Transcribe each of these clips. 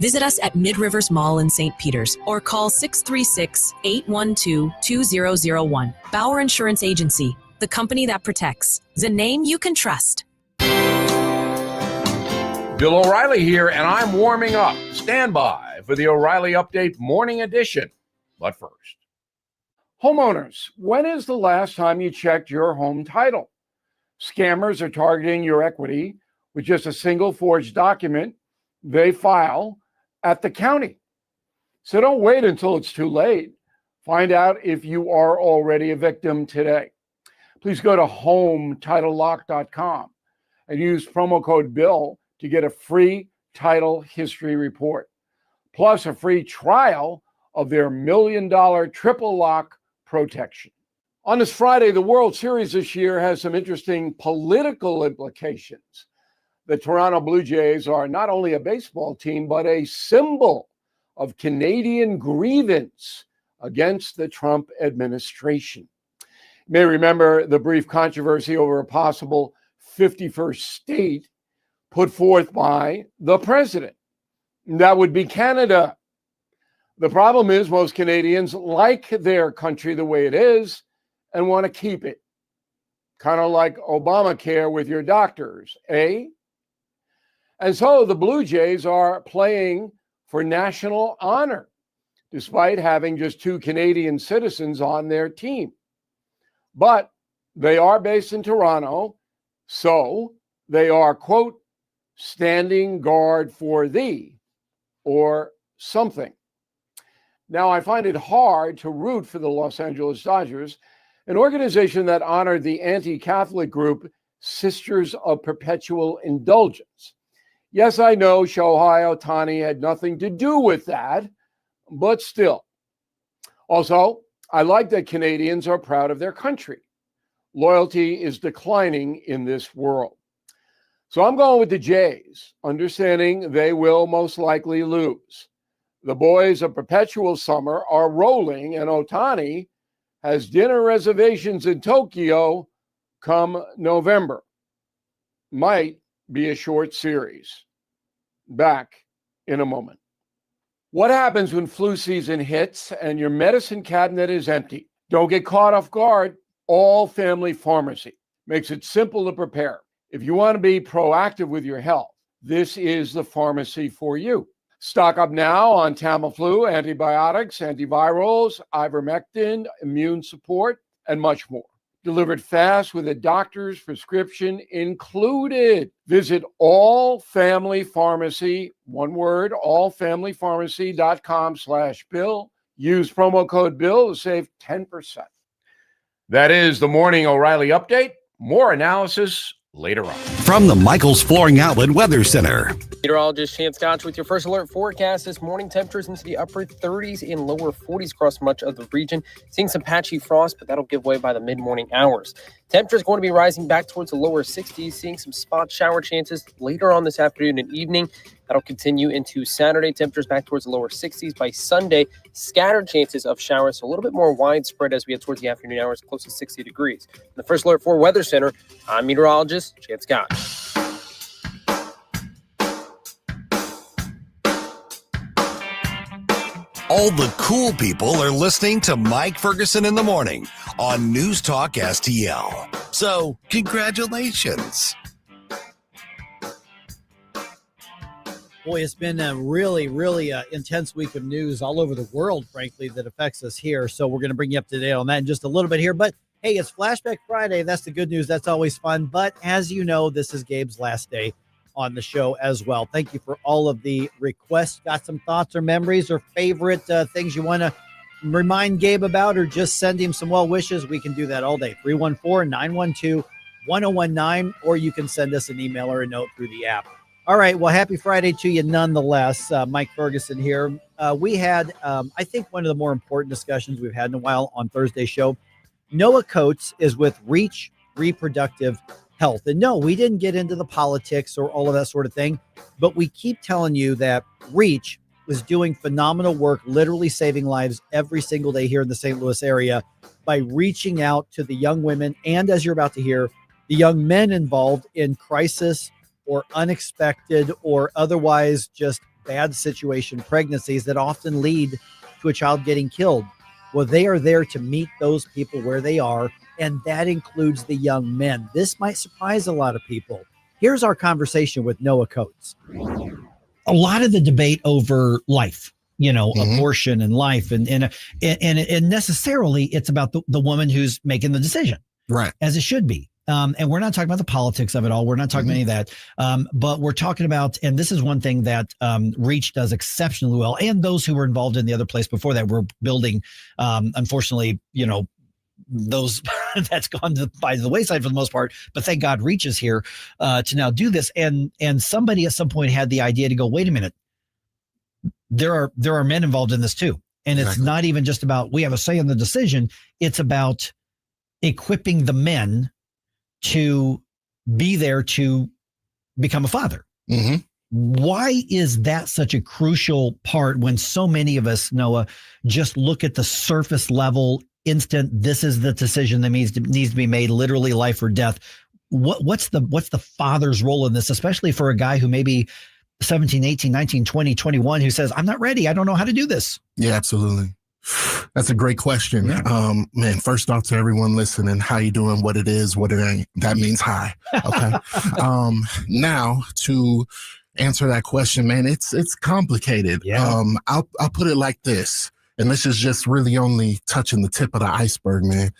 Visit us at Mid-Rivers Mall in St. Peters or call 636-812-2001. Bauer Insurance Agency, the company that protects, the name you can trust. Bill O'Reilly here, and I'm warming up. Stand by for the O'Reilly Update Morning Edition. But first, homeowners, when is the last time you checked your home title? Scammers are targeting your equity with just a single forged document they file at the county. So don't wait until it's too late. Find out if you are already a victim today. Please go to HomeTitleLock.com and use promo code BILL to get a free title history report, plus a free trial of their $1 million triple lock protection. On this Friday, the World Series this year has some interesting political implications. The Toronto Blue Jays are not only a baseball team, but a symbol of Canadian grievance against the Trump administration. You may remember the brief controversy over a possible 51st state put forth by the president. That would be Canada. The problem is most Canadians like their country the way it is and want to keep it. Kind of like Obamacare with your doctors, eh? And so the Blue Jays are playing for national honor, despite having just 2 Canadian citizens on their team. But they are based in Toronto, so they are, quote, standing guard for thee, or something. Now, I find it hard to root for the Los Angeles Dodgers, an organization that honored the anti-Catholic group Sisters of Perpetual Indulgence. Yes, I know Shohei Ohtani had nothing to do with that, but still. Also, I like that Canadians are proud of their country. Loyalty is declining in this world. So I'm going with the Jays, understanding they will most likely lose. The boys of Perpetual Summer are rolling, and Ohtani has dinner reservations in Tokyo come November. Might be a short series. Back in a moment. What happens when flu season hits and your medicine cabinet is empty? Don't get caught off guard. All Family Pharmacy makes it simple to prepare. If you want to be proactive with your health, this is the pharmacy for you. Stock up now on Tamiflu, antibiotics, antivirals, ivermectin, immune support, and much more. Delivered fast with a doctor's prescription included. Visit All Family Pharmacy, one word, allfamilypharmacy.com/Bill. Use promo code BILL to save 10%. That is the Morning O'Reilly Update. More analysis later on. From the Michaels Flooring Outlet Weather Center. Meteorologist Chance Scotch with your first alert forecast this morning. Temperatures into the upper 30s and lower 40s across much of the region. Seeing some patchy frost, but that'll give way by the mid-morning hours. Temperatures going to be rising back towards the lower 60s, seeing some spot shower chances later on this afternoon and evening. That'll continue into Saturday. Temperatures back towards the lower 60s. By Sunday, scattered chances of showers, so a little bit more widespread as we head towards the afternoon hours, close to 60 degrees. In the first alert for Weather Center, I'm meteorologist Chance Scott. All the cool people are listening to Mike Ferguson in the morning on News Talk STL. So, congratulations. Boy, it's been a really intense week of news all over the world, frankly, that affects us here. So we're going to bring you up to date on that in just a little bit here. But hey, it's Flashback Friday. That's the good news. That's always fun. But as you know, this is Gabe's last day on the show as well. Thank you for all of the requests. Got some thoughts or memories or favorite things you want to remind Gabe about, or just send him some well wishes? We can do that all day. 314-912-1019, or you can send us an email or a note through the app. All right. Well, happy Friday to you nonetheless. Mike Ferguson here. We had, I think, one of the more important discussions we've had in a while on Thursday's show. Noah Coates is with Reach Reproductive Health. And no, we didn't get into the politics or all of that sort of thing, but we keep telling you that Reach is doing phenomenal work, literally saving lives every single day here in the St. Louis area by reaching out to the young women and, as you're about to hear, the young men involved in crisis or unexpected or otherwise just bad situation pregnancies that often lead to a child getting killed. Well, they are there to meet those people where they are, and that includes the young men. This might surprise a lot of people. Here's our conversation with Noah Coates. A lot of the debate over life, abortion and life, and necessarily it's about the woman who's making the decision, right? As it should be. And we're not talking about the politics of it all. We're not talking about any of that. But we're talking about, and this is one thing that Reach does exceptionally well, and those who were involved in the other place before that were building, unfortunately, those that's gone by the wayside for the most part. But thank God Reach is here to now do this. And somebody at some point had the idea to go, wait a minute, there are men involved in this too. And it's not even just about we have a say in the decision. It's about equipping the men to be there to become a father. Why is that such a crucial part when so many of us, Noah, just look at the surface level instant, this is the decision that needs to be made, literally life or death? What's the father's role in this, especially for a guy who maybe 17, 18, 19, 20, 21, who says, I'm not ready. I don't know how to do this. Yeah, absolutely. That's a great question. Yeah. Man, first off to everyone listening, how you doing, what it is, what it ain't, that means hi. Okay. Now to answer that question, man, it's complicated. Yeah. I'll put it like this, and this is just really only touching the tip of the iceberg, man.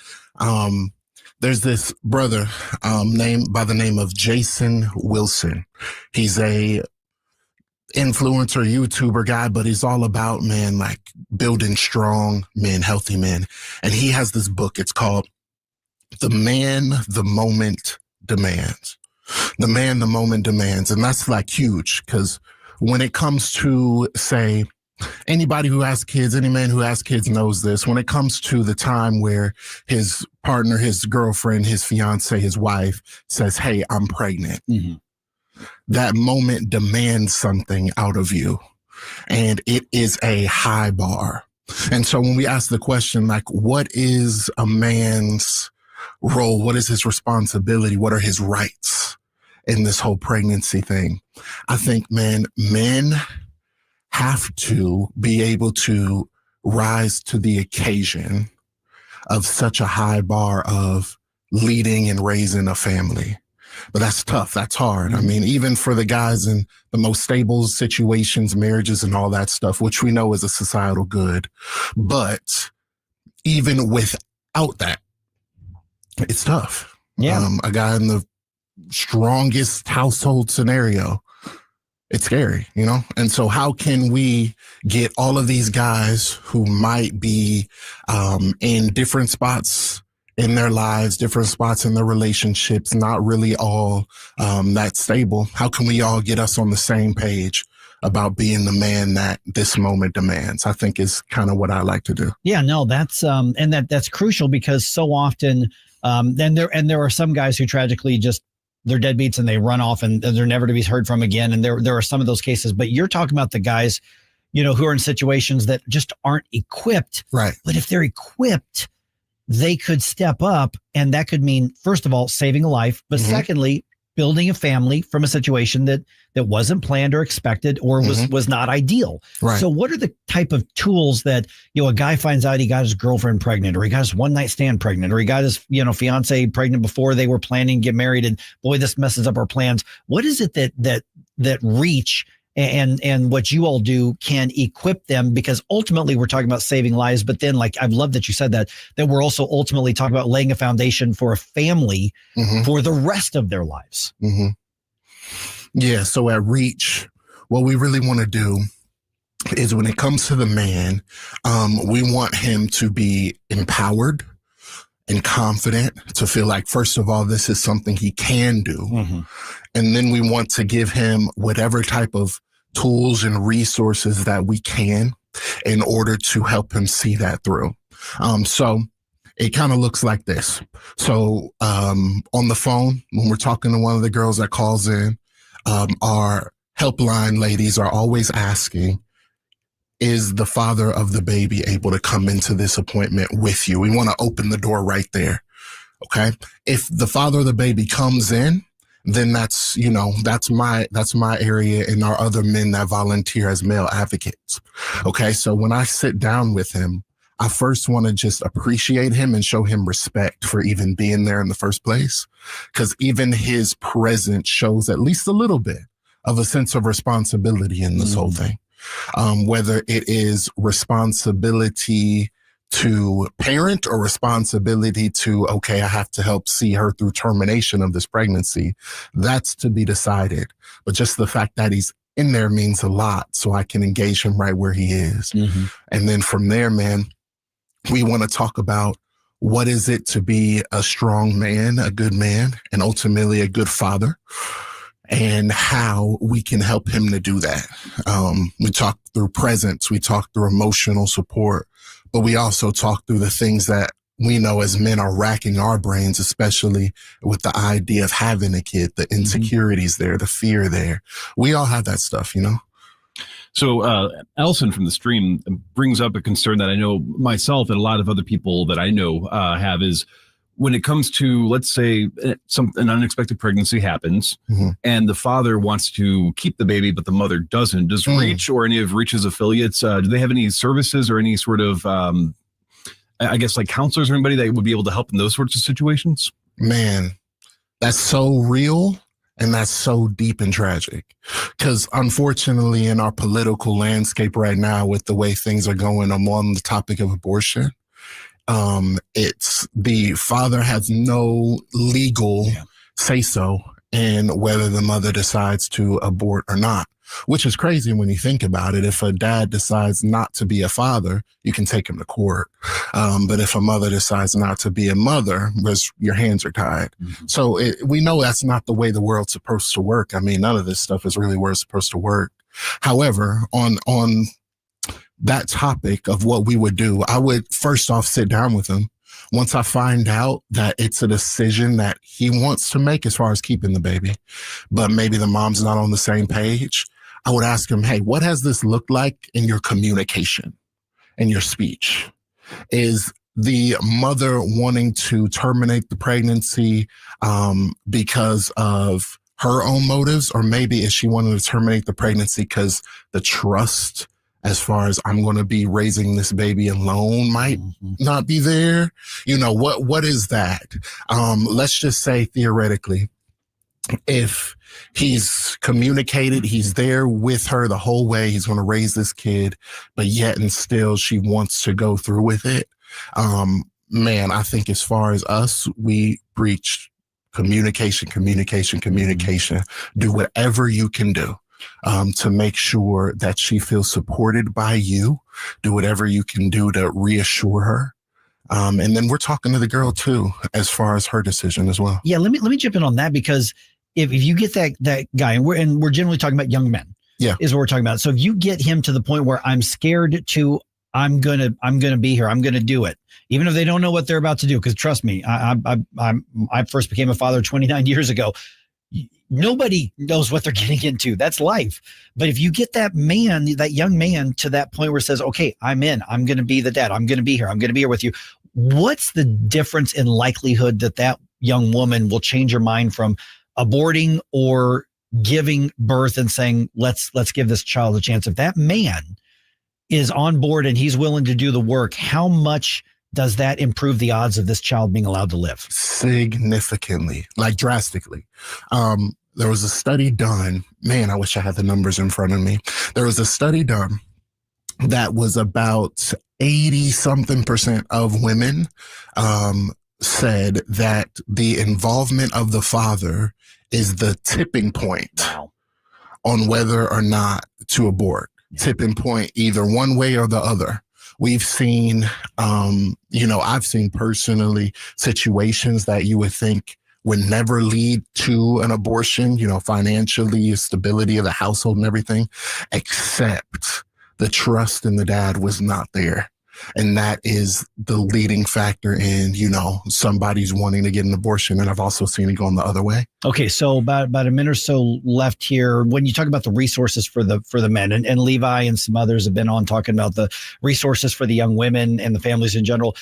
There's this brother named by the name of Jason Wilson. He's a influencer, YouTuber guy, but he's all about, man, like building strong men, healthy men. And he has this book. It's called The Man the Moment Demands. The Man the Moment Demands. And that's like huge, because when it comes to, say, anybody who has kids, any man who has kids knows this. When it comes to the time where his partner, his girlfriend, his fiance, his wife says, hey, I'm pregnant. That moment demands something out of you, and it is a high bar. And so when we ask the question, like, what is a man's role? What is his responsibility? What are his rights in this whole pregnancy thing? I think, man, men have to be able to rise to the occasion of such a high bar of leading and raising a family. But that's tough. That's hard. I mean, even for the guys in the most stable situations, marriages and all that stuff, which we know is a societal good. But even without that, it's tough. Yeah. A guy in the strongest household scenario, it's scary, And so how can we get all of these guys who might be in different spots in their lives, different spots in their relationships, not really all that stable? How can we all get us on the same page about being the man that this moment demands? I think is kind of what I like to do. Yeah, no, that's that's crucial, because so often there are some guys who tragically just, they're deadbeats and they run off and they're never to be heard from again. And there are some of those cases, but you're talking about the guys, who are in situations that just aren't equipped. Right. But if they're equipped, they could step up, and that could mean, first of all, saving a life, but secondly, building a family from a situation that wasn't planned or expected or was not ideal. Right. So what are the type of tools that, a guy finds out he got his girlfriend pregnant, or he got his one night stand pregnant, or he got his, fiance pregnant before they were planning to get married, and boy, this messes up our plans. What is it that Reach and what you all do can equip them? Because ultimately we're talking about saving lives, but then, like, I love that you said that we're also ultimately talking about laying a foundation for a family for the rest of their lives. Yeah. So at Reach, what we really want to do is, when it comes to the man, we want him to be empowered and confident, to feel like, first of all, this is something he can do. And then we want to give him whatever type of tools and resources that we can in order to help him see that through. So it kind of looks like this. So on the phone, when we're talking to one of the girls that calls in, our helpline ladies are always asking, is the father of the baby able to come into this appointment with you? We want to open the door right there. Okay. If the father of the baby comes in, then that's my area, and our other men that volunteer as male advocates. Okay. So when I sit down with him, I first want to just appreciate him and show him respect for even being there in the first place. Because even his presence shows at least a little bit of a sense of responsibility in this whole thing. Whether it is responsibility to parent or responsibility to, okay, I have to help see her through termination of this pregnancy, that's to be decided. But just the fact that he's in there means a lot, so I can engage him right where he is. And then from there, man, we want to talk about what is it to be a strong man, a good man, and ultimately a good father, and how we can help him to do that. We talk through presence, we talk through emotional support, but we also talk through the things that we know as men are racking our brains, especially with the idea of having a kid, the insecurities there, the fear there. We all have that stuff, you know? So Elson from the stream brings up a concern that I know myself and a lot of other people that I know have, is when it comes to, let's say, an unexpected pregnancy happens and the father wants to keep the baby, but the mother doesn't. Does Reach or any of Reach's affiliates, do they have any services or any sort of, I guess, like counselors or anybody that would be able to help in those sorts of situations? Man, that's so real. And that's so deep and tragic, because unfortunately in our political landscape right now, with the way things are going on the topic of abortion, it's the father has no legal say-so in whether the mother decides to abort or not, which is crazy when you think about it. If a dad decides not to be a father, you can take him to court. But if a mother decides not to be a mother, your hands are tied. So we know that's not the way the world's supposed to work. I mean, none of this stuff is really where it's supposed to work. However, on that topic of what we would do, I would first off sit down with him. Once I find out that it's a decision that he wants to make as far as keeping the baby, but maybe the mom's not on the same page, I would ask him, hey, what has this looked like in your communication, in your speech? Is the mother wanting to terminate the pregnancy because of her own motives? Or maybe is she wanting to terminate the pregnancy because the trust, as far as I'm going to be raising this baby alone, might not be there? You know, what is that? Let's just say theoretically, if he's communicated, he's there with her the whole way, he's going to raise this kid, but yet and still she wants to go through with it. Man, I think as far as us, we preach communication. Do whatever you can do to make sure that she feels supported by you. Do whatever you can do to reassure her. And then we're talking to the girl too, as far as her decision as well. Yeah, let me jump in on that, because if you get that guy, and we're generally talking about young men, is what we're talking about. So if you get him to the point where I'm scared to, I'm gonna be here, I'm gonna do it, even if they don't know what they're about to do. Because trust me, I first became a father 29 years ago. Nobody knows what they're getting into. That's life. But if you get that young man to that point where it says, okay, I'm in, I'm going to be the dad, I'm going to be here, I'm going to be here with you. What's the difference in likelihood that young woman will change her mind from aborting or giving birth and saying, let's give this child a chance? If that man is on board and he's willing to do the work, how much does that improve the odds of this child being allowed to live? Significantly, like drastically. There was a study done, man, I wish I had the numbers in front of me. There was a study done that was about 80-something% of women said that the involvement of the father is the tipping point on whether or not to abort. Tipping point either one way or the other. We've seen, I've seen personally situations that you would think would never lead to an abortion, financially, stability of the household and everything, except the trust in the dad was not there. And that is the leading factor in, somebody's wanting to get an abortion. And I've also seen it going the other way. Okay, so about a minute or so left here. When you talk about the resources for the men, and Levi and some others have been on talking about the resources for the young women and the families in general.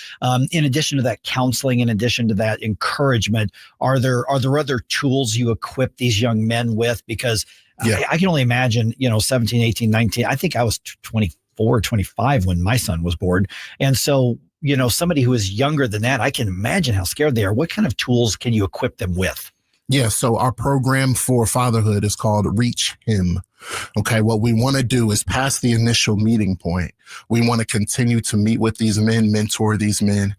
In addition to that counseling, in addition to that encouragement, are there other tools you equip these young men with? Because I can only imagine, 17, 18, 19. I think I was 24, 25 when my son was born. And so, somebody who is younger than that, I can imagine how scared they are. What kind of tools can you equip them with? Yeah, so our program for fatherhood is called Reach Him. Okay, what we want to do is past the initial meeting point. We want to continue to meet with these men, mentor these men,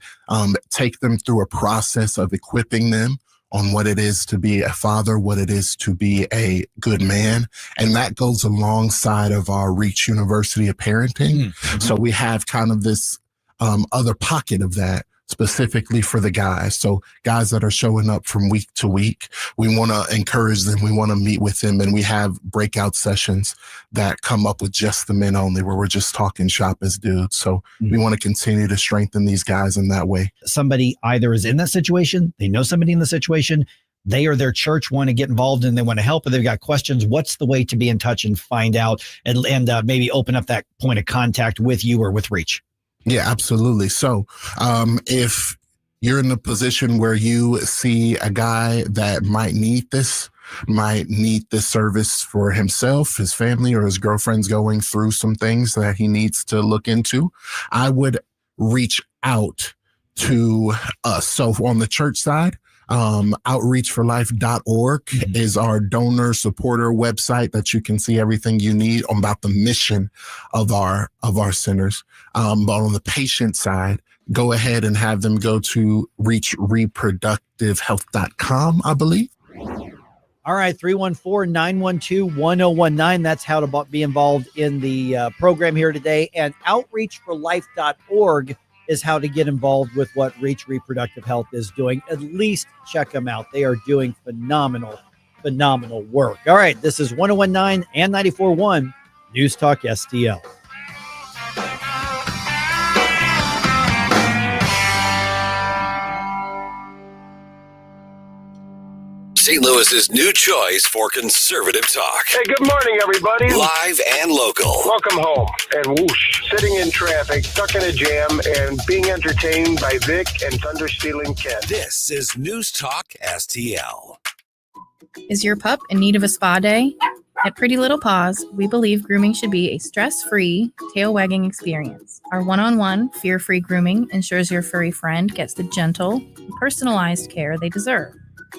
take them through a process of equipping them on what it is to be a father, what it is to be a good man. And that goes alongside of our Reach University of Parenting. Mm-hmm. So we have kind of this other pocket of that specifically for the guys. So guys that are showing up from week to week, we want to encourage them. We want to meet with them. And we have breakout sessions that come up with just the men only, where we're just talking shop as dudes. So we want to continue to strengthen these guys in that way. Somebody either is in that situation, they know somebody in the situation, they or their church want to get involved and they want to help, or they've got questions. What's the way to be in touch and find out and maybe open up that point of contact with you or with Reach? Yeah, absolutely. So if you're in the position where you see a guy that might need this service for himself, his family, or his girlfriend's going through some things that he needs to look into, I would reach out to us. So on the church side, outreachforlife.org is our donor supporter website that you can see everything you need about the mission of our centers. But on the patient side, go ahead and have them go to reachreproductivehealth.com, I believe. All right, 314-912-1019. That's how to be involved in the program here today. And outreachforlife.org is how to get involved with what Reach Reproductive Health is doing. At least check them out. They are doing phenomenal work. All right, this is 101.9 and 94.1 News Talk STL. St. Louis's new choice for conservative talk. Hey, good morning, everybody. Live and local. Welcome home. And whoosh, sitting in traffic, stuck in a jam, and being entertained by Vic and thunder-stealing Ken. This is News Talk STL. Is your pup in need of a spa day? At Pretty Little Paws, we believe grooming should be a stress-free, tail-wagging experience. Our one-on-one, fear-free grooming ensures your furry friend gets the gentle, personalized care they deserve.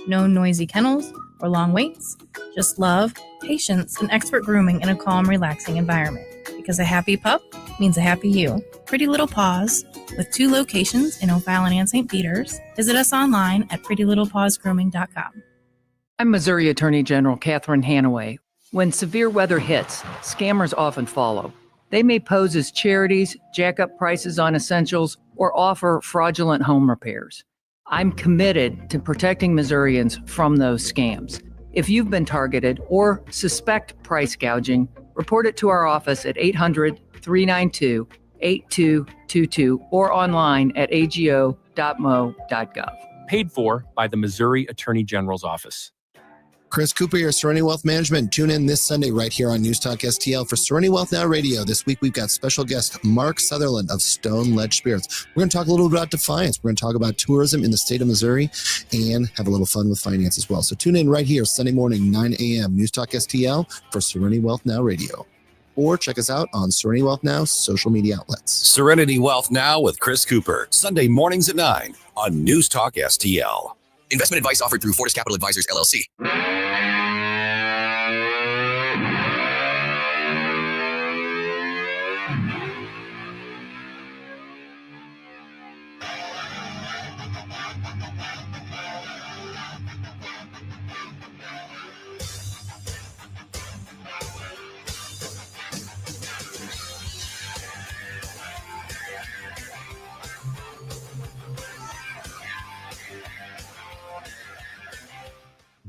No noisy kennels or long waits, just love, patience, and expert grooming in a calm, relaxing environment. Because a happy pup means a happy you. Pretty Little Paws, with 2 locations in O'Fallon and St. Peters. Visit us online at prettylittlepawsgrooming.com. I'm Missouri Attorney General Catherine Hanaway. When severe weather hits, scammers often follow. They may pose as charities, jack up prices on essentials, or offer fraudulent home repairs. I'm committed to protecting Missourians from those scams. If you've been targeted or suspect price gouging, report it to our office at 800-392-8222 or online at ago.mo.gov. Paid for by the Missouri Attorney General's Office. Chris Cooper here, Serenity Wealth Management. Tune in this Sunday right here on News Talk STL for Serenity Wealth Now Radio. This week we've got special guest Mark Sutherland of Stone Ledge Spirits. We're going to talk a little bit about Defiance. We're going to talk about tourism in the state of Missouri and have a little fun with finance as well. So tune in right here Sunday morning, 9 a.m. News Talk STL for Serenity Wealth Now Radio. Or check us out on Serenity Wealth Now social media outlets. Serenity Wealth Now with Chris Cooper. Sunday mornings at 9 on News Talk STL. Investment advice offered through Fortis Capital Advisors, LLC.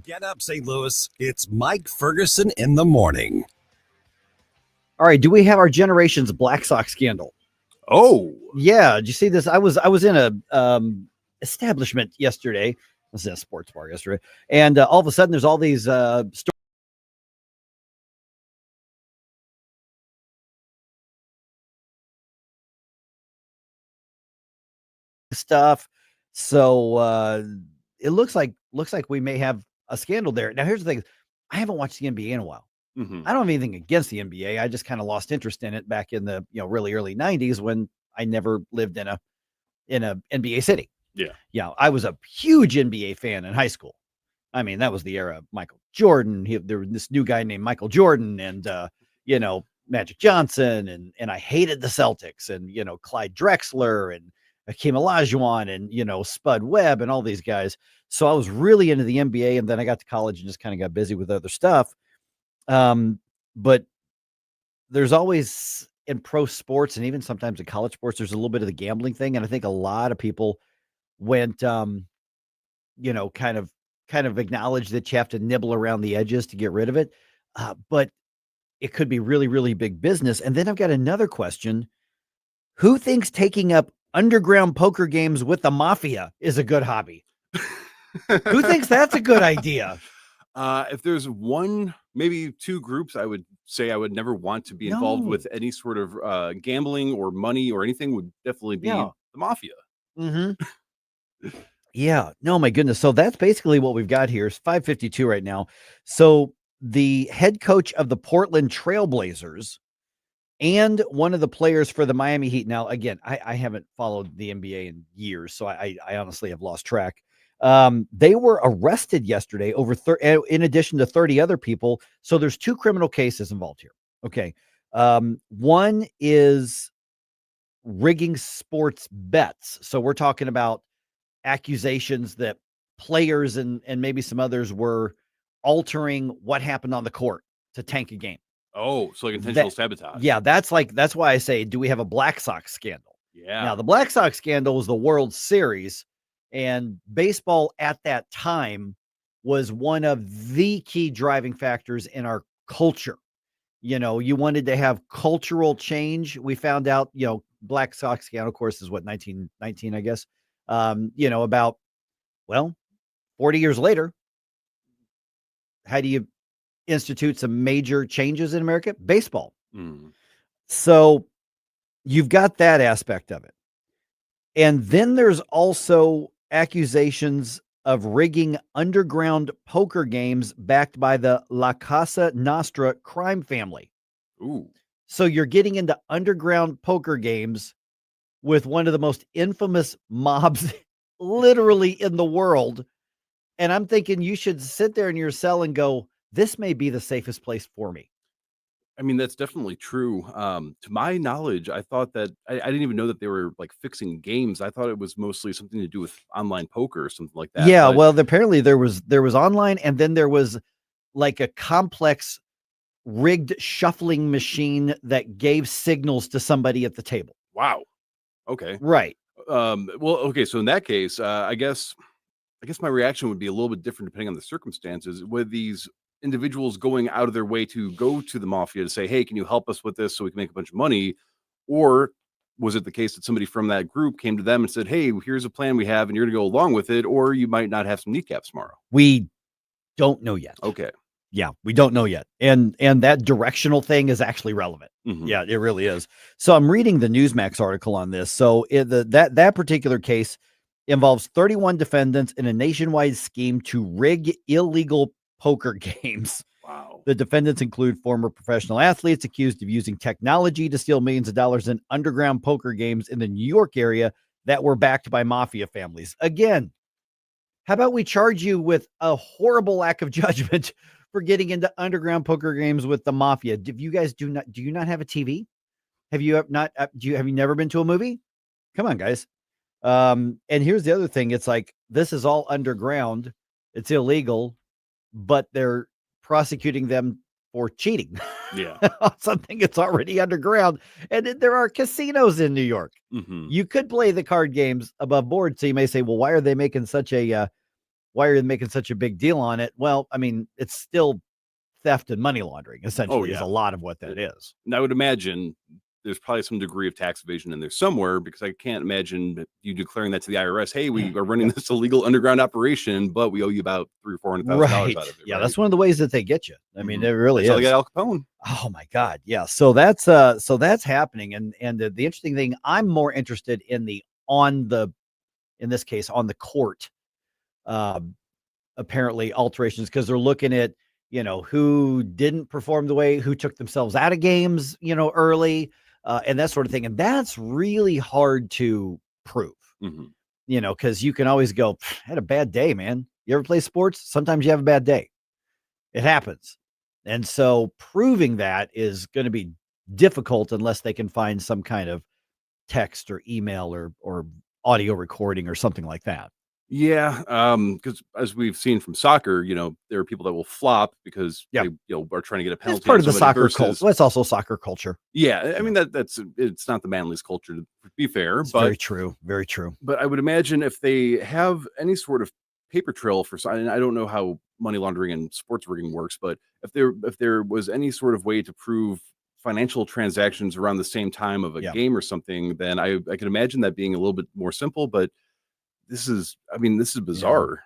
Get up, St. Louis. It's Mike Ferguson in the morning. All right. Do we have our generation's Black Sox scandal? Oh, yeah. Did you see this? I was in a establishment yesterday. I was in a sports bar yesterday, and all of a sudden, there's all these stuff. So it looks like we may have a scandal there. Now, here's the thing: I haven't watched the NBA in a while. I don't have anything against the NBA. I just kind of lost interest in it back in the really early '90s when I never lived in a NBA city. Yeah, I was a huge NBA fan in high school. I mean, that was the era of Michael Jordan. There was this new guy named Michael Jordan, and Magic Johnson, and I hated the Celtics, and Clyde Drexler and Hakeem Olajuwon, and Spud Webb, and all these guys. So I was really into the NBA, and then I got to college and just kind of got busy with other stuff. But there's always in pro sports, and even sometimes in college sports, there's a little bit of the gambling thing. And I think a lot of people went, kind of acknowledge that you have to nibble around the edges to get rid of it. But it could be really, really big business. And then I've got another question. Who thinks taking up underground poker games with the mafia is a good hobby? Who thinks that's a good idea? If there's one, maybe two groups, I would say I would never want to be involved with any sort of gambling or money or anything, would definitely be the mafia. Yeah. No, my goodness. So that's basically what we've got here. It's 5:52 right now. So the head coach of the Portland Trailblazers and one of the players for the Miami Heat. Now, again, I haven't followed the NBA in years, so I honestly have lost track. They were arrested yesterday in addition to 30 other people. So there's two criminal cases involved here. Okay. One is rigging sports bets. So we're talking about accusations that players and maybe some others were altering what happened on the court to tank a game. Oh, so like intentional sabotage. Yeah, that's why I say, do we have a Black Sox scandal? Yeah. Now, the Black Sox scandal was the World Series, and baseball at that time was one of the key driving factors in our culture. You wanted to have cultural change. We found out, Black Sox scandal, of course, is what, 1919, I guess. About 40 years later, how do you institute some major changes in America? Baseball. So you've got that aspect of it. And then there's also accusations of rigging underground poker games backed by the La Casa Nostra crime family. Ooh. So you're getting into underground poker games with one of the most infamous mobs literally in the world. And I'm thinking you should sit there in your cell and go, this may be the safest place for me. I mean, that's definitely true. To my knowledge, I thought that I didn't even know that they were like fixing games. I thought it was mostly something to do with online poker or something like that. Yeah, well, apparently there was online, and then there was like a complex rigged shuffling machine that gave signals to somebody at the table. Wow. Okay. Right. Well, okay. So in that case, I guess my reaction would be a little bit different depending on the circumstances. With these individuals going out of their way to go to the mafia to say, hey, can you help us with this so we can make a bunch of money? Or was it the case that somebody from that group came to them and said, hey, here's a plan we have and you're going to go along with it, or you might not have some kneecaps tomorrow? We don't know yet. Okay. Yeah, we don't know yet. And that directional thing is actually relevant. Yeah, it really is. So I'm reading the Newsmax article on this. So that particular case involves 31 defendants in a nationwide scheme to rig illegal poker games. Wow. The defendants include former professional athletes accused of using technology to steal millions of dollars in underground poker games in the New York area that were backed by mafia families. Again, how about we charge you with a horrible lack of judgment for getting into underground poker games with the mafia? Do you guys do you not have a TV? Have you never been to a movie? Come on, guys. And here's the other thing. It's like, this is all underground. It's illegal, but they're prosecuting them for cheating. Yeah. On something that's already underground. And there are casinos in New York. You could play the card games above board. So you may say, well, why are they making such a big deal on it? Well, I mean, it's still theft and money laundering, essentially, is a lot of what that is. And I would imagine there's probably some degree of tax evasion in there somewhere, because I can't imagine you declaring that to the IRS. Hey, we are running this illegal underground operation, but we owe you about $300,000 or $400,000 out of it. Yeah, right? that's one of the ways that they get you. I mean, it really That's how is. they got Al Capone. Oh my God. Yeah. So that's happening. And the interesting thing, I'm more interested in in this case, on the court, apparently alterations, because they're looking at, who didn't perform the way, who took themselves out of games, early, and that sort of thing. And that's really hard to prove, because you can always go, had a bad day, man. You ever play sports? Sometimes you have a bad day. It happens. And so proving that is going to be difficult unless they can find some kind of text or email or audio recording or something like that. Yeah, because as we've seen from soccer, there are people that will flop because they are trying to get a penalty. It's part of the soccer culture. It's also soccer culture. Yeah, I mean it's not the manliest culture, to be fair. It's but very true, very true. But I would imagine if they have any sort of paper trail for, and I don't know how money laundering and sports rigging works, but if there was any sort of way to prove financial transactions around the same time of a game or something, then I could imagine that being a little bit more simple. But this is bizarre.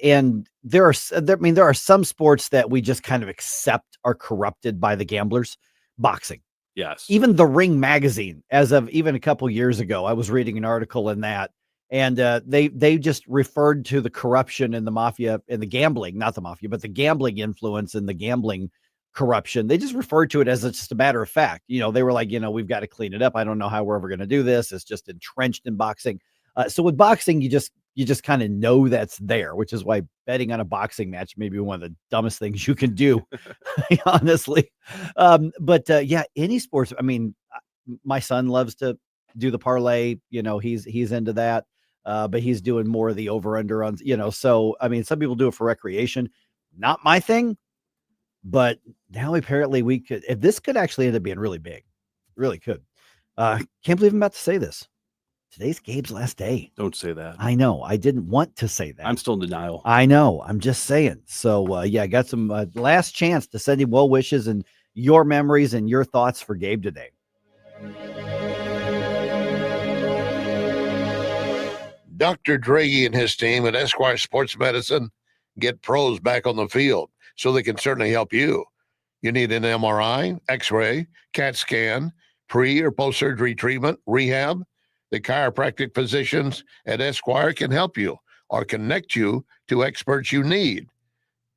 And there are some sports that we just kind of accept are corrupted by the gamblers. Boxing. Yes. Even the Ring magazine, as of even a couple years ago, I was reading an article in that, and they just referred to the corruption in the mafia and the gambling, not the mafia, but the gambling influence and the gambling corruption. They just referred to it as just a matter of fact. They were like, we've got to clean it up. I don't know how we're ever going to do this. It's just entrenched in boxing. So with boxing, you just kind of know that's there, which is why betting on a boxing match may be one of the dumbest things you can do, honestly. But any sports. I mean, my son loves to do the parlay. He's into that, but he's doing more of the over under on. So I mean, some people do it for recreation. Not my thing, but now apparently this could actually end up being really big, really could. Can't believe I'm about to say this. Today's Gabe's last day. Don't say that. I know. I didn't want to say that. I'm still in denial. I know. I'm just saying. So, I got some last chance to send him well wishes and your memories and your thoughts for Gabe today. Dr. Draghi and his team at Esquire Sports Medicine get pros back on the field, so they can certainly help you. You need an MRI, X-ray, CAT scan, pre- or post-surgery treatment, rehab. The chiropractic physicians at Esquire can help you or connect you to experts you need.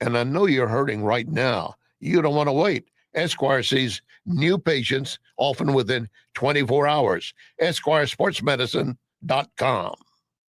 And I know you're hurting right now. You don't want to wait. Esquire sees new patients often within 24 hours. EsquireSportsMedicine.com.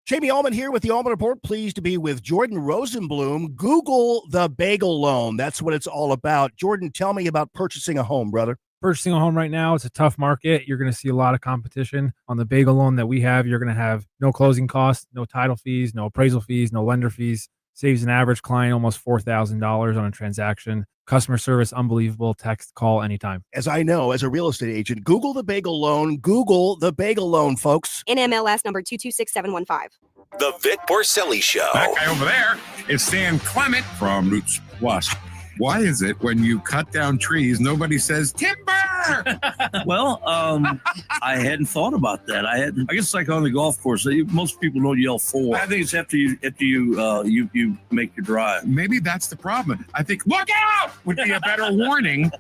Jamie Allman here with the Allman Report. Pleased to be with Jordan Rosenblum. Google the bagel loan. That's what it's all about. Jordan, tell me about purchasing a home, brother. Purchasing a home right now, it's a tough market. You're going to see a lot of competition. On the bagel loan that we have, you're going to have no closing costs, no title fees, no appraisal fees, no lender fees. Saves an average client almost $4,000 on a transaction. Customer service, unbelievable. Text, call anytime. As I know, as a real estate agent, Google the bagel loan. Google the bagel loan, folks. NMLS number 226715. The Vic Porcelli Show. That guy over there is Stan Clement from Roots Plus. Why is it when you cut down trees, nobody says timber? Well, I hadn't thought about that. I guess it's like on the golf course. Most people don't yell for. I think it's after you make your drive. Maybe that's the problem. I think look out would be a better warning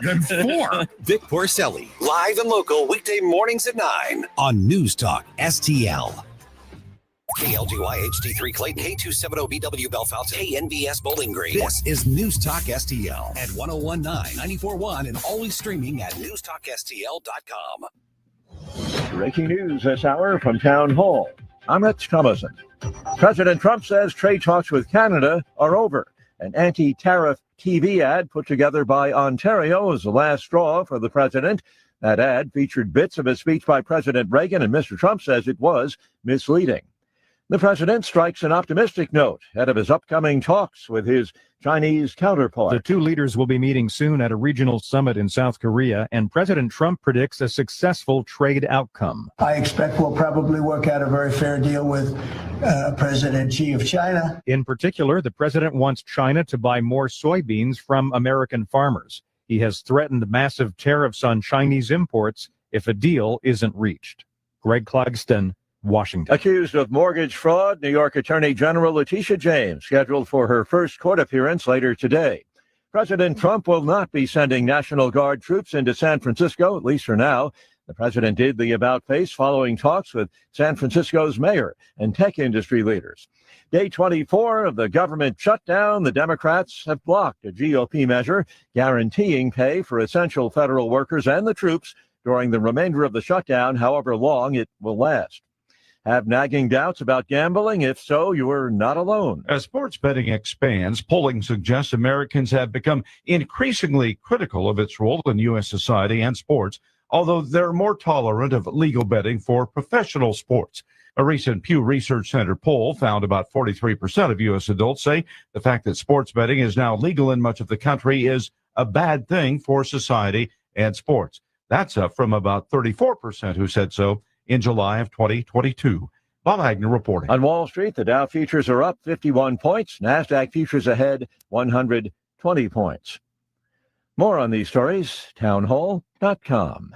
than for. Vic Porcelli, live and local, weekday mornings at 9 on News Talk STL. KLGY HD3 Clayton, K270BW Bellefontaine, KNVS Bowling Green. This is News Talk STL at 1019, 94.1, and always streaming at newstalkstl.com. Breaking news this hour from Town Hall. I'm Rich Thomason. President Trump says trade talks with Canada are over. An anti-tariff TV ad put together by Ontario is the last straw for the president. That ad featured bits of a speech by President Reagan, and Mr. Trump says it was misleading. The president strikes an optimistic note ahead of his upcoming talks with his Chinese counterpart. The two leaders will be meeting soon at a regional summit in South Korea, and President Trump predicts a successful trade outcome. I expect we'll probably work out a very fair deal with President Xi of China. In particular, the president wants China to buy more soybeans from American farmers. He has threatened massive tariffs on Chinese imports if a deal isn't reached. Greg Clugston, Washington. Accused of mortgage fraud, New York Attorney General Letitia James scheduled for her first court appearance later today. President Trump will not be sending National Guard troops into San Francisco, at least for now. The president did the about-face following talks with San Francisco's mayor and tech industry leaders. Day 24 of the government shutdown, the Democrats have blocked a GOP measure guaranteeing pay for essential federal workers and the troops during the remainder of the shutdown, however long it will last. Have nagging doubts about gambling? If so, you're not alone. As sports betting expands, polling suggests Americans have become increasingly critical of its role in U.S. society and sports, although they're more tolerant of legal betting for professional sports. A recent Pew Research Center poll found about 43% of U.S. adults say the fact that sports betting is now legal in much of the country is a bad thing for society and sports. That's up from about 34% who said so in July of 2022. Bob Agnew reporting. On Wall Street, the Dow futures are up 51 points. NASDAQ futures ahead 120 points. More on these stories, townhall.com.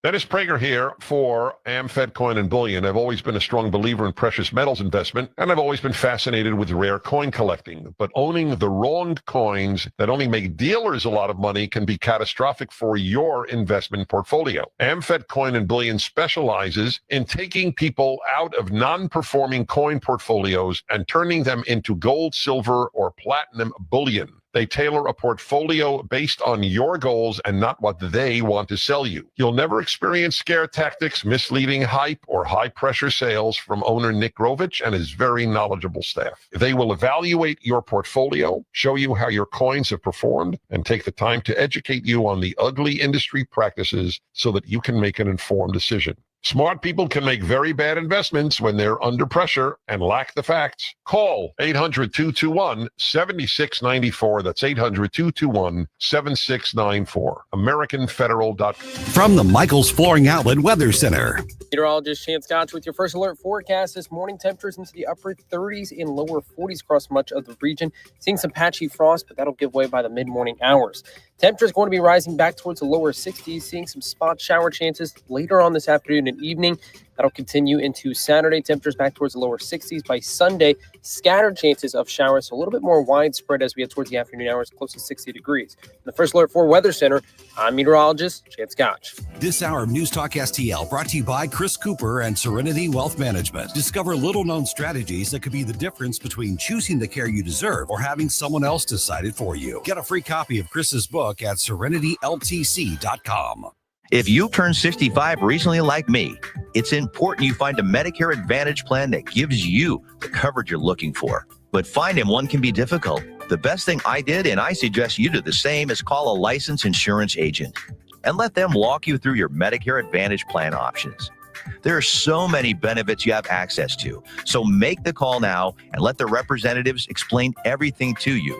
Dennis Prager here for AmFed Coin and Bullion. I've always been a strong believer in precious metals investment, and I've always been fascinated with rare coin collecting. But owning the wrong coins that only make dealers a lot of money can be catastrophic for your investment portfolio. AmFed Coin and Bullion specializes in taking people out of non-performing coin portfolios and turning them into gold, silver, or platinum bullion. They tailor a portfolio based on your goals and not what they want to sell you. You'll never experience scare tactics, misleading hype, or high-pressure sales from owner Nick Grovich and his very knowledgeable staff. They will evaluate your portfolio, show you how your coins have performed, and take the time to educate you on the ugly industry practices so that you can make an informed decision. Smart people can make very bad investments when they're under pressure and lack the facts. Call 800-221-7694. That's 800-221-7694. AmericanFederal.com. From the Michaels Flooring Outlet Weather Center. Meteorologist Chance Gotch with your first alert forecast this morning. Temperatures into the upper 30s and lower 40s across much of the region. Seeing some patchy frost, but that'll give way by the mid-morning hours. Temperatures going to be rising back towards the lower 60s, seeing some spot shower chances later on this afternoon and evening. That'll continue into Saturday. Temperatures back towards the lower 60s. By Sunday, scattered chances of showers, so a little bit more widespread as we head towards the afternoon hours, close to 60 degrees. In the First Alert 4 Weather Center, I'm meteorologist Chance Gotch. This hour of News Talk STL brought to you by Chris Cooper and Serenity Wealth Management. Discover little-known strategies that could be the difference between choosing the care you deserve or having someone else decide it for you. Get a free copy of Chris's book at serenityltc.com. If you turned 65 recently like me, it's important you find a Medicare Advantage plan that gives you the coverage you're looking for. But finding one can be difficult. The best thing I did, and I suggest you do the same, is call a licensed insurance agent and let them walk you through your Medicare Advantage plan options. There are so many benefits you have access to, so make the call now and let the representatives explain everything to you.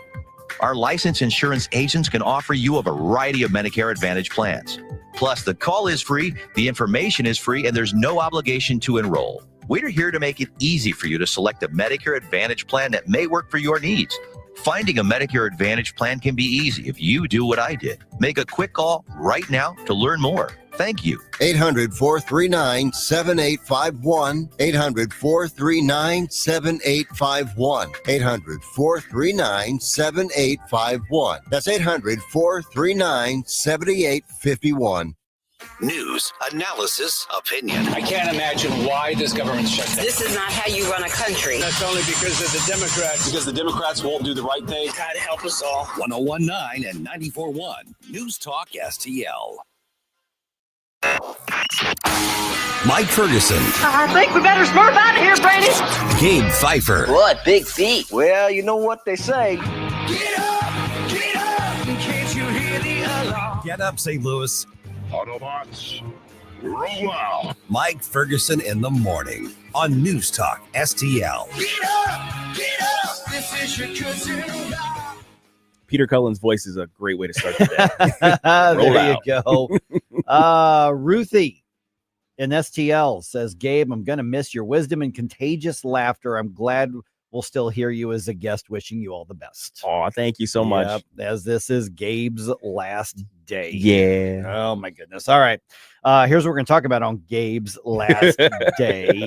Our licensed insurance agents can offer you a variety of Medicare Advantage plans. Plus, the call is free, the information is free, and there's no obligation to enroll. We're here to make it easy for you to select a Medicare Advantage plan that may work for your needs. Finding a Medicare Advantage plan can be easy if you do what I did. Make a quick call right now to learn more. Thank you. 800-439-7851. 800-439-7851. 800-439-7851. That's 800-439-7851. News, analysis, opinion. I can't imagine why this government's shut down. This is not how you run a country. That's only because of the Democrats. Because the Democrats won't do the right thing. God help us all. 101.9 and 94.1. News Talk STL. Mike Ferguson. I think we better smurf out of here, Brady. Gabe Phifer. What? Big feet. Well, you know what they say. Get up, in case you hear the alarm. Get up, St. Louis. Autobots, roll out. Mike Ferguson in the morning on News Talk STL. Get up, this is your cousin. Peter Cullen's voice is a great way to start the day. There you go. Ruthie in STL says, Gabe, I'm going to miss your wisdom and contagious laughter. I'm glad we'll still hear you as a guest. Wishing you all the best. Oh, thank you so much. As this is Gabe's last day. Yeah. Oh my goodness. All right. Here's what we're going to talk about on Gabe's last day.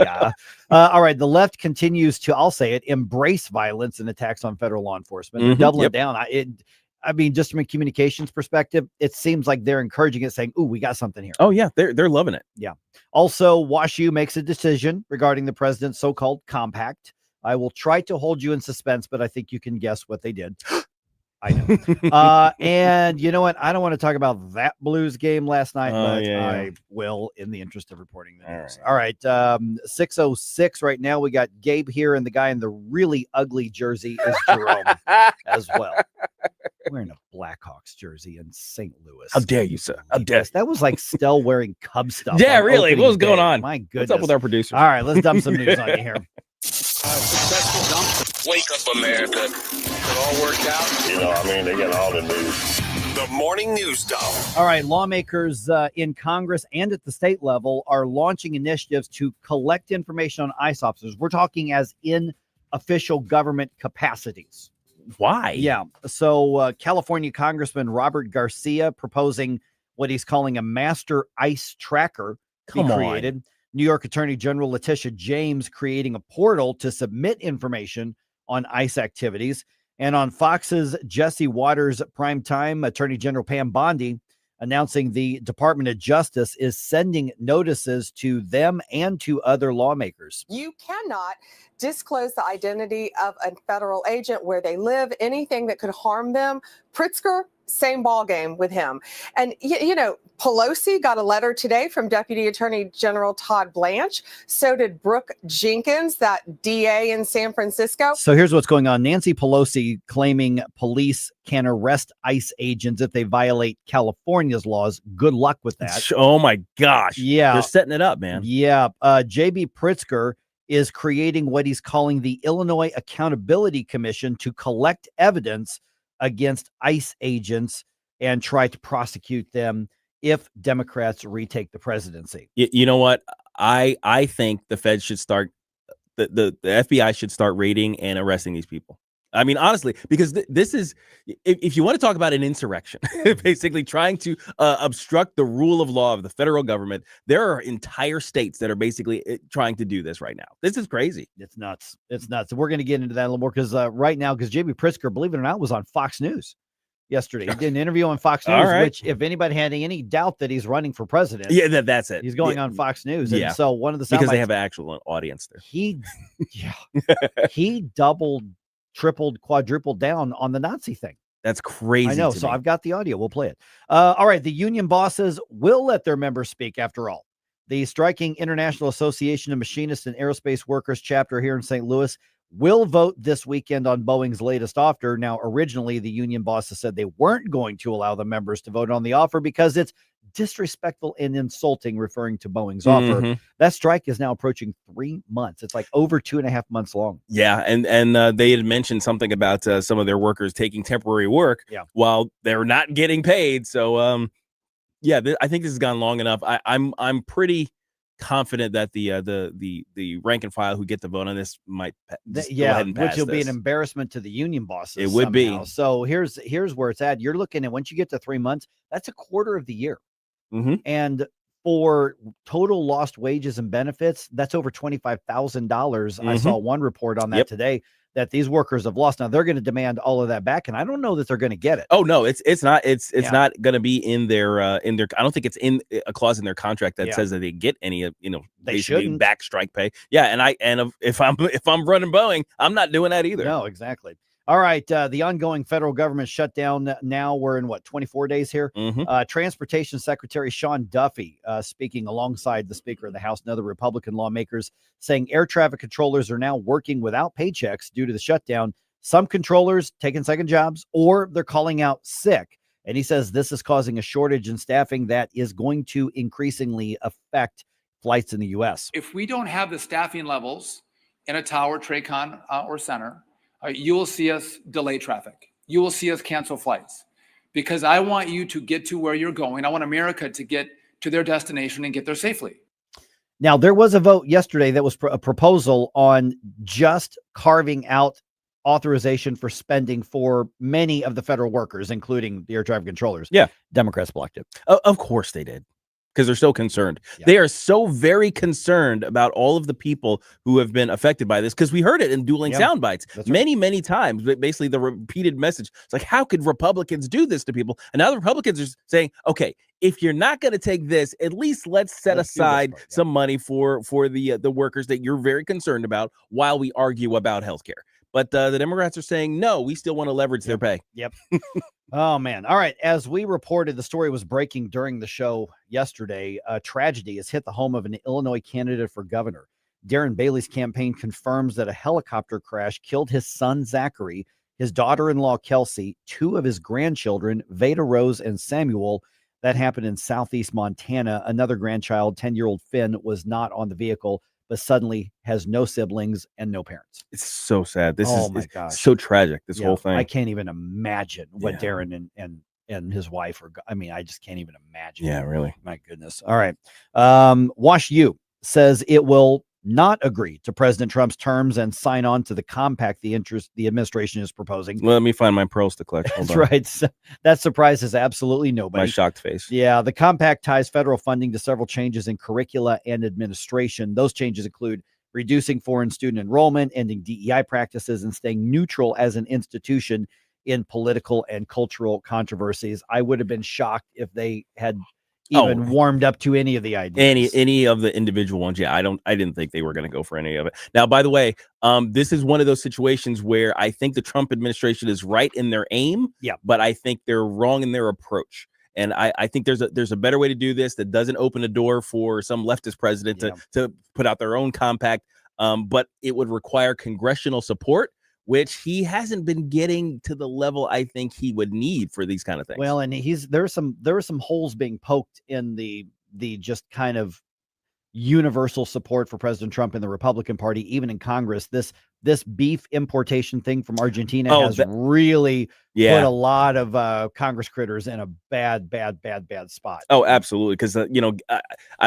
All right. The left continues to, I'll say it, embrace violence and attacks on federal law enforcement. They're doubling down. I mean, just from a communications perspective, it seems like they're encouraging it, saying, "Ooh, we got something here." Oh yeah, they're loving it. Yeah. Also, WashU makes a decision regarding the president's so-called compact. I will try to hold you in suspense, but I think you can guess what they did. I know. And you know what? I don't want to talk about that Blues game last night, but I will in the interest of reporting the news. All right. 6:06 right now. We got Gabe here, and the guy in the really ugly jersey is Jerome as well. Wearing a Blackhawks jersey in St. Louis. How dare you, sir? How dare you? That was like Stell wearing Cub stuff. Yeah, really. What was going on? My goodness. What's up with our producer? All right, let's dump some news on you here. Wake up, America. It all worked out. You know, I mean, they get all the news. The morning news dump. All right, lawmakers in Congress and at the state level are launching initiatives to collect information on ICE officers. We're talking as in official government capacities. Why? Yeah. So California Congressman Robert Garcia proposing what he's calling a master ICE tracker be created. New York Attorney General Letitia James creating a portal to submit information on ICE activities. And on Fox's Jesse Waters primetime, Attorney General Pam Bondi announcing the Department of Justice is sending notices to them and to other lawmakers. You cannot disclose the identity of a federal agent, where they live, anything that could harm them. Pritzker, same ball game with him. And, you know, Pelosi got a letter today from Deputy Attorney General Todd Blanche. So did Brooke Jenkins, that DA in San Francisco. So here's what's going on. Nancy Pelosi claiming police can arrest ICE agents if they violate California's laws. Good luck with that. Oh, my gosh. Yeah. They're setting it up, man. Yeah. J.B. Pritzker is creating what he's calling the Illinois Accountability Commission to collect evidence against ICE agents and try to prosecute them if Democrats retake the presidency. You know what? I think the Fed should start, the FBI should start raiding and arresting these people. I mean, honestly, because this is, if you want to talk about an insurrection, basically trying to obstruct the rule of law of the federal government, there are entire states that are basically trying to do this right now. This is crazy. It's nuts. It's nuts. We're going to get into that a little more because right now, because J.B. Pritzker, believe it or not, was on Fox News yesterday. He did an interview on Fox News, which if anybody had any doubt that he's running for president, that's it. He's going on Fox News. And yeah. so one of the because they have an actual audience there. He doubled, tripled, quadrupled down on the Nazi thing. That's crazy. I know. So I've got the audio. We'll play it. All right. The union bosses will let their members speak after all. The striking International Association of Machinists and Aerospace Workers chapter here in St. Louis will vote this weekend on Boeing's latest offer. Now, originally, the union bosses said they weren't going to allow the members to vote on the offer because it's disrespectful and insulting, referring to Boeing's offer. That strike is now approaching 3 months. It's like over 2.5 months long. Yeah, and they had mentioned something about some of their workers taking temporary work while they're not getting paid. So, I think this has gone long enough. I'm pretty confident that the rank and file who get the vote on this might go ahead and pass which will this. be an embarrassment to the union bosses. It would somehow. be. So here's where it's at. You're looking at, once you get to 3 months, that's a quarter of the year. And for total lost wages and benefits, that's over $25,000. I saw one report on that today that these workers have lost. Now they're going to demand all of that back, and I don't know that they're going to get it. Oh no, it's not not going to be in their I don't think it's in a clause in their contract that says that they get any they shouldn't back strike pay. Yeah, and if I'm running Boeing, I'm not doing that either. No, exactly. All right. The ongoing federal government shutdown. Now we're in 24 days here. Transportation Secretary Sean Duffy speaking alongside the Speaker of the House and other Republican lawmakers, saying air traffic controllers are now working without paychecks due to the shutdown. Some controllers taking second jobs, or they're calling out sick. And he says this is causing a shortage in staffing that is going to increasingly affect flights in the U.S. If we don't have the staffing levels in a tower, TRACON, or center, you will see us delay traffic. You will see us cancel flights, because I want you to get to where you're going. I want America to get to their destination and get there safely. Now, there was a vote yesterday that was a proposal on just carving out authorization for spending for many of the federal workers, including the air traffic controllers. Yeah. Democrats blocked it. Of course they did. Because they're so concerned. Yeah. They are so very concerned about all of the people who have been affected by this, because we heard it in dueling sound bites many times. But basically, the repeated message, it's like, how could Republicans do this to people? And now the Republicans are saying, okay, if you're not going to take this, at least let's set aside some money for the workers that you're very concerned about while we argue about healthcare. But the Democrats are saying, no, we still want to leverage their pay. Yep. Oh, man. All right. As we reported, the story was breaking during the show yesterday. A tragedy has hit the home of an Illinois candidate for governor. Darren Bailey's campaign confirms that a helicopter crash killed his son, Zachary, his daughter-in-law, Kelsey, 2 of his grandchildren, Veda Rose and Samuel. That happened in southeast Montana. Another grandchild, 10-year-old Finn, was not on the vehicle, but suddenly has no siblings and no parents. It's so sad. This Oh is my gosh. so tragic, this Yeah, whole thing. I can't even imagine what Darren and his wife are. I mean, I just can't even imagine. Yeah, really. My goodness. All right. Wash U says it will not agree to President Trump's terms and sign on to the compact the administration is proposing. Let me find my pearls to collect. Hold That's on. right. So that surprises absolutely nobody. My shocked face. Yeah, the compact ties federal funding to several changes in curricula and administration. Those changes include reducing foreign student enrollment, ending DEI practices, and staying neutral as an institution in political and cultural controversies. I would have been shocked if they had even warmed up to any of the ideas. Any of the individual ones. Yeah, I didn't think they were going to go for any of it. Now, by the way, this is one of those situations where I think the Trump administration is right in their aim, but I think they're wrong in their approach. And I think there's a better way to do this that doesn't open a door for some leftist president to put out their own compact. But it would require congressional support, which he hasn't been getting to the level I think he would need for these kind of things. Well, and there were some holes being poked in the just kind of universal support for President Trump in the Republican Party, even in Congress. This beef importation thing from Argentina has really put a lot of Congress critters in a bad spot. Oh, absolutely. Because, I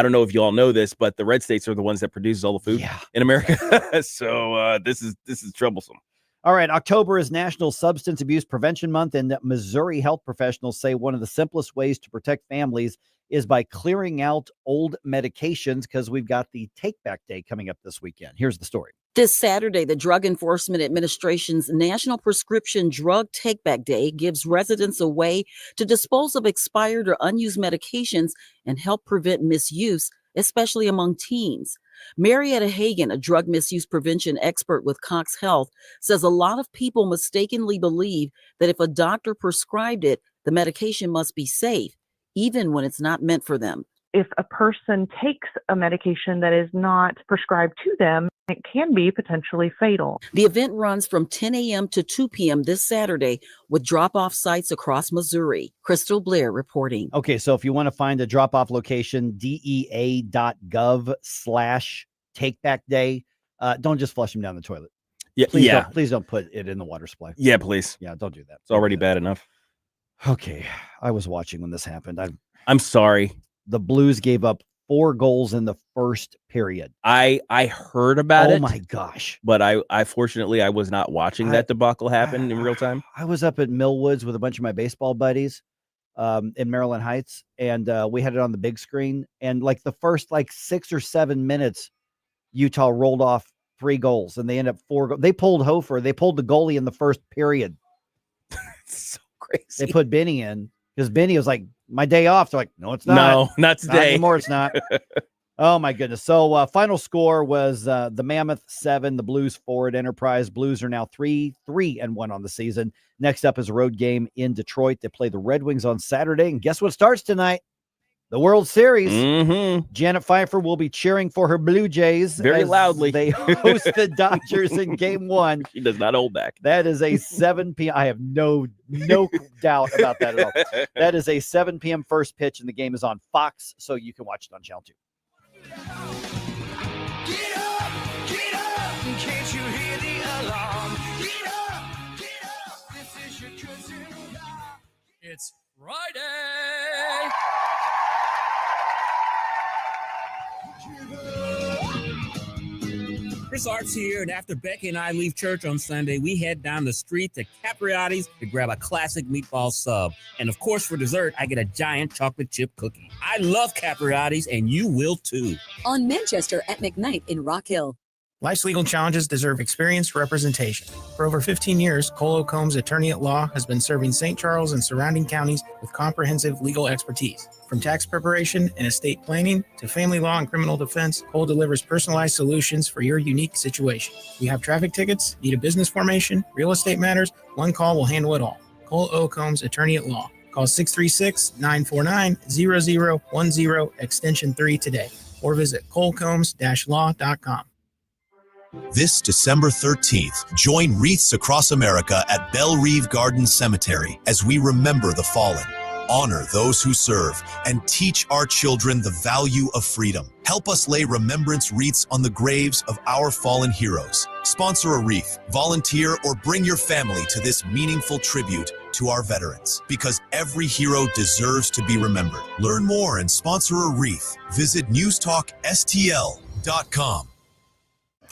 don't know if you all know this, but the red states are the ones that produce all the food in America. So this is troublesome. All right. October is National Substance Abuse Prevention Month, and Missouri health professionals say one of the simplest ways to protect families is by clearing out old medications, because we've got the Take Back Day coming up this weekend. Here's the story. This Saturday, the Drug Enforcement Administration's National Prescription Drug Take-Back Day gives residents a way to dispose of expired or unused medications and help prevent misuse, especially among teens. Marietta Hagan, a drug misuse prevention expert with Cox Health, says a lot of people mistakenly believe that if a doctor prescribed it, the medication must be safe, even when it's not meant for them. If a person takes a medication that is not prescribed to them, it can be potentially fatal. The event runs from 10 a.m. to 2 p.m. this Saturday with drop-off sites across Missouri. Crystal Blair reporting. Okay, so if you want to find a drop-off location, dea.gov/takebackday. Don't just flush them down the toilet. Yeah, please don't put it in the water supply. Yeah, please. Yeah, don't do that. It's already bad enough. Okay, I was watching when this happened. I'm sorry. The Blues gave up 4 goals in the first period. I heard about it. Oh my gosh. But I fortunately I was not watching that debacle happen in real time. I was up at Millwoods with a bunch of my baseball buddies in Maryland Heights, and we had it on the big screen, and like the first 6 or 7 minutes, Utah rolled off 3 goals, and they ended up 4 They pulled Hofer. They pulled the goalie in the first period. It's so crazy. They put Benny in because Benny was like, my day off. They're like, no, it's not. No, not today. Not anymore. It's not. Oh my goodness. So final score was the Mammoth 7, the Blues 4 at Enterprise. Blues are now 3-1 on the season. Next up is a road game in Detroit. They play the Red Wings on Saturday. And guess what starts tonight? The World Series. Mm-hmm. Janet Phifer will be cheering for her Blue Jays very loudly. They host the Dodgers in Game 1. She does not hold back. That is a 7 p.m. I have no doubt about that at all. That is a 7 p.m. first pitch, and the game is on Fox, so you can watch it on Channel 2. Get up, can't you hear the alarm? Get up, this is your cousin. It's Friday. Chris Arts here, and after Becky and I leave church on Sunday, we head down the street to Capriotti's to grab a classic meatball sub. And of course, for dessert, I get a giant chocolate chip cookie. I love Capriotti's, and you will too. On Manchester at McKnight in Rock Hill. Life's legal challenges deserve experienced representation. For over 15 years, Cole Combs, attorney at law, has been serving St. Charles and surrounding counties with comprehensive legal expertise. From tax preparation and estate planning to family law and criminal defense, Cole delivers personalized solutions for your unique situation. You have traffic tickets, need a business formation, real estate matters, one call will handle it all. Cole O. Combs, attorney at law. Call 636-949-0010, extension 3 today, or visit colecombs-law.com. This December 13th, join Wreaths Across America at Belle Reve Garden Cemetery as we remember the fallen, honor those who serve, and teach our children the value of freedom. Help us lay remembrance wreaths on the graves of our fallen heroes. Sponsor a wreath, volunteer, or bring your family to this meaningful tribute to our veterans, because every hero deserves to be remembered. Learn more and sponsor a wreath. Visit NewsTalkSTL.com.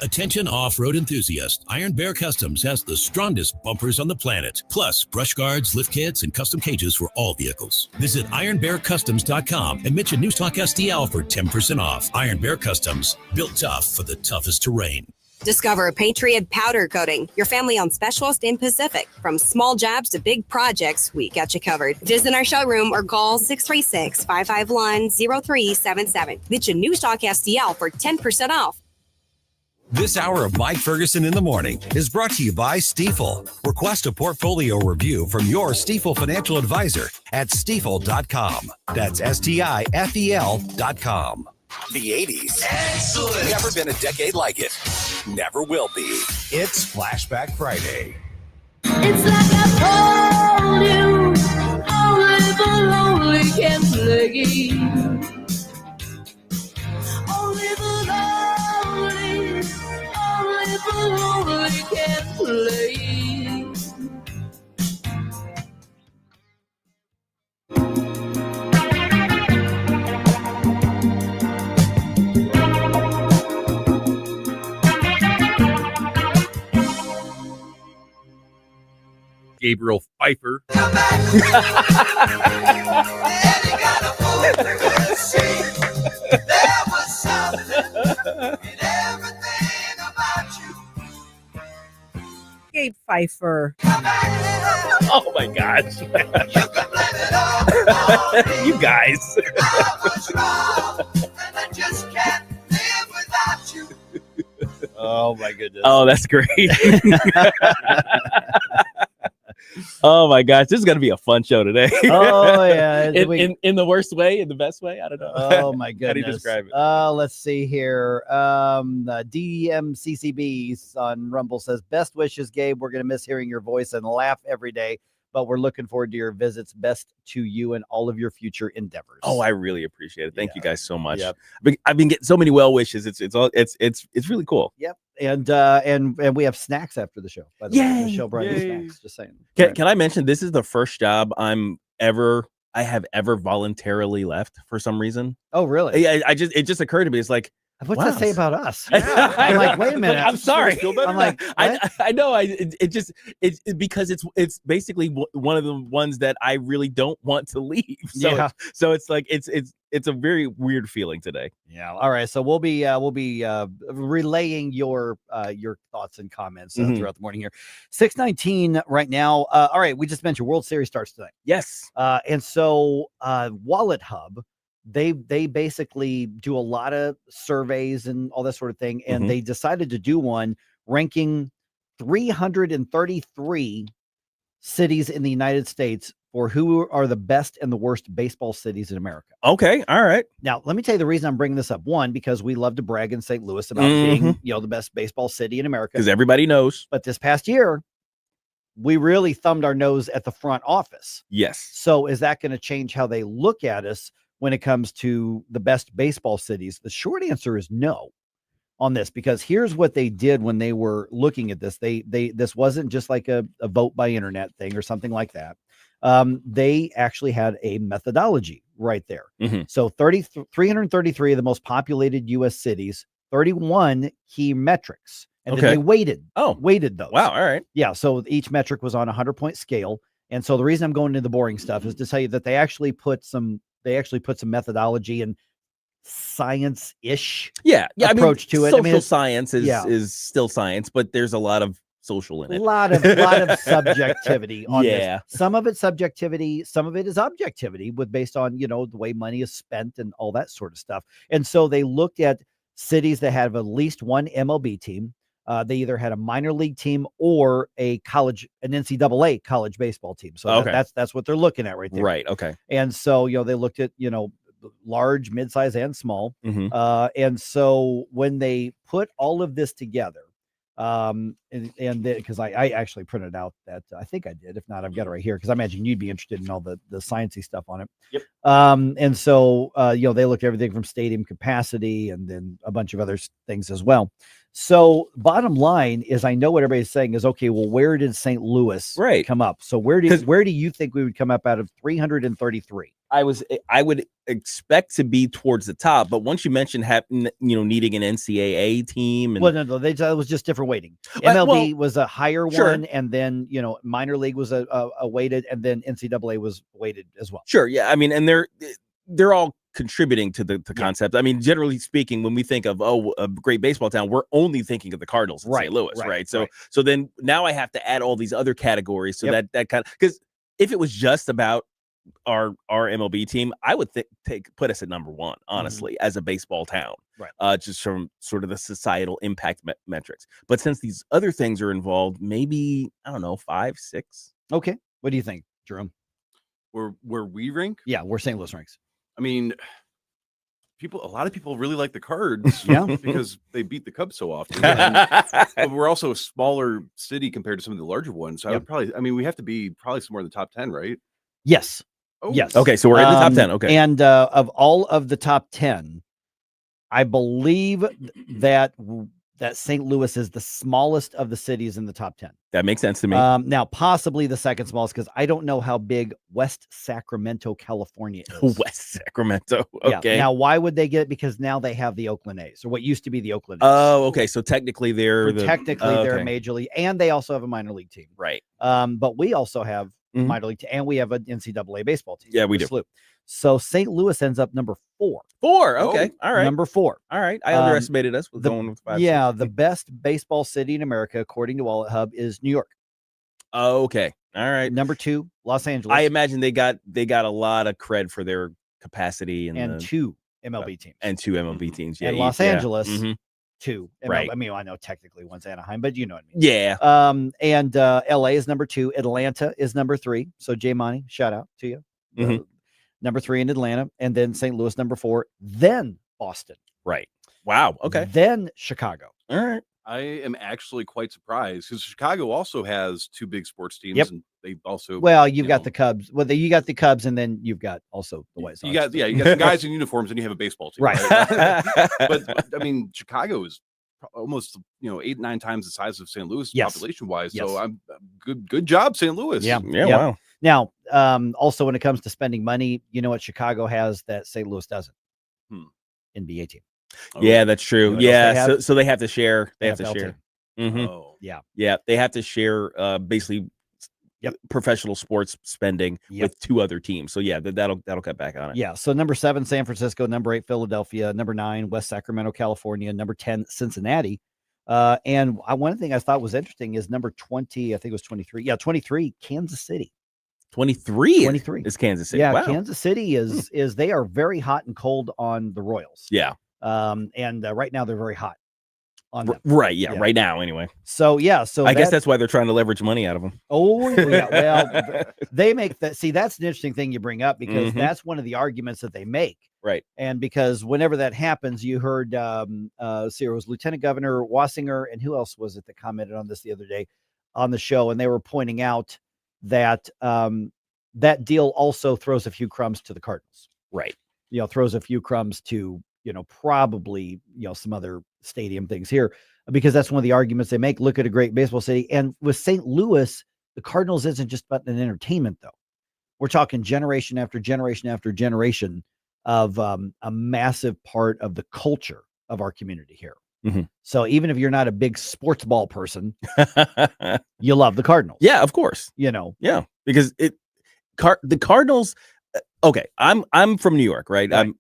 Attention off-road enthusiasts. Iron Bear Customs has the strongest bumpers on the planet, plus brush guards, lift kits, and custom cages for all vehicles. Visit ironbearcustoms.com and mention NewsTalkSTL for 10% off. Iron Bear Customs, built tough for the toughest terrain. Discover Patriot Powder Coating, your family on specialist in Pacific. From small jobs to big projects, we got you covered. Visit our showroom or call 636-551-0377. Mention NewsTalkSTL for 10% off. This hour of Mike Ferguson in the Morning is brought to you by Stifel. Request a portfolio review from your Stifel financial advisor at stifel.com. That's STIFEL.com. The 80s. Excellent. Never been a decade like it. Never will be. It's Flashback Friday. It's like I told you, only the lonely can play. Only the lonely can play. Gabriel Phifer. Gabe Phifer. Oh my gosh. You guys. Oh my goodness. Oh, that's great. Oh my gosh, this is gonna be a fun show today. Oh yeah, in the worst way, in the best way. I don't know. Oh my goodness. How do you describe it? Let's see here. DMCCB on Rumble says, "Best wishes, Gabe. We're gonna miss hearing your voice and laugh every day, but we're looking forward to your visits. Best to you and all of your future endeavors." Oh, I really appreciate it. Thank you guys so much. Yep. I've been getting so many well wishes. It's really cool. Yep. And we have snacks after the show. By the way, the show brought you snacks. Just saying. Can I mention this is the first job I have ever voluntarily left for some reason? Oh, really? Yeah. It just occurred to me. It's like, what's that say about us? I'm like, wait a minute. I'm sorry. I'm like, I know. It's because it's basically one of the ones that I really don't want to leave. So so it's like it's a very weird feeling today. Yeah. All right. So we'll be relaying your thoughts and comments throughout the morning here. 6:19 right now. All right. We just mentioned World Series starts tonight. Yes. And so Wallet Hub, they basically do a lot of surveys and all that sort of thing. And they decided to do one ranking 333 cities in the United States for who are the best and the worst baseball cities in America. Okay. All right. Now, let me tell you the reason I'm bringing this up. One, because we love to brag in St. Louis about being, the best baseball city in America. Because everybody knows. But this past year, we really thumbed our nose at the front office. Yes. So is that going to change how they look at us when it comes to the best baseball cities? The short answer is no on this, because here's what they did when they were looking at this. This wasn't just like a vote by internet thing or something like that. They actually had a methodology right there. So 333 of the most populated U.S. cities 31 key metrics. And then Okay. they weighted Oh. those. Wow. All right. Yeah. So each metric was on a 100-point scale. And so the reason I'm going into the boring stuff is to tell you that they actually put some methodology and science-ish approach to it. Social it's- science yeah. is still science, but there's a lot of social in A it. lot of subjectivity on Yeah. this. Some of it's subjectivity, some of it is objectivity based on, the way money is spent and all that sort of stuff. And so they looked at cities that have at least one MLB team. They either had a minor league team or an NCAA college baseball team. So Okay. that's what they're looking at right there. Right. Okay. And so, they looked at, large, midsize, and small. Mhm. And so when they put all of this together, and because I actually printed out that, I think I did. If not, I've got it right here because I imagine you'd be interested in all the sciencey stuff on it. Yep. And so, they looked at everything from stadium capacity and then a bunch of other things as well. So bottom line is, I know what everybody's saying is, okay, well, where did St. Louis come up? So where do you think we would come up out of 333? I would expect to be towards the top, but once you mentioned needing an NCAA team, and No, that was just different weighting. Well, MLB was a higher sure. one, and then minor league was a weighted, and then NCAA was weighted as well. Sure, yeah, I mean, and they're all contributing to the concept. I mean, generally speaking, when we think of a great baseball town, we're only thinking of the Cardinals in St. Louis, right? So then now I have to add all these other categories, so that kind of, because if it was just about our MLB team, I would put us at number one, honestly, as a baseball town, right? Just from sort of the societal impact metrics. But since these other things are involved, maybe, I don't know, 5, 6. Okay, what do you think, Jerome? Where we rank? Yeah, where St. Louis ranks. I mean, a lot of people really like the Cards, because they beat the Cubs so often. But we're also a smaller city compared to some of the larger ones. So we have to be probably somewhere in the top 10, right? Yes. Oh. Yes. Okay, so we're in the top 10. Okay. And of all of the top 10, I believe that St. Louis is the smallest of the cities in the top 10. That makes sense to me. Now, possibly the second smallest, because I don't know how big West Sacramento, California is. West Sacramento. Okay. Yeah. Now, why would they get it? Because now they have the Oakland A's, or what used to be the Oakland A's. Oh, okay. So technically they're they're a major league, and they also have a minor league team. Right. But we also have minor league, and we have an NCAA baseball team. Yeah, we do. SLU. So St. Louis ends up number 4. 4. Okay. All right. Number 4. All right. I underestimated us with going with 5. Yeah. The best baseball city in America, according to Wallet Hub, is New York. Oh, okay. All right. Number 2, Los Angeles. I imagine they got a lot of cred for their capacity and 2 MLB teams. And 2 MLB teams. Yeah. And Los Angeles, 2. Right. I mean, I know technically one's Anaheim, but you know what I mean. Yeah. And LA is number 2. Atlanta is number 3. So Jay Monty, shout out to you. Number 3 in Atlanta, and then St. Louis number 4, then Boston. Right. Wow. Okay. Then Chicago. All right. I am actually quite surprised because Chicago also has 2 big sports teams, and they also you've got the Cubs. Well, you got the Cubs, and then you've got also the White Sox. You got some guys in uniforms, and you have a baseball team, right? But I mean, Chicago is almost 8, 9 times the size of St. Louis population wise. So I'm good job, St. Louis. Yeah. Wow. Now, also when it comes to spending money, you know what Chicago has that St. Louis doesn't? NBA team. Yeah, that's true. Yeah, so they have to share. They have to share. Yeah, they have to share. Basically, professional sports spending with 2 other teams. So yeah, that'll cut back on it. Yeah. So number 7, San Francisco. Number 8, Philadelphia. Number 9, West Sacramento, California. Number 10, Cincinnati. And one thing I thought was interesting is number 20. I think it was 23. Yeah, 23, Kansas City. 23 is Kansas City. Yeah, wow. Kansas City is they are very hot and cold on the Royals. Yeah. And right now they're very hot on them. Right. Yeah. Right now, anyway. So yeah. So I guess that's why they're trying to leverage money out of them. Oh yeah. Well, they make that. See, that's an interesting thing you bring up because that's one of the arguments that they make. Right. And because whenever that happens, you heard it was Lieutenant Governor Wassinger, and who else was it that commented on this the other day on the show, and they were pointing out that that deal also throws a few crumbs to the Cardinals. Right. Throws a few crumbs to probably some other stadium things here, because that's one of the arguments they make. Look at a great baseball city. And with St. Louis, the Cardinals isn't just about an entertainment, though. We're talking generation after generation after generation of a massive part of the culture of our community here. Mhm. So even if you're not a big sports ball person, you love the Cardinals. Yeah, of course. Yeah, because the Cardinals. Okay, I'm from New York, right? Right.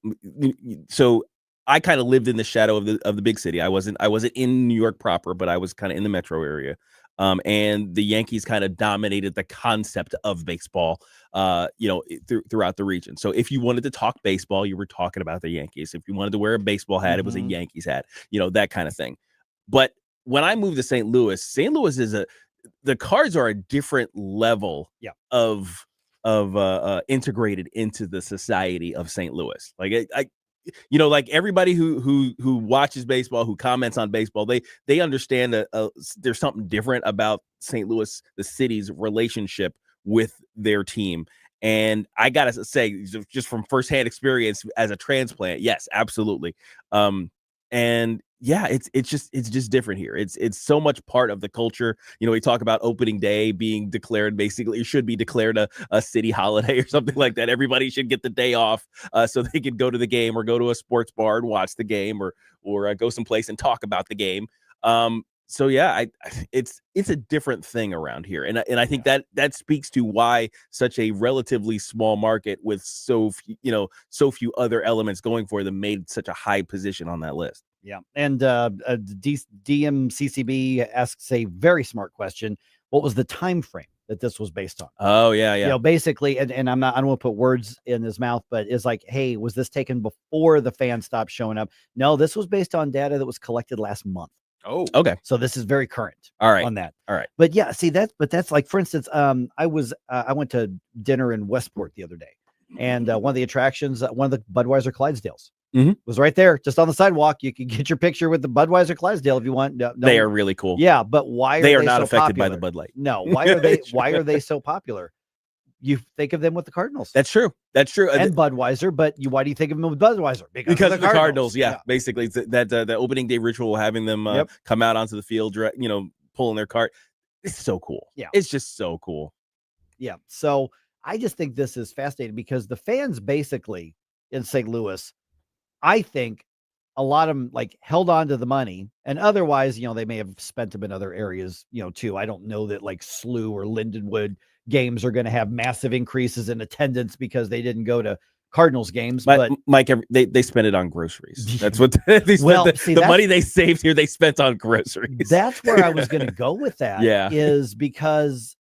So I kind of lived in the shadow of the big city. I wasn't in New York proper, but I was kind of in the metro area. And the Yankees kind of dominated the concept of baseball, throughout the region. So if you wanted to talk baseball, you were talking about the Yankees. If you wanted to wear a baseball hat, it was a Yankees hat, that kind of thing. But when I moved to St. Louis is the Cards are a different level of integrated into the society of St. Louis. Like like everybody who watches baseball, who comments on baseball, they understand that there's something different about St. Louis, the city's relationship with their team. And I gotta say, just from firsthand experience as a transplant, yes, absolutely. And yeah, it's just different here. It's so much part of the culture. We talk about opening day being declared, basically it should be declared a city holiday or something like that. Everybody should get the day off so they can go to the game or go to a sports bar and watch the game or go someplace and talk about the game. So yeah, it's a different thing around here, and I think that speaks to why such a relatively small market with so few other elements going for them made such a high position on that list. Yeah. And DMCCB asks a very smart question. What was the time frame that this was based on? Oh, yeah. Basically, and I don't want to put words in his mouth, but it's like, hey, was this taken before the fans stopped showing up? No, this was based on data that was collected last month. Oh, okay. So this is very current. All right. On that. All right. But yeah, see that's like, for instance, I went to dinner in Westport the other day, and one of the attractions, one of the Budweiser Clydesdales. Was right there, just on the sidewalk. You can get your picture with the Budweiser Clydesdale if you want. No, they are really cool. Yeah, but why are they not so affected popular? by the Bud Light? No, why are they? Why are they so popular? You think of them with the Cardinals. That's true. And Budweiser, but why do you think of them with Budweiser? Because of the Cardinals. Yeah, basically that the opening day ritual, having them come out onto the field, pulling their cart. It's so cool. Yeah, it's just so cool. Yeah. So I just think this is fascinating because the fans basically in St. Louis, I think a lot of them held on to the money, and otherwise, they may have spent them in other areas, too. I don't know that SLU or Lindenwood games are going to have massive increases in attendance because they didn't go to Cardinals games. But Mike, they spent it on groceries. That's what they spent. The money they saved here, they spent on groceries. That's where I was going to go with that. Yeah, is because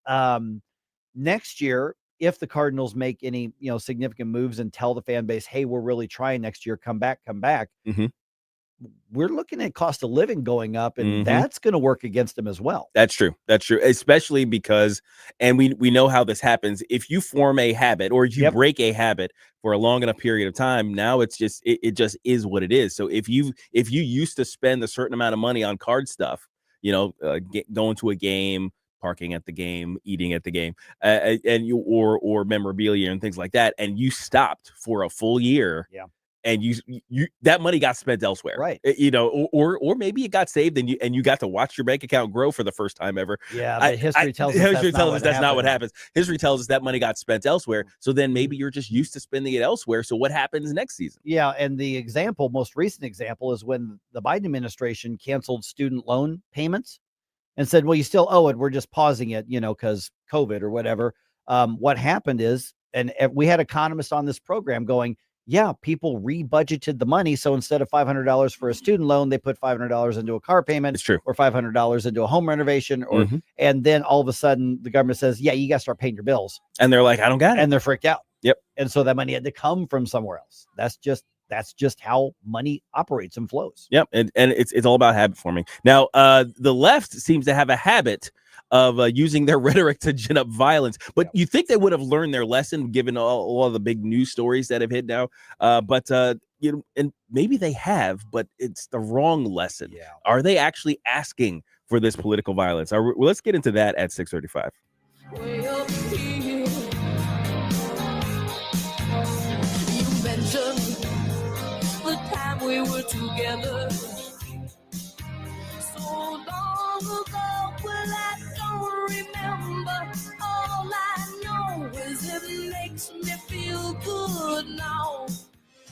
next year, if the Cardinals make any, significant moves and tell the fan base, hey, we're really trying next year, come back. We're looking at cost of living going up, and that's going to work against them as well. That's true. Especially because, and we know how this happens. If you form a habit or you break a habit for a long enough period of time, now it's just, it just is what it is. So if you used to spend a certain amount of money on card stuff, going to a game, parking at the game, eating at the game, and you or memorabilia and things like that, and you stopped for a full year, and you that money got spent elsewhere, right? Or maybe it got saved and you got to watch your bank account grow for the first time ever. Yeah, but history tells us that's not what happens. History tells us that money got spent elsewhere. So then maybe you're just used to spending it elsewhere. So what happens next season? Yeah, and the most recent example is when the Biden administration canceled student loan payments and said, well, you still owe it. We're just pausing it, because COVID or whatever. What happened is, and we had economists on this program going, yeah, people rebudgeted the money. So instead of $500 for a student loan, they put $500 into a car payment. It's true. Or $500 into a home renovation. And then all of a sudden the government says, yeah, you got to start paying your bills. And they're like, I don't got it. And they're freaked out. Yep. And so that money had to come from somewhere else. That's just how money operates and flows. Yep. And it's all about habit forming. Now, the left seems to have a habit of using their rhetoric to gin up violence. But you think they would have learned their lesson given all of the big news stories that have hit now. But and maybe they have, but it's the wrong lesson. Yeah. Are they actually asking for this political violence? Well, let's get into that at 6:35. You mentioned the time we were together so long ago. Well, I don't remember. All I know is it makes me feel good now.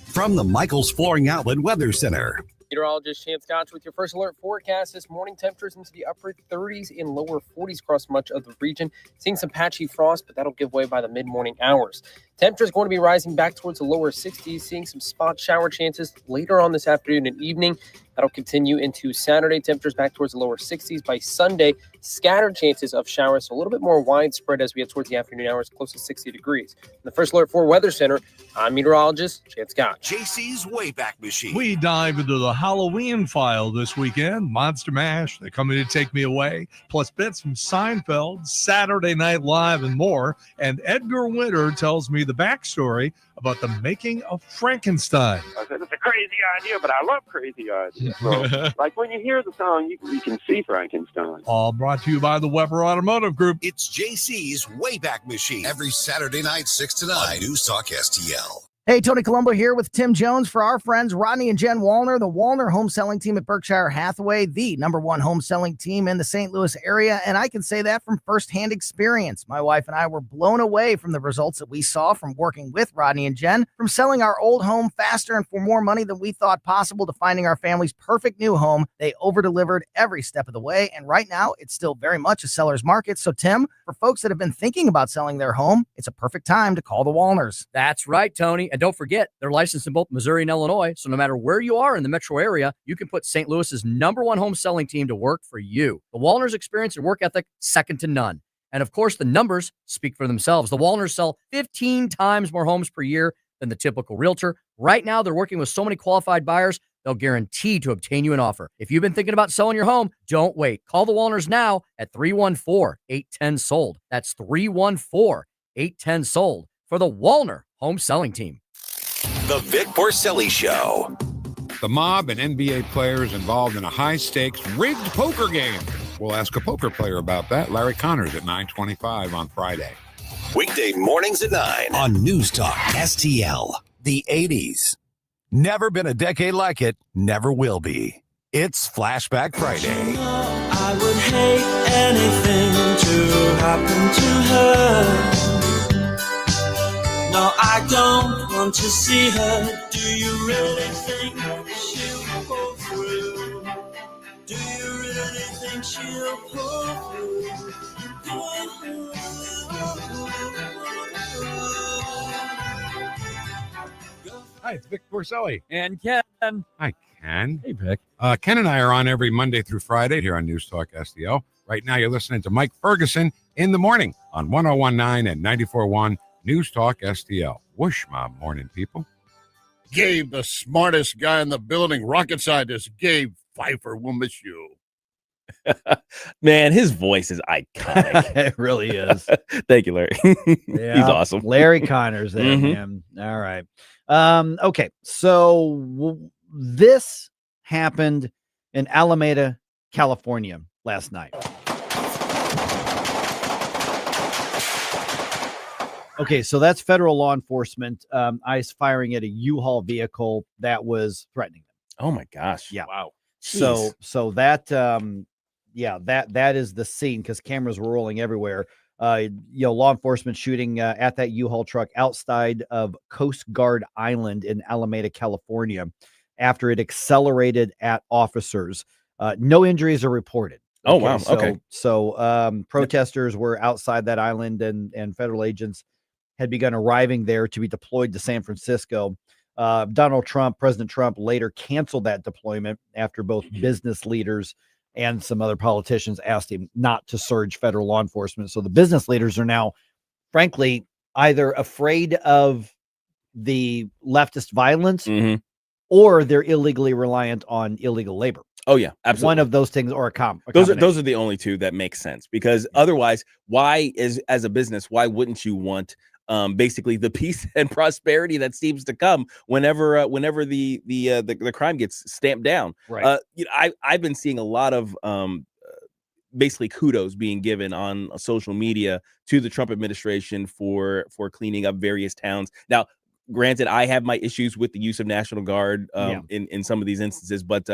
From the Michael's Flooring Outlet Weather Center. meteorologist Chance Scotch with your first alert forecast. This morning, temperatures into the upper 30s and lower 40s across much of the region. Seeing some patchy frost, but that'll give way by the mid-morning hours. Temperatures going to be rising back towards the lower 60s, seeing some spot shower chances later on this afternoon and evening. That'll continue into Saturday. Temperatures back towards the lower 60s. By Sunday, scattered chances of showers, so a little bit more widespread as we get towards the afternoon hours, close to 60 degrees. In the First Alert 4 Weather Center, I'm meteorologist Chance Scott. JC's Wayback Machine. We dive into the Halloween file this weekend. Monster Mash, They're Coming to Take Me Away, plus bits from Seinfeld, Saturday Night Live, and more. And Edgar Winter tells me the backstory about the making of Frankenstein. I said, it's a crazy idea, but I love crazy ideas. So, like when you hear the song, you can see Frankenstein. All brought to you by the Weber Automotive Group. It's JC's Wayback Machine. Every Saturday night, 6 to 9. On News Talk STL. Hey, Tony Colombo here with Tim Jones for our friends Rodney and Jen Wallner, the Wallner home selling team at Berkshire Hathaway, the #1 home selling team in the St. Louis area. And I can say that from firsthand experience. My wife and I were blown away from the results that we saw from working with Rodney and Jen, from selling our old home faster and for more money than we thought possible to finding our family's perfect new home. They over-delivered every step of the way. And right now, it's still very much a seller's market. So, Tim, for folks that have been thinking about selling their home, it's a perfect time to call the Wallners. That's right, Tony. And don't forget, they're licensed in both Missouri and Illinois, so no matter where you are in the metro area, you can put St. Louis's #1 home selling team to work for you. The Wallners' experience and work ethic, second to none. And of course, the numbers speak for themselves. The Wallners sell 15 times more homes per year than the typical realtor. Right now, they're working with so many qualified buyers, they'll guarantee to obtain you an offer. If you've been thinking about selling your home, don't wait. Call the Wallners now at 314-810-SOLD. That's 314-810-SOLD for the Wallner home selling team. The Vic Porcelli Show. The mob and NBA players involved in a high-stakes rigged poker game. We'll ask a poker player about that. Larry Connors at 9:25 on Friday. Weekday mornings at 9 on News Talk STL. The 80s. Never been a decade like it. Never will be. It's Flashback Friday. I would hate anything to happen to her. No, I don't want to see her. Do you really think she'll pull through? Do you really think she'll pull through? Hi, it's Vic Porcelli. And Ken. Hi, Ken. Hey, Vic. Ken and I are on every Monday through Friday here on News Talk STL. Right now, you're listening to Mike Ferguson in the morning on 1019 and 94.1 News Talk STL. Whoosh, my morning people. Gabe, the smartest guy in the building, rocket scientist Gabe Phifer will miss you. Man, his voice is iconic. It really is. Thank you, Larry. Yeah, He's awesome. Larry Connors there, man. All right. Okay. So this happened in Alameda, California last night. Okay, so that's federal law enforcement. ICE firing at a U-Haul vehicle that was threatening them. Oh my gosh! Yeah. Wow. So that that is the scene because cameras were rolling everywhere. Law enforcement shooting at that U-Haul truck outside of Coast Guard Island in Alameda, California, after it accelerated at officers. No injuries are reported. Oh wow! Okay. So protesters were outside that island, and federal agents had begun arriving there to be deployed to San Francisco. President Trump later canceled that deployment after both business leaders and some other politicians asked him not to surge federal law enforcement. So the business leaders are now, frankly, either afraid of the leftist violence or they're illegally reliant on illegal labor. Oh yeah, absolutely. One of those things or a those are the only two that make sense, because otherwise, why as a business, why wouldn't you want basically the peace and prosperity that seems to come whenever the crime gets stamped down? Right. I've been seeing a lot of basically kudos being given on social media to the Trump administration for cleaning up various towns. Now, granted, I have my issues with the use of National Guard in some of these instances, but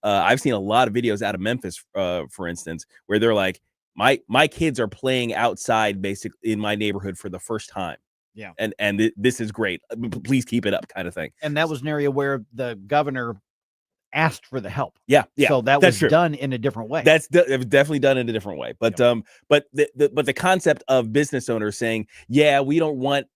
I've seen a lot of videos out of Memphis, for instance, where they're like, my kids are playing outside basically in my neighborhood for the first time. Yeah. And this is great. Please keep it up, kind of thing. And that was an area where the governor asked for the help. Yeah. So that that's was true. done in a different way. It was definitely done in a different way. But but the concept of business owners saying, yeah, we don't want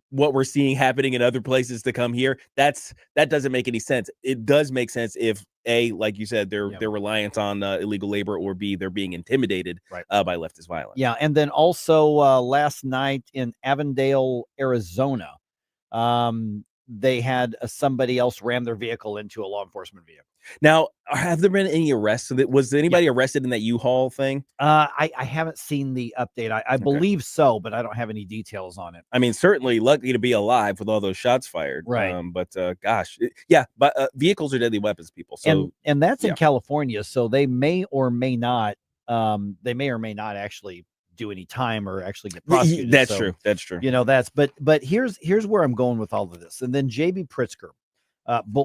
what we're seeing happening in other places to come here, that doesn't make any sense. It does make sense if A, like you said, they're reliant on illegal labor, or B, they're being intimidated by leftist violence. Yeah, and then also last night in Avondale, Arizona, they had somebody else ram their vehicle into a law enforcement vehicle. Now, have there been any arrests? Was anybody arrested in that U-Haul thing? I haven't seen the update. I believe so, but I don't have any details on it. I mean, certainly lucky to be alive with all those shots fired. Right. But gosh, but vehicles are deadly weapons, people. So and that's in California, so they may or may not actually do any time or actually get prosecuted. That's true. That's true. You know, but here's where I'm going with all of this. And then JB Pritzker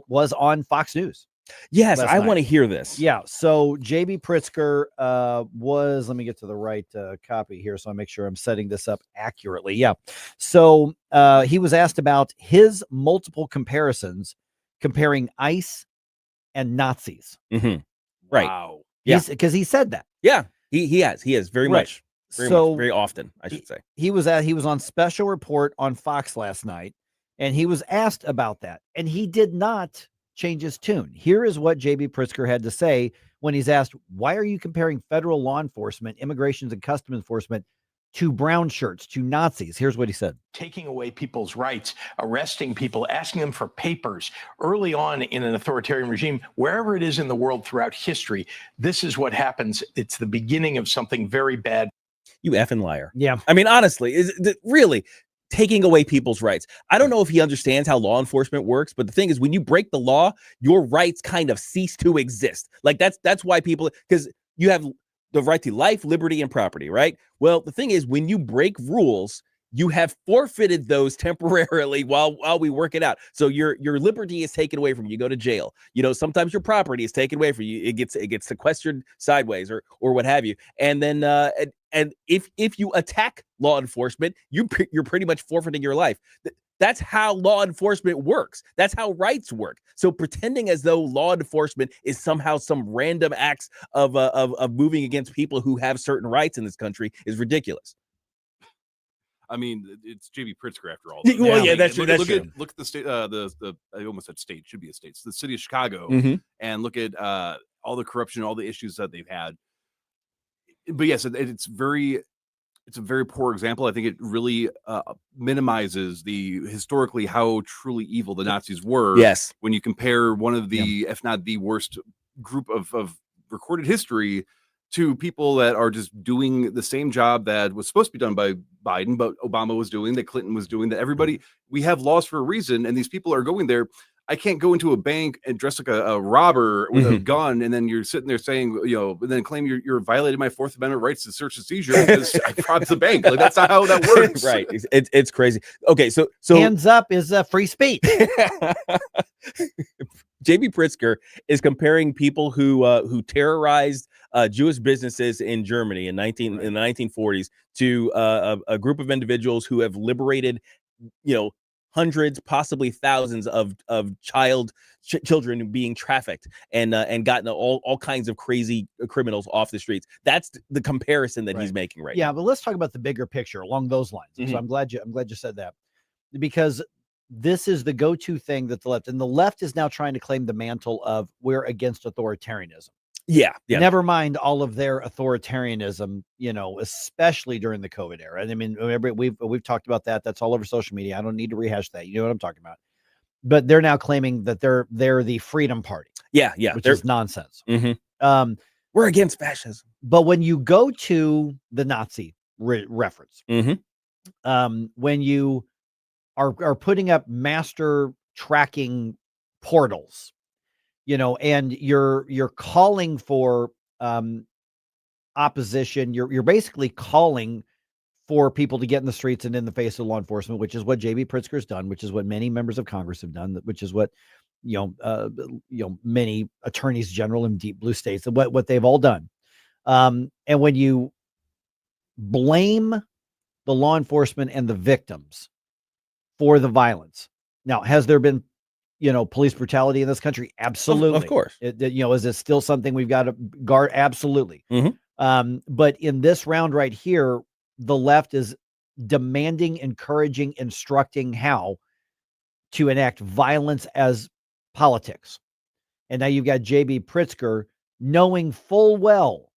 was on Fox News. Yes, I want to hear this. Yeah. So JB Pritzker was, let me get to the right copy here so I make sure I'm setting this up accurately. Yeah. So he was asked about his multiple comparisons comparing ICE and Nazis. Mm-hmm. Right. Wow. Yeah. Because he said that. Yeah. He has very much. Very often, I should say. He was on special report on Fox last night, and he was asked about that, and he did not change his tune. Here is what JB Pritzker had to say when he's asked, why are you comparing federal law enforcement, immigrations and customs enforcement to brown shirts, to Nazis? Here's what he said. Taking away people's rights, arresting people, asking them for papers early on in an authoritarian regime, wherever it is in the world throughout history, this is what happens. It's the beginning of something very bad. You effing liar. Yeah. I mean, honestly, really taking away people's rights. I don't know if he understands how law enforcement works, but the thing is, when you break the law, your rights kind of cease to exist. Like that's why people, because you have the right to life, liberty, and property, right? Well, the thing is, when you break rules, you have forfeited those temporarily while we work it out. So your liberty is taken away from you. You go to jail. You know, sometimes your property is taken away from you. It gets sequestered sideways or what have you. And then and if you attack law enforcement, you're pretty much forfeiting your life. That's how law enforcement works. That's how rights work. So pretending as though law enforcement is somehow some random acts of moving against people who have certain rights in this country is ridiculous. I mean, it's JB Pritzker after all. Well, yeah, that's true. Look at the state. I almost said state. Should be a state. It's the city of Chicago, and look at all the corruption, all the issues that they've had. But yes, it's a very poor example. I think it really minimizes the historically how truly evil the Nazis were. Yes, when you compare one of the, if not the worst group of recorded history to people that are just doing the same job that was supposed to be done by Biden, but Obama was doing, that Clinton was doing, that everybody, we have laws for a reason, and these people are going there. I can't go into a bank and dress like a robber with a gun, and then you're sitting there saying, and then claim you're violating my Fourth Amendment rights to search and seizure because I robbed the bank. Like, that's not how that works. Right. It's crazy. Okay, so hands up is free speech. JB Pritzker is comparing people who terrorized Jewish businesses in Germany in the 1940s to a group of individuals who have liberated, hundreds, possibly thousands of children being trafficked and gotten all kinds of crazy criminals off the streets. That's the comparison that he's making right now. Yeah, but let's talk about the bigger picture along those lines. So I'm glad you said that, because this is the go-to thing that the left is now trying to claim the mantle of we're against authoritarianism. Yeah. Never mind all of their authoritarianism, especially during the COVID era. And I mean, we've talked about that. That's all over social media. I don't need to rehash that. You know what I'm talking about. But they're now claiming that they're the Freedom Party. Yeah, which is nonsense. We're against fascism. But when you go to the Nazi reference, when you are putting up master tracking portals, and you're calling for opposition. You're basically calling for people to get in the streets and in the face of law enforcement, which is what JB Pritzker's done, which is what many members of Congress have done, which is what many attorneys general in deep blue states, what they've all done. And when you blame the law enforcement and the victims for the violence, now, has there been police brutality in this country? Absolutely. Of course. Is it still something we've got to guard? Absolutely. Mm-hmm. But in this round right here, the left is demanding, encouraging, instructing how to enact violence as politics. And now you've got J.B. Pritzker knowing full well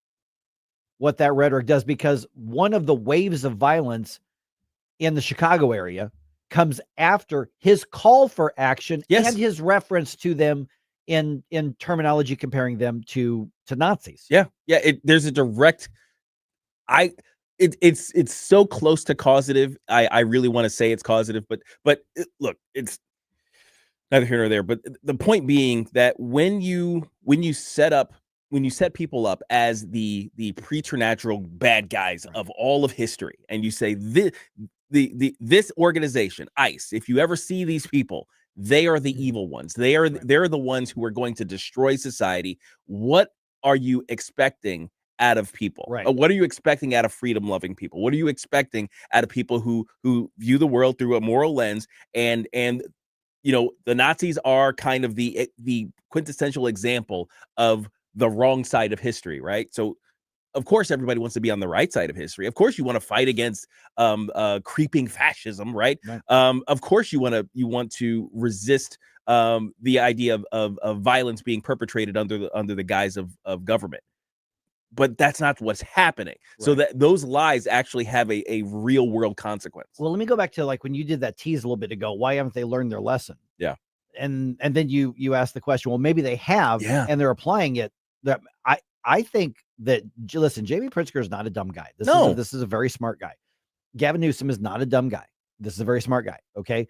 what that rhetoric does, because one of the waves of violence in the Chicago area comes after his call for action and his reference to them in terminology comparing them to Nazis. Yeah. There's a direct. It's so close to causative. I really want to say it's causative, but look, it's neither here nor there. But the point being that when you set people up as the preternatural bad guys of all of history, and you say this organization, ICE, if you ever see these people, they are the evil ones. They're the ones who are going to destroy society. What are you expecting out of people? Right. What are you expecting out of freedom-loving people? What are you expecting out of people who view the world through a moral lens? And the Nazis are kind of the quintessential example of the wrong side of history, right? So of course everybody wants to be on the right side of history. Of course you want to fight against creeping fascism, right? Of course you want to resist the idea of violence being perpetrated under the guise of government. But that's not what's happening. Right. So that those lies actually have a real world consequence. Well, let me go back to when you did that tease a little bit ago. Why haven't they learned their lesson? Yeah. And then you asked the question, well, maybe they have, and they're applying it. That I think that, listen, J.B. Pritzker is not a dumb guy. This is a very smart guy. Gavin Newsom is not a dumb guy. This is a very smart guy. Okay.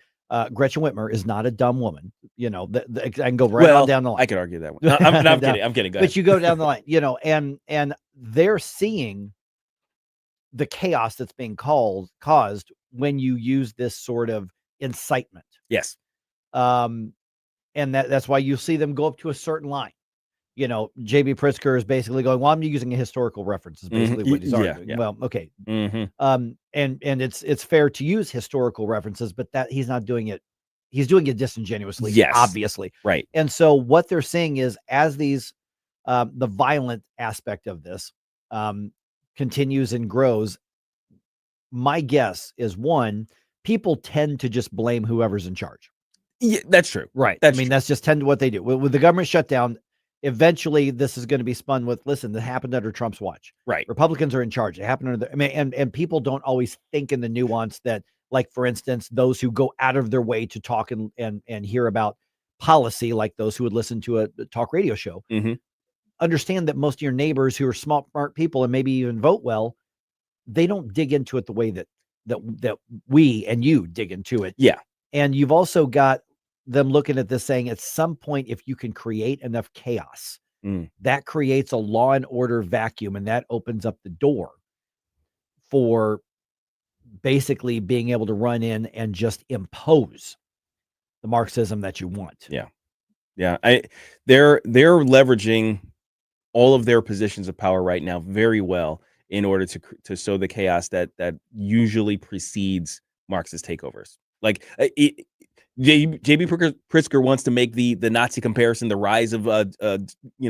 Gretchen Whitmer is not a dumb woman. I can go on down the line. I could argue that one. I'm kidding. I'm kidding. But you go down the line, and they're seeing the chaos that's being caused when you use this sort of incitement. Yes. And that's why you see them go up to a certain line. J.B. Pritzker is basically going, well, I'm using a historical reference, is basically what he's arguing. Yeah. Well, okay. And it's fair to use historical references, but that he's not doing it. He's doing it disingenuously, obviously. Right. And so what they're saying is, as these, the violent aspect of this continues and grows, my guess is, one, people tend to just blame whoever's in charge. Yeah, that's true. Right. That's just tend to what they do. With the government shutdown, eventually this is going to be spun with, listen, that happened under Trump's watch. Right. Republicans are in charge. It happened under and people don't always think in the nuance that, like, for instance, those who go out of their way to talk and hear about policy, like those who would listen to a talk radio show, understand that most of your neighbors who are smart people and maybe even vote well, they don't dig into it the way that we and you dig into it. Yeah. And you've also got them looking at this saying, at some point, if you can create enough chaos, that creates a law and order vacuum, and that opens up the door for basically being able to run in and just impose the Marxism that you want. Yeah. They're leveraging all of their positions of power right now very well in order to sow the chaos that usually precedes Marxist takeovers. Like J.B. Pritzker wants to make the Nazi comparison, the rise of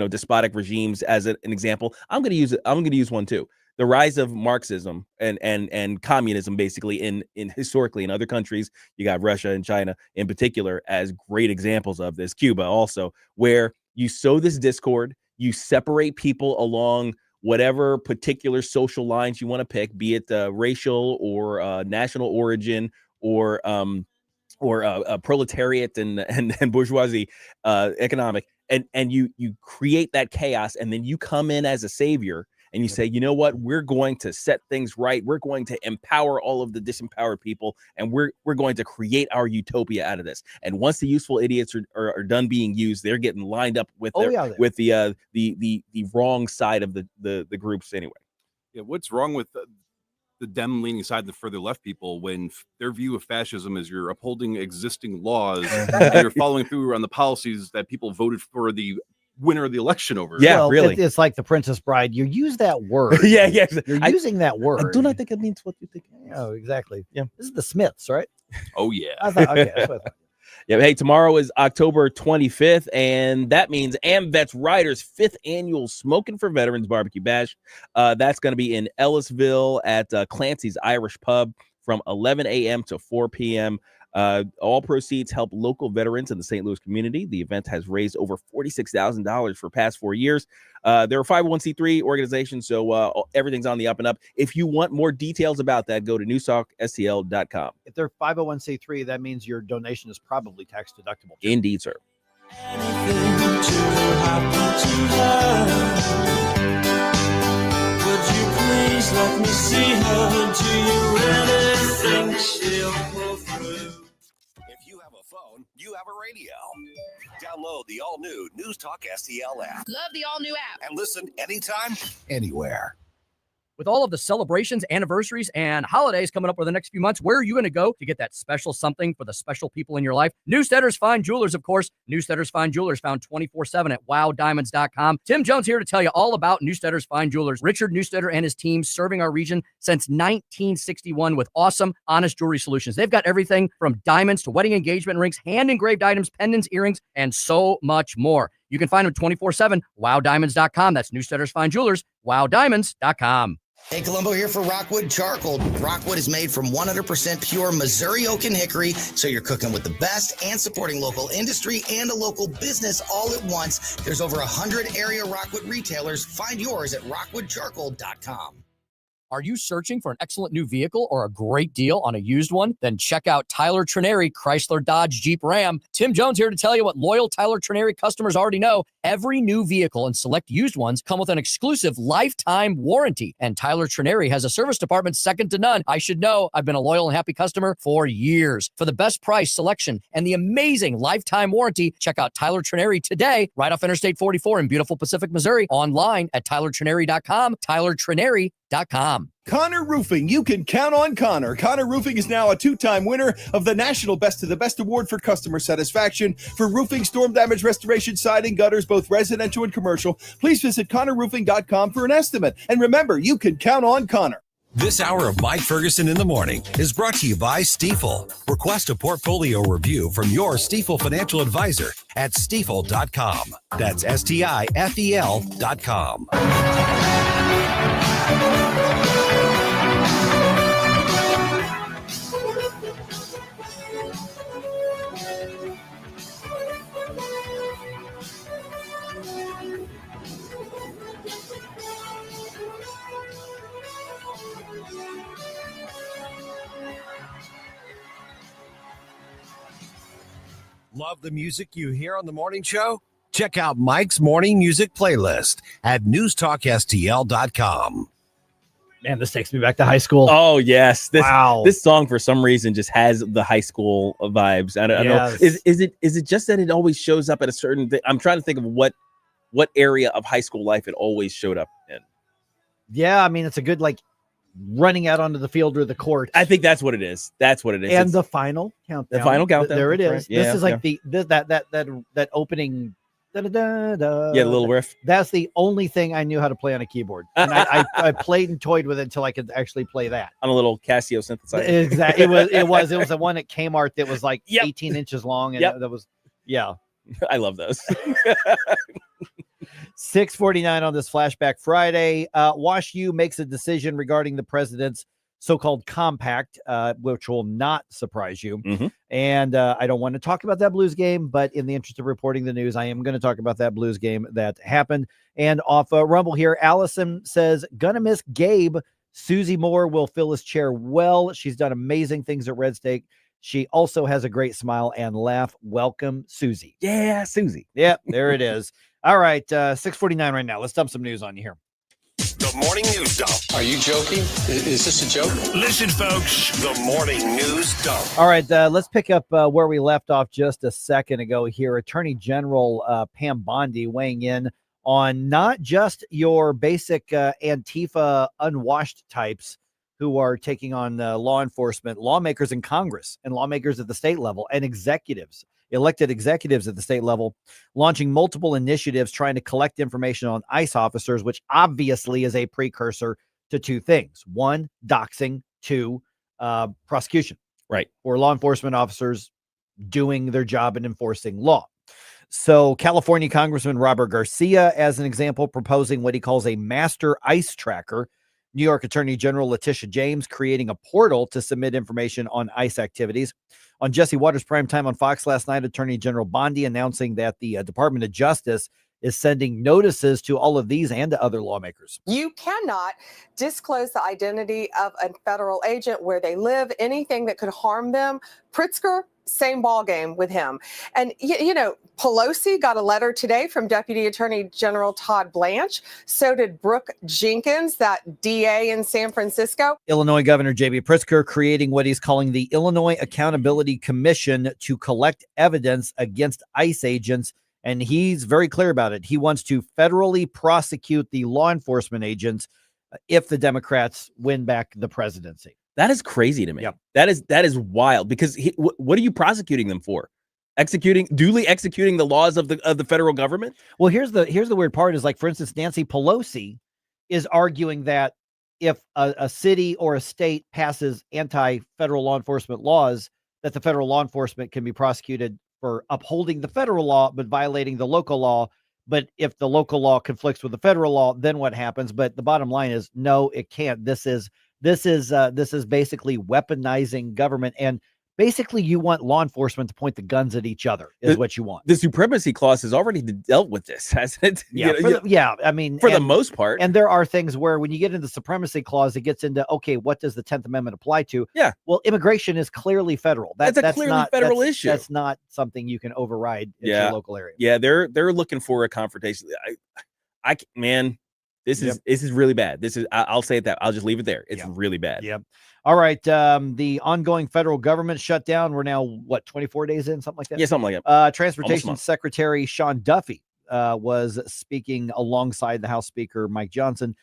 despotic regimes, as an example. I'm going to use one too. The rise of Marxism and communism, basically in historically in other countries. You got Russia and China in particular as great examples of this. Cuba also, where you sow this discord, you separate people along whatever particular social lines you want to pick, be it racial or national origin or proletariat and bourgeoisie economic, and you create that chaos, and then you come in as a savior and you say, you know what, we're going to set things right, we're going to empower all of the disempowered people, and we're going to create our utopia out of this. And once the useful idiots are done being used, they're getting lined up with the wrong side of the groups anyway. Yeah, what's wrong with the Dem leaning side and the further left people when their view of fascism is you're upholding existing laws and you're following through on the policies that people voted for the winner of the election over? Yeah, well, really. It's like the Princess Bride. You use that word. Yeah. You're using that word. I do not think it means what you think. Oh, exactly. Yeah. This is the Smiths, right? Oh, yeah. I thought, okay, that's what I thought. Yeah, hey, tomorrow is October 25th, and that means AmVets Riders' 5th annual Smoking for Veterans Barbecue Bash. That's going to be in Ellisville at Clancy's Irish Pub from 11 a.m. to 4 p.m. All proceeds help local veterans in the St. Louis community. The event has raised over $46,000 for past 4 years. They're a 501c3 organization, so everything's on the up and up. If you want more details about that, go to NewsTalkSTL.com. If they're 501c3, that means your donation is probably tax deductible. Too. Indeed, sir. Would you please let me see her? Do you really think she'll pull through? If you have a phone, you have a radio. Download the all-new News Talk STL app. Love the all-new app. And listen anytime, anywhere. With all of the celebrations, anniversaries, and holidays coming up over the next few months, where are you going to go to get that special something for the special people in your life? Newsteaders Fine Jewelers, of course. Newsteaders Fine Jewelers, found 24/7 at wowdiamonds.com. Tim Jones here to tell you all about Newsteaders Fine Jewelers. Richard Newsteader and his team serving our region since 1961 with awesome, honest jewelry solutions. They've got everything from diamonds to wedding engagement rings, hand-engraved items, pendants, earrings, and so much more. You can find them 24/7, wowdiamonds.com. That's Newsteaders Fine Jewelers, wowdiamonds.com. Hey, Columbo here for Rockwood Charcoal. Rockwood is made from 100% pure Missouri oak and hickory, so you're cooking with the best and supporting local industry and a local business all at once. There's over 100 area Rockwood retailers. Find yours at rockwoodcharcoal.com. Are you searching for an excellent new vehicle or a great deal on a used one? Then check out Tyler Trineri, Chrysler Dodge Jeep Ram. Tim Jones here to tell you what loyal Tyler Trineri customers already know. Every new vehicle and select used ones come with an exclusive lifetime warranty. And Tyler Trineri has a service department second to none. I should know. I've been a loyal and happy customer for years. For the best price, selection, and the amazing lifetime warranty, check out Tyler Trineri today, right off Interstate 44 in beautiful Pacific, Missouri. Online at tylertrineri.com, tylertrineri.com. Connor Roofing, you can count on Connor. Connor Roofing is now a 2-time winner of the National Best of the Best Award for customer satisfaction for roofing, storm damage restoration, siding, gutters, both residential and commercial. Please visit ConnorRoofing.com for an estimate. And remember, you can count on Connor. This hour of Mike Ferguson in the Morning is brought to you by Stifel. Request a portfolio review from your Stifel financial advisor at Stifel.com. That's STIFEL.com. Love the music you hear on the morning show? Check out Mike's morning music playlist at NewsTalkSTL.com. Man, this takes me back to high school. Oh, yes. Wow. This song, for some reason, just has the high school vibes. I don't know. Is it just that it always shows up at a certain thing? I'm trying to think of what area of high school life it always showed up in. Yeah, I mean, it's a good, like, running out onto the field or the court. I think that's what it is. That's what it is. And the final countdown. The final countdown. There it is. Right. Yeah, this is like that opening. Yeah, the little riff. That's the only thing I knew how to play on a keyboard. And I played and toyed with it until I could actually play that. On a little Casio synthesizer. Exactly. It was the one at Kmart that was like 18 inches long. And that was, yeah. I love those. 6:49 on this Flashback Friday. Wash U makes a decision regarding the president's so-called compact, which will not surprise you. Mm-hmm. And I don't want to talk about that Blues game, but in the interest of reporting the news, I am going to talk about that Blues game that happened. And off Rumble here, Allison says, gonna miss Gabe. Susie Moore will fill his chair well. She's done amazing things at RedState. She also has a great smile and laugh. Welcome, Susie. Yeah, Susie. Yep, there it is. All right, 6:49 right now. Let's dump some news on you here. The morning news dump. Are you joking? Is this a joke? Listen, folks, the morning news dump. All right, let's pick up where we left off just a second ago here. Attorney General Pam Bondi weighing in on not just your basic Antifa unwashed types who are taking on law enforcement, lawmakers in Congress and lawmakers at the state level and executives, elected executives at the state level, launching multiple initiatives trying to collect information on ICE officers, which obviously is a precursor to two things. One, doxing. Two, prosecution. Right. For law enforcement officers doing their job and enforcing law. So California Congressman Robert Garcia, as an example, proposing what he calls a master ICE tracker. New York Attorney General Letitia James creating a portal to submit information on ICE activities. On Jesse Waters' primetime on Fox last night, Attorney General Bondi announcing that the Department of Justice is sending notices to all of these and to other lawmakers. You cannot disclose the identity of a federal agent, where they live, anything that could harm them. Pritzker, same ballgame with him. And, you know, Pelosi got a letter today from Deputy Attorney General Todd Blanche. So did Brooke Jenkins, that DA in San Francisco. Illinois Governor J.B. Pritzker creating what he's calling the Illinois Accountability Commission to collect evidence against ICE agents. And he's very clear about it. He wants to federally prosecute the law enforcement agents if the Democrats win back the presidency. That is crazy to me. Yep. That is wild, because what are you prosecuting them for? Duly executing the laws of the federal government? Well, here's the weird part is, like, for instance, Nancy Pelosi is arguing that if a city or a state passes anti-federal law enforcement laws, that the federal law enforcement can be prosecuted for upholding the federal law, but violating the local law. But if the local law conflicts with the federal law, then what happens? But the bottom line is, no, it can't. This is basically weaponizing government. And basically you want law enforcement to point the guns at each other is what you want. The supremacy clause has already dealt with this, hasn't it? Yeah. I mean, for the most part. And there are things where when you get into the supremacy clause, it gets into, okay, what does the 10th Amendment apply to? Yeah. Well, immigration is clearly federal. That's a clearly federal issue. That's not something you can override in your local area. Yeah, they're looking for a confrontation. Man, this is really bad. I'll say it that. I'll just leave it there. It's really bad. Yep. All right. The ongoing federal government shutdown. We're now, 24 days in, something like that? Yeah, something like that. Transportation Secretary Sean Duffy was speaking alongside the House Speaker Mike Johnson,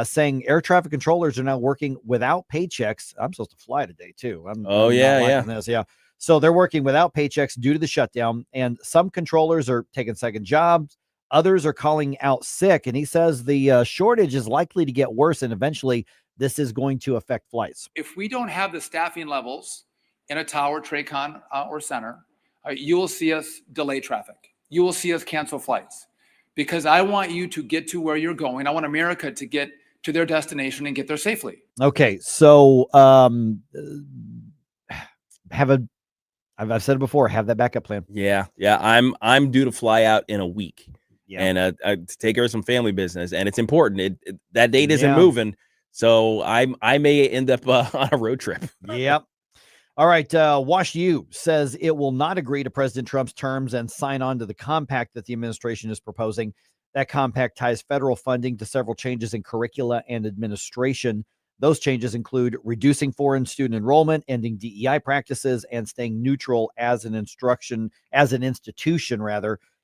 saying air traffic controllers are now working without paychecks. I'm supposed to fly today too. I'm not liking this. Yeah. So they're working without paychecks due to the shutdown, and some controllers are taking second jobs. Others are calling out sick, and he says the shortage is likely to get worse, and eventually this is going to affect flights. If we don't have the staffing levels in a tower, Tracon, or center, you will see us delay traffic. You will see us cancel flights, because I want you to get to where you're going. I want America to get to their destination and get there safely. Okay, so I've said it before, have that backup plan. Yeah. I'm due to fly out in a week. Yeah. And to take care of some family business, and it's important. That date isn't moving, so I may end up on a road trip. Yep. All right. Wash U says it will not agree to President Trump's terms and sign on to the compact that the administration is proposing. That compact ties federal funding to several changes in curricula and administration. Those changes include reducing foreign student enrollment, ending DEI practices, and staying neutral as an institution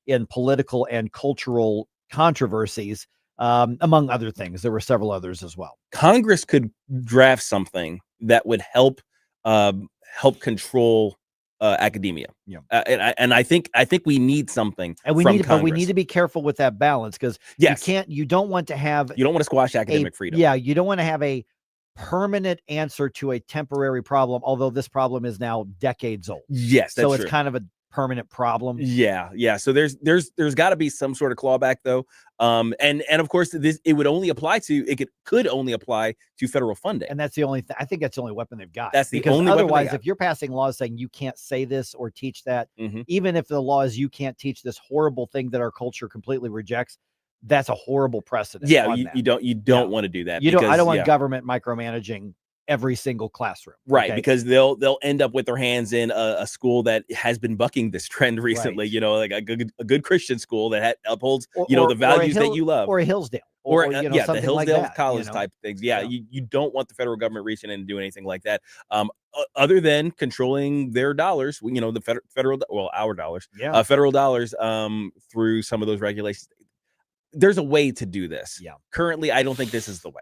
in political and cultural controversies, among other things. There were several others as well. Congress could draft something that would help control academia. Yeah, and I think we need something. And we need to be careful with that balance, because you don't want to squash academic freedom. Yeah, you don't want to have a permanent answer to a temporary problem, although this problem is now decades old. Yes, that's so it's true. Kind of a permanent problem. Yeah. So there's got to be some sort of clawback, though. And of course it could only apply to federal funding. And that's the only I think that's the only weapon they've got. That's the because only otherwise, weapon if you're passing laws saying you can't say this or teach that, even if the law is you can't teach this horrible thing that our culture completely rejects, that's a horrible precedent. Yeah, you don't want to do that. I don't want government micromanaging every single classroom. Right. Okay? Because they'll end up with their hands in a school that has been bucking this trend recently, Right. Like a good Christian school that upholds, the values that you love. Or a Hillsdale. Or something the Hillsdale like that, College type things. Yeah, you don't want the federal government reaching in and doing anything like that. Other than controlling their dollars, the our dollars, federal dollars, through some of those regulations. There's a way to do this. Yeah. Currently, I don't think this is the way.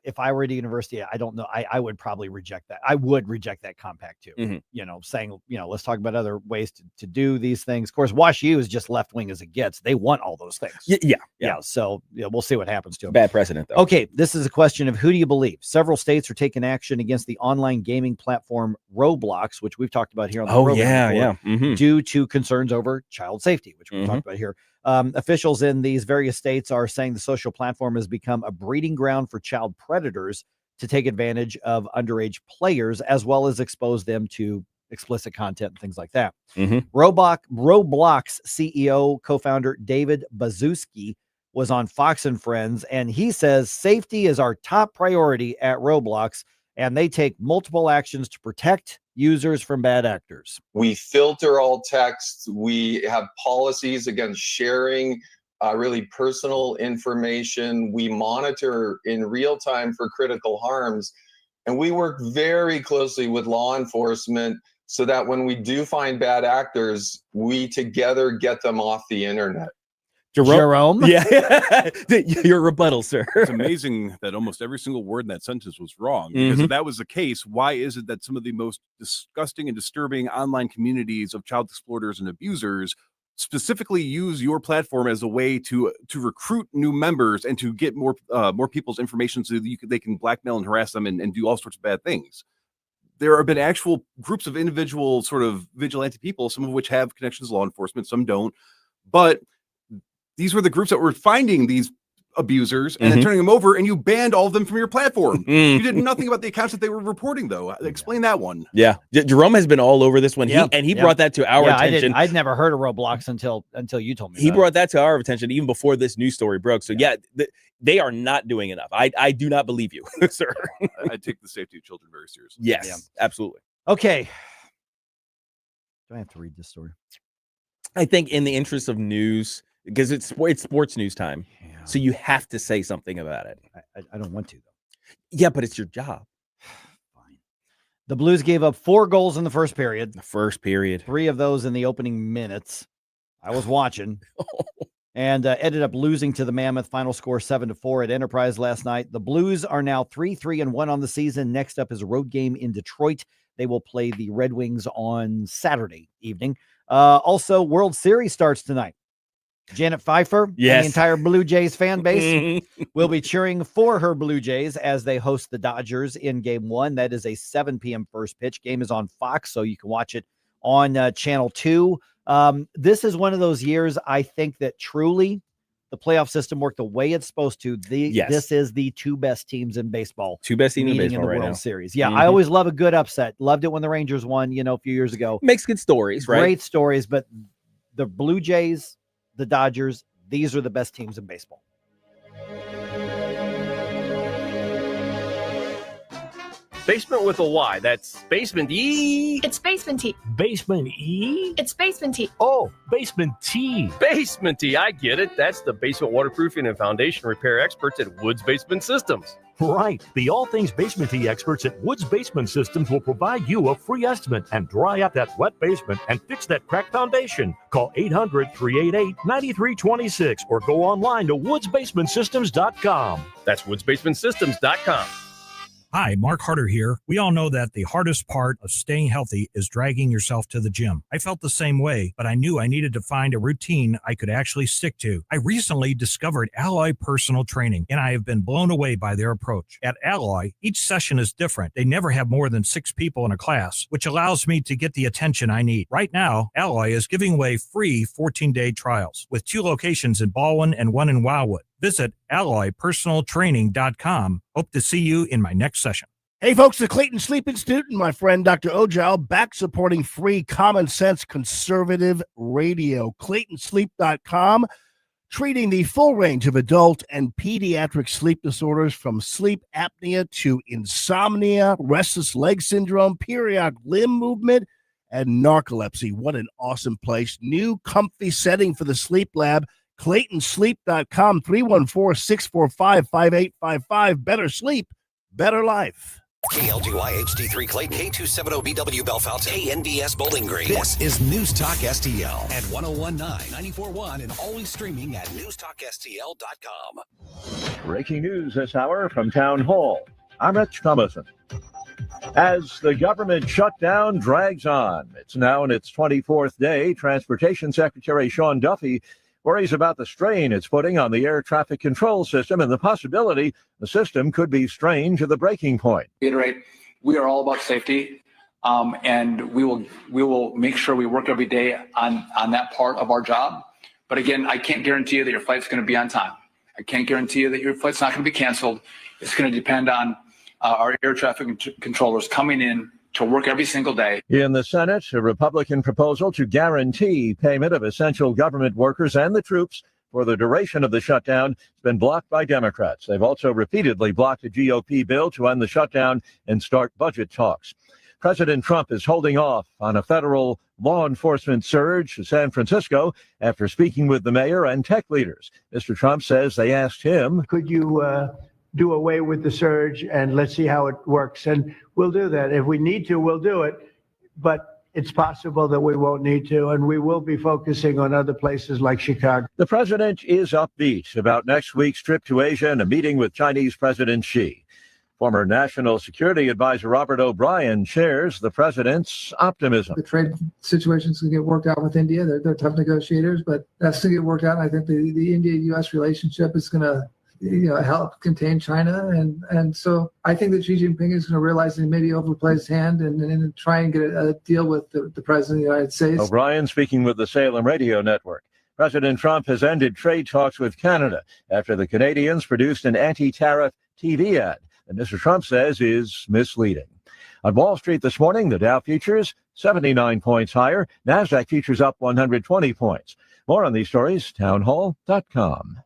if I were at a university, I don't know. I would probably reject that. I would reject that compact too. Mhm. Saying, let's talk about other ways to do these things. Of course, Wash U is just left wing as it gets. They want all those things. Yeah. So we'll see what happens to them. Bad precedent, though. Okay, this is a question of who do you believe? Several states are taking action against the online gaming platform Roblox, which we've talked about here on the program before, Mhm. due to concerns over child safety, which we've talked about here. Officials in these various states are saying the social platform has become a breeding ground for child predators to take advantage of underage players, as well as expose them to explicit content and things like that. Roblox CEO, co-founder David Baszucki was on Fox and Friends, and he says safety is our top priority at Roblox, and they take multiple actions to protect users from bad actors. We filter all texts. We have policies against sharing really personal information. We monitor in real time for critical harms. And we work very closely with law enforcement so that when we do find bad actors, we together get them off the internet. Jerome? Yeah. Your rebuttal, sir. It's amazing that almost every single word in that sentence was wrong. Because if that was the case, why is it that some of the most disgusting and disturbing online communities of child exploiters and abusers specifically use your platform as a way to recruit new members and to get more people's information so that they can blackmail and harass them and do all sorts of bad things? There have been actual groups of individual sort of vigilante people, some of which have connections to law enforcement, some don't. But these were the groups that were finding these abusers and then turning them over, and you banned all of them from your platform. You did nothing about the accounts that they were reporting, though. Explain that one. Yeah. Jerome has been all over this one. He brought that to our attention. I'd never heard of Roblox until you told me. He brought that to our attention even before this news story broke. So they are not doing enough. I do not believe you, sir. I take the safety of children very seriously. Yes, absolutely. Okay. Do I have to read this story? I think in the interest of news, because it's sports news time, so you have to say something about it. I don't want to, though. Yeah, but it's your job. Fine. The Blues gave up 4 goals in the first period. 3 of those in the opening minutes. I was watching. And ended up losing to the Mammoth. Final score 7-4 at Enterprise last night. The Blues are now 3-3-1 on the season. Next up is a road game in Detroit. They will play the Red Wings on Saturday evening. Also, World Series starts tonight. Janet Phifer and the entire Blue Jays fan base will be cheering for her Blue Jays as they host the Dodgers in Game 1. That is a 7 p.m. first pitch. Game is on Fox, so you can watch it on Channel 2. This is one of those years, I think, that truly the playoff system worked the way it's supposed to. This is the 2 best teams in baseball. 2 best teams in meeting baseball in the right World now. Series. Yeah, I always love a good upset. Loved it when the Rangers won, a few years ago. Makes good stories, right? Great stories, but the Blue Jays, the Dodgers, these are the best teams in baseball. Basement with a Y. That's Basement E. It's Basement T. Basement E. It's Basement T. Oh, Basement T. Basement T. I get it. That's the basement waterproofing and foundation repair experts at Woods Basement Systems. Right. The All Things Basement Tea experts at Woods Basement Systems will provide you a free estimate and dry out that wet basement and fix that cracked foundation. Call 800-388-9326 or go online to woodsbasementsystems.com. That's woodsbasementsystems.com. Hi, Mark Harder here. We all know that the hardest part of staying healthy is dragging yourself to the gym. I felt the same way, but I knew I needed to find a routine I could actually stick to. I recently discovered Alloy Personal Training, and I have been blown away by their approach. At Alloy, each session is different. They never have more than 6 people in a class, which allows me to get the attention I need. Right now, Alloy is giving away free 14-day trials with 2 locations in Baldwin and 1 in Wildwood. Visit alloypersonaltraining.com. Hope to see you in my next session. Hey, folks, the Clayton Sleep Institute and my friend Dr. Ojal back supporting free common sense conservative radio. ClaytonSleep.com, treating the full range of adult and pediatric sleep disorders from sleep apnea to insomnia, restless leg syndrome, periodic limb movement, and narcolepsy. What an awesome place. New comfy setting for the sleep lab. ClaytonSleep.com, 314-645-5855. Better sleep, better life. KLGY HD3 Clayton, K270BW Bellefonte, KNBS Bowling Green. This is News Talk STL at 1019, 94.1, and always streaming at NewsTalkSTL.com. Breaking news this hour from Town Hall. I'm Rich Thomason. As the government shutdown drags on, it's now in its 24th day, Transportation Secretary Sean Duffy worries about the strain it's putting on the air traffic control system and the possibility the system could be strained to the breaking point. Reiterate, we are all about safety, and we will make sure we work every day on that part of our job. But again, I can't guarantee you that your flight's going to be on time. I can't guarantee you that your flight's not going to be canceled. It's going to depend on our air traffic controllers coming in to work every single day. In the Senate, a Republican proposal to guarantee payment of essential government workers and the troops for the duration of the shutdown has been blocked by Democrats. They've also repeatedly blocked a GOP bill to end the shutdown and start budget talks. President Trump is holding off on a federal law enforcement surge to San Francisco after speaking with the mayor and tech leaders. Mr. Trump says they asked him, could you do away with the surge and let's see how it works? And we'll do that. If we need to, we'll do it. But it's possible that we won't need to, and we will be focusing on other places like Chicago. The president is upbeat about next week's trip to Asia and a meeting with Chinese President Xi. Former National Security Advisor Robert O'Brien shares the president's optimism. The trade situation's going to get worked out with India. They're tough negotiators, but that's going to get worked out. And I think the India-U.S. relationship is going to help contain China. And so I think that Xi Jinping is going to realize that he maybe overplay his hand and try and get a deal with the president of the United States. O'Brien speaking with the Salem Radio Network. President Trump has ended trade talks with Canada after the Canadians produced an anti-tariff TV ad that Mr. Trump says is misleading. On Wall Street this morning, the Dow futures 79 points higher. NASDAQ futures up 120 points. More on these stories, townhall.com.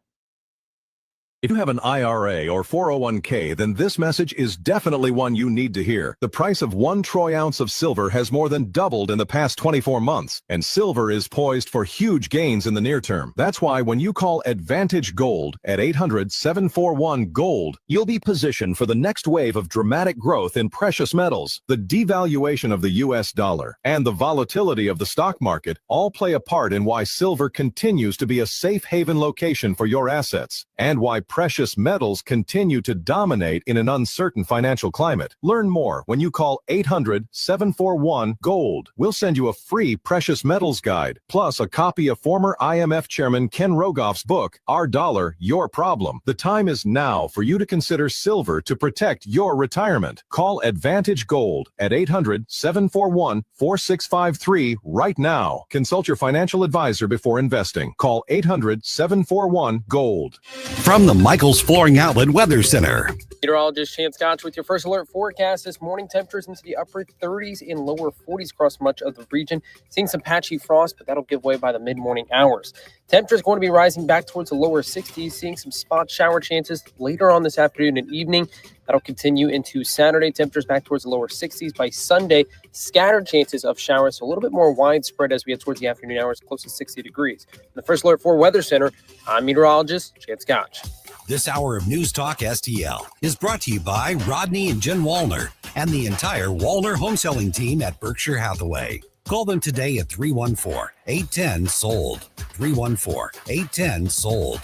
If you have an IRA or 401k, then this message is definitely one you need to hear. The price of 1 troy ounce of silver has more than doubled in the past 24 months, and silver is poised for huge gains in the near term. That's why when you call Advantage Gold at 800-741-GOLD, you'll be positioned for the next wave of dramatic growth in precious metals. The devaluation of the U.S. dollar and the volatility of the stock market all play a part in why silver continues to be a safe haven location for your assets, and why precious metals continue to dominate in an uncertain financial climate. Learn more when you call 800-741-GOLD. We'll send you a free precious metals guide, plus a copy of former IMF Chairman Ken Rogoff's book, Our Dollar, Your Problem. The time is now for you to consider silver to protect your retirement. Call Advantage Gold at 800-741-4653 right now. Consult your financial advisor before investing. Call 800-741-GOLD. From the Michael's Flooring Outlet Weather Center. Meteorologist Chance Scotch with your first alert forecast this morning. Temperatures into the upper 30s and lower 40s across much of the region. Seeing some patchy frost, but that'll give way by the mid-morning hours. Temperatures going to be rising back towards the lower 60s, seeing some spot shower chances later on this afternoon and evening. That'll continue into Saturday. Temperatures back towards the lower 60s. By Sunday, scattered chances of showers, so a little bit more widespread as we get towards the afternoon hours, close to 60 degrees. In the first alert for Weather Center, I'm meteorologist Chance Scotch. This hour of News Talk STL is brought to you by Rodney and Jen Wallner and the entire Wallner home selling team at Berkshire Hathaway. Call them today at 314-810-SOLD. 314-810-SOLD.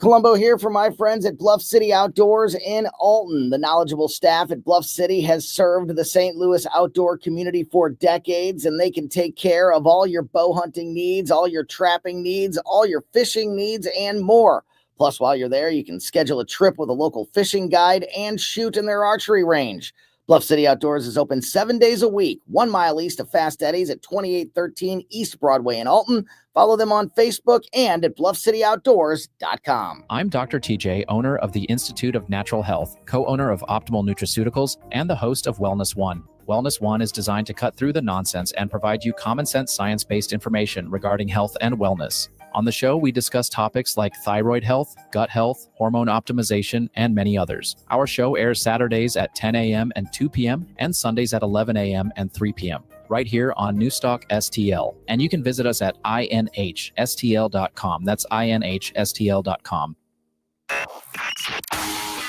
Columbo here for my friends at Bluff City Outdoors in Alton. The knowledgeable staff at Bluff City has served the St. Louis outdoor community for decades, and they can take care of all your bow hunting needs, all your trapping needs, all your fishing needs, and more. Plus, while you're there, you can schedule a trip with a local fishing guide and shoot in their archery range. Bluff City Outdoors is open 7 days a week, 1 mile east of Fast Eddie's at 2813 East Broadway in Alton. Follow them on Facebook and at bluffcityoutdoors.com. I'm Dr. TJ, owner of the Institute of Natural Health, co-owner of Optimal Nutraceuticals, and the host of Wellness One. Wellness One is designed to cut through the nonsense and provide you common sense science-based information regarding health and wellness. On the show, we discuss topics like thyroid health, gut health, hormone optimization, and many others. Our show airs Saturdays at 10 a.m. and 2 p.m. and Sundays at 11 a.m. and 3 p.m. right here on NewsTalkSTL. And you can visit us at inhstl.com. That's inhstl.com.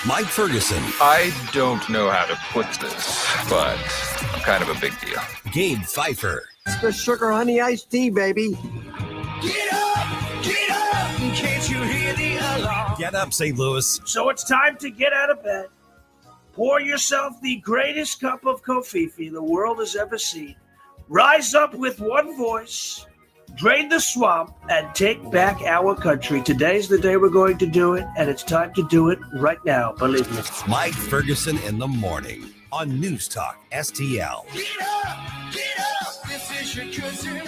Mike Ferguson. I don't know how to put this, but I'm kind of a big deal. Gabe Phifer. Extra sugar honey iced tea, baby. Get up, in case you hear the alarm. Get up, St. Louis. So it's time to get out of bed. Pour yourself the greatest cup of Kofifi the world has ever seen. Rise up with one voice, drain the swamp, and take back our country. Today's the day we're going to do it, and it's time to do it right now. Believe me. Mike Ferguson in the morning on News Talk STL. This is your cousin.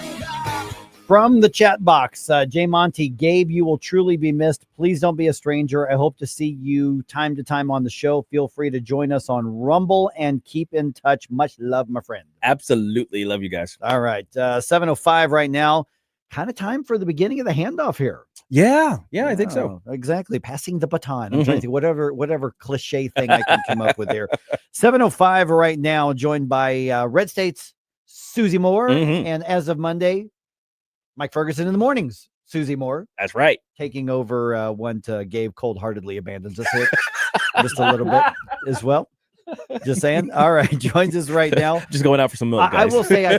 From the chat box, Jay Monty, Gabe, you will truly be missed. Please don't be a stranger. I hope to see you time to time on the show. Feel free to join us on Rumble and keep in touch. Much love, my friend. Absolutely. Love you guys. All right. 7:05 right now. Kind of time for the beginning of the handoff here. Yeah, I think so. Exactly. Passing the baton. I'm trying to think whatever cliche thing I can come up with here. 7:05 right now, joined by RedState's Susie Moore. And as of Monday, Mike Ferguson in the mornings. Susie Moore. That's right. Taking over one to Gabe cold-heartedly abandons us here just a little bit as well. Just saying. All right. Joins us right now. Just going out for some milk, guys. I will say, I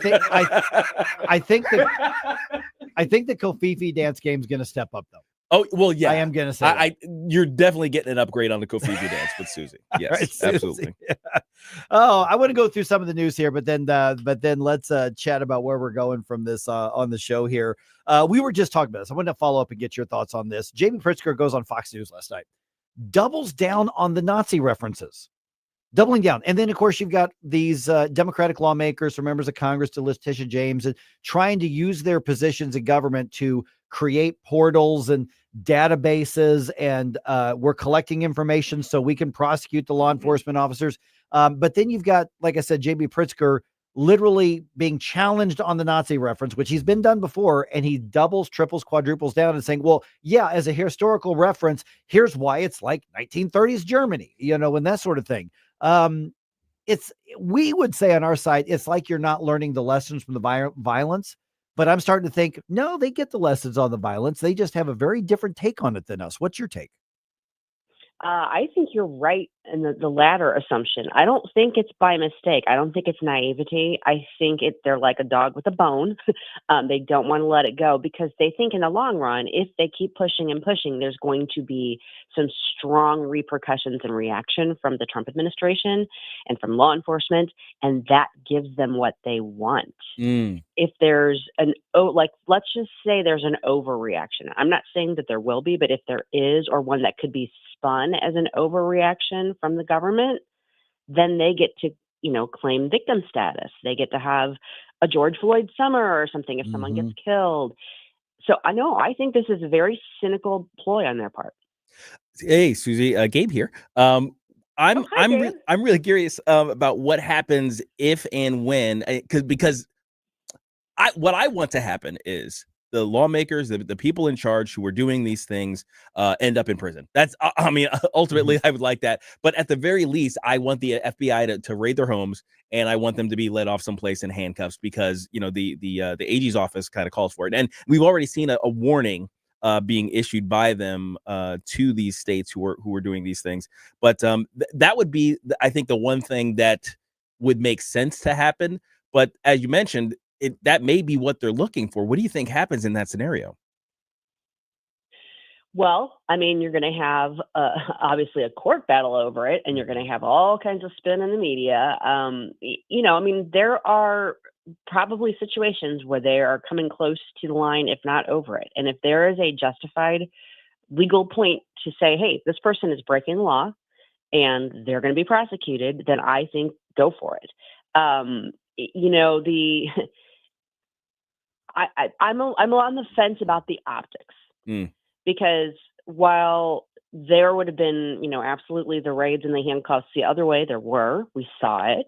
think the Kofifi dance game is going to step up, though. Oh, well, yeah. I am going to say you're definitely getting an upgrade on the Kofifi dance with Susie. Yes, right, Susie. absolutely. Yeah. Oh, I want to go through some of the news here, but then let's chat about where we're going from this on the show here. We were just talking about this. I wanted to follow up and get your thoughts on this. Jamie Pritzker goes on Fox News last night, doubles down on the Nazi references. Doubling down. And then, of course, you've got these Democratic lawmakers from members of Congress to Letitia James and trying to use their positions in government to create portals and databases. And we're collecting information so we can prosecute the law enforcement officers. But then you've got, like I said, J.B. Pritzker literally being challenged on the Nazi reference, which he's been done before. And he doubles, triples, quadruples down and saying, well, yeah, as a historical reference, here's why it's like 1930s Germany, and that sort of thing. We would say on our side, it's like you're not learning the lessons from the violence, but I'm starting to think, no, they get the lessons on the violence. They just have a very different take on it than us. What's your take? I think you're right in the latter assumption. I don't think it's by mistake. I don't think it's naivety. I think they're like a dog with a bone. They don't want to let it go because they think in the long run, if they keep pushing and pushing, there's going to be some strong repercussions and reaction from the Trump administration and from law enforcement, and that gives them what they want. If there's let's just say there's an overreaction. I'm not saying that there will be, but if there is, or one that could be spun as an overreaction from the government, then they get to, claim victim status. They get to have a George Floyd summer or something if someone gets killed. So I think this is a very cynical ploy on their part. Hey, Susie, Gabe here. I'm really curious about what happens if and when, because what I want to happen is the lawmakers, the people in charge who are doing these things end up in prison. That's, ultimately, I would like that. But at the very least, I want the FBI to raid their homes, and I want them to be let off someplace in handcuffs because, the AG's office kind of calls for it. And we've already seen a warning being issued by them to these states who are doing these things. But that would be, I think, the one thing that would make sense to happen. But as you mentioned, that may be what they're looking for. What do you think happens in that scenario? Well, you're going to have obviously a court battle over it, and you're going to have all kinds of spin in the media. There are probably situations where they are coming close to the line, if not over it. And if there is a justified legal point to say, hey, this person is breaking the law and they're going to be prosecuted, then I think go for it. I'm on the fence about the optics because while there would have been, absolutely the raids and the handcuffs the other way, we saw it.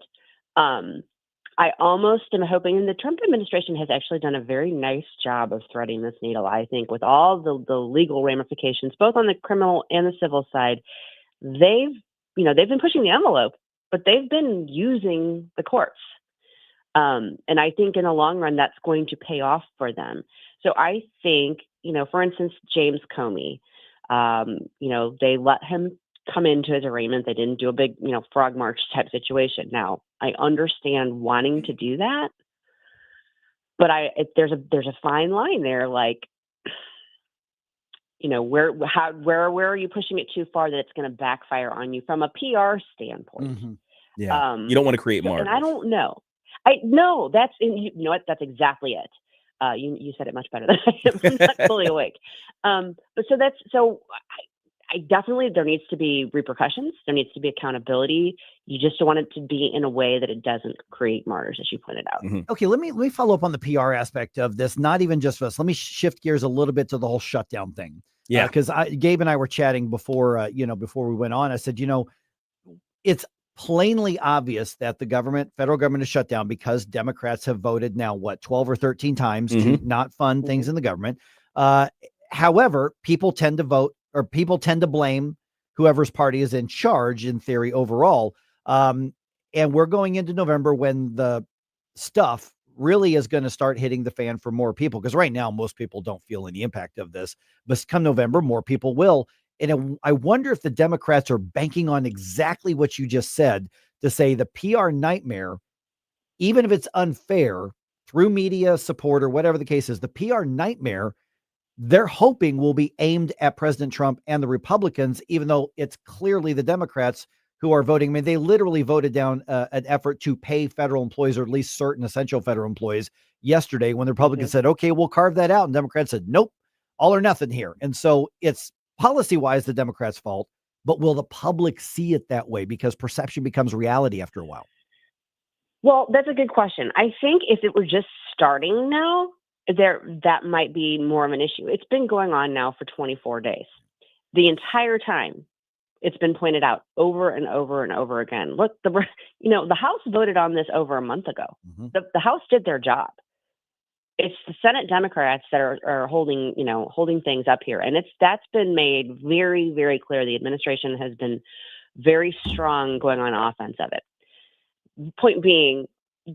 I almost am hoping, and the Trump administration has actually done a very nice job of threading this needle, I think, with all the legal ramifications, both on the criminal and the civil side. They've been pushing the envelope, but they've been using the courts. And I think in the long run, that's going to pay off for them. So I think, for instance, James Comey, they let him come into his arraignment. They didn't do a big, frog march type situation. Now, I understand wanting to do that, but there's a fine line there. Like, where are you pushing it too far that it's going to backfire on you from a PR standpoint? Mm-hmm. Yeah, you don't want to create martyrs. And I don't know. That's you know what? That's exactly it. You said it much better than I am. I'm not fully awake. But I definitely, there needs to be repercussions. There needs to be accountability. You just don't want it to be in a way that it doesn't create martyrs, as you pointed out. Mm-hmm. Okay, let me follow up on the PR aspect of this. Not even just for us. Let me shift gears a little bit to the whole shutdown thing. Yeah, because Gabe and I were chatting before we went on. I said, it's plainly obvious that the federal government is shut down because Democrats have voted now 12 or 13 times to not fund things in the government. However, people tend to blame whoever's party is in charge in theory overall. And we're going into November when the stuff really is going to start hitting the fan for more people. Because right now, most people don't feel any impact of this, but come November, more people will. And I wonder if the Democrats are banking on exactly what you just said to say the PR nightmare, even if it's unfair through media support or whatever the case is, the PR nightmare they're hoping will be aimed at President Trump and the Republicans, even though it's clearly the Democrats who are voting. I mean, they literally voted down an effort to pay federal employees, or at least certain essential federal employees, yesterday when the Republicans said, okay, we'll carve that out. And Democrats said, nope, all or nothing here. And so it's policy-wise the Democrats' fault, but will the public see it that way? Because perception becomes reality after a while. Well, that's a good question. I think if it were just starting now, that might be more of an issue. It's been going on now for 24 days. The entire time, it's been pointed out over and over and over again. Look, the House voted on this over a month ago. The House did their job. It's the Senate Democrats that are holding things up here, and that's been made very, very clear. The administration has been very strong going on offense of it. Point being,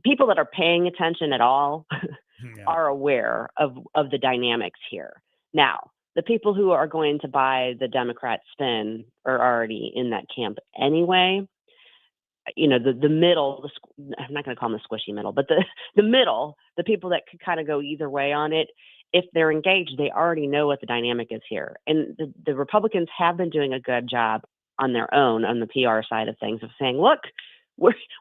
people that are paying attention at all are aware of the dynamics here. Now, the people who are going to buy the Democrat spin are already in that camp anyway. The middle, I'm not going to call them the squishy middle, but the middle, the people that could kind of go either way on it, if they're engaged, they already know what the dynamic is here. And the Republicans have been doing a good job on their own on the PR side of things of saying, look,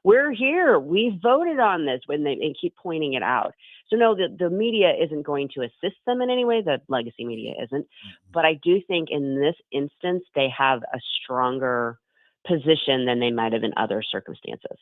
we're here. We voted on this when they keep pointing it out. So no, the media isn't going to assist them in any way. The legacy media isn't. But I do think in this instance, they have a stronger position than they might have in other circumstances.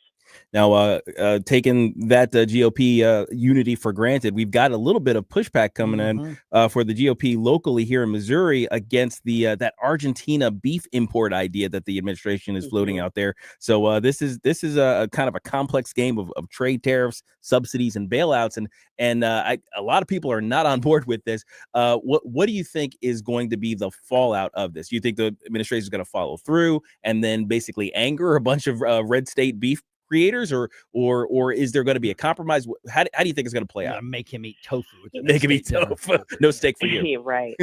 Now, taking that GOP unity for granted, we've got a little bit of pushback coming in for the GOP locally here in Missouri against that Argentina beef import idea that the administration is floating out there. So this is a kind of a complex game of trade tariffs, subsidies, and bailouts, and a lot of people are not on board with this. What do you think is going to be the fallout of this? Do you think the administration is going to follow through and then basically anger a bunch of red state beef creators, or is there going to be a compromise? How do you think it's going to play out? Make him eat tofu. Make him eat tofu. No steak for you. Right.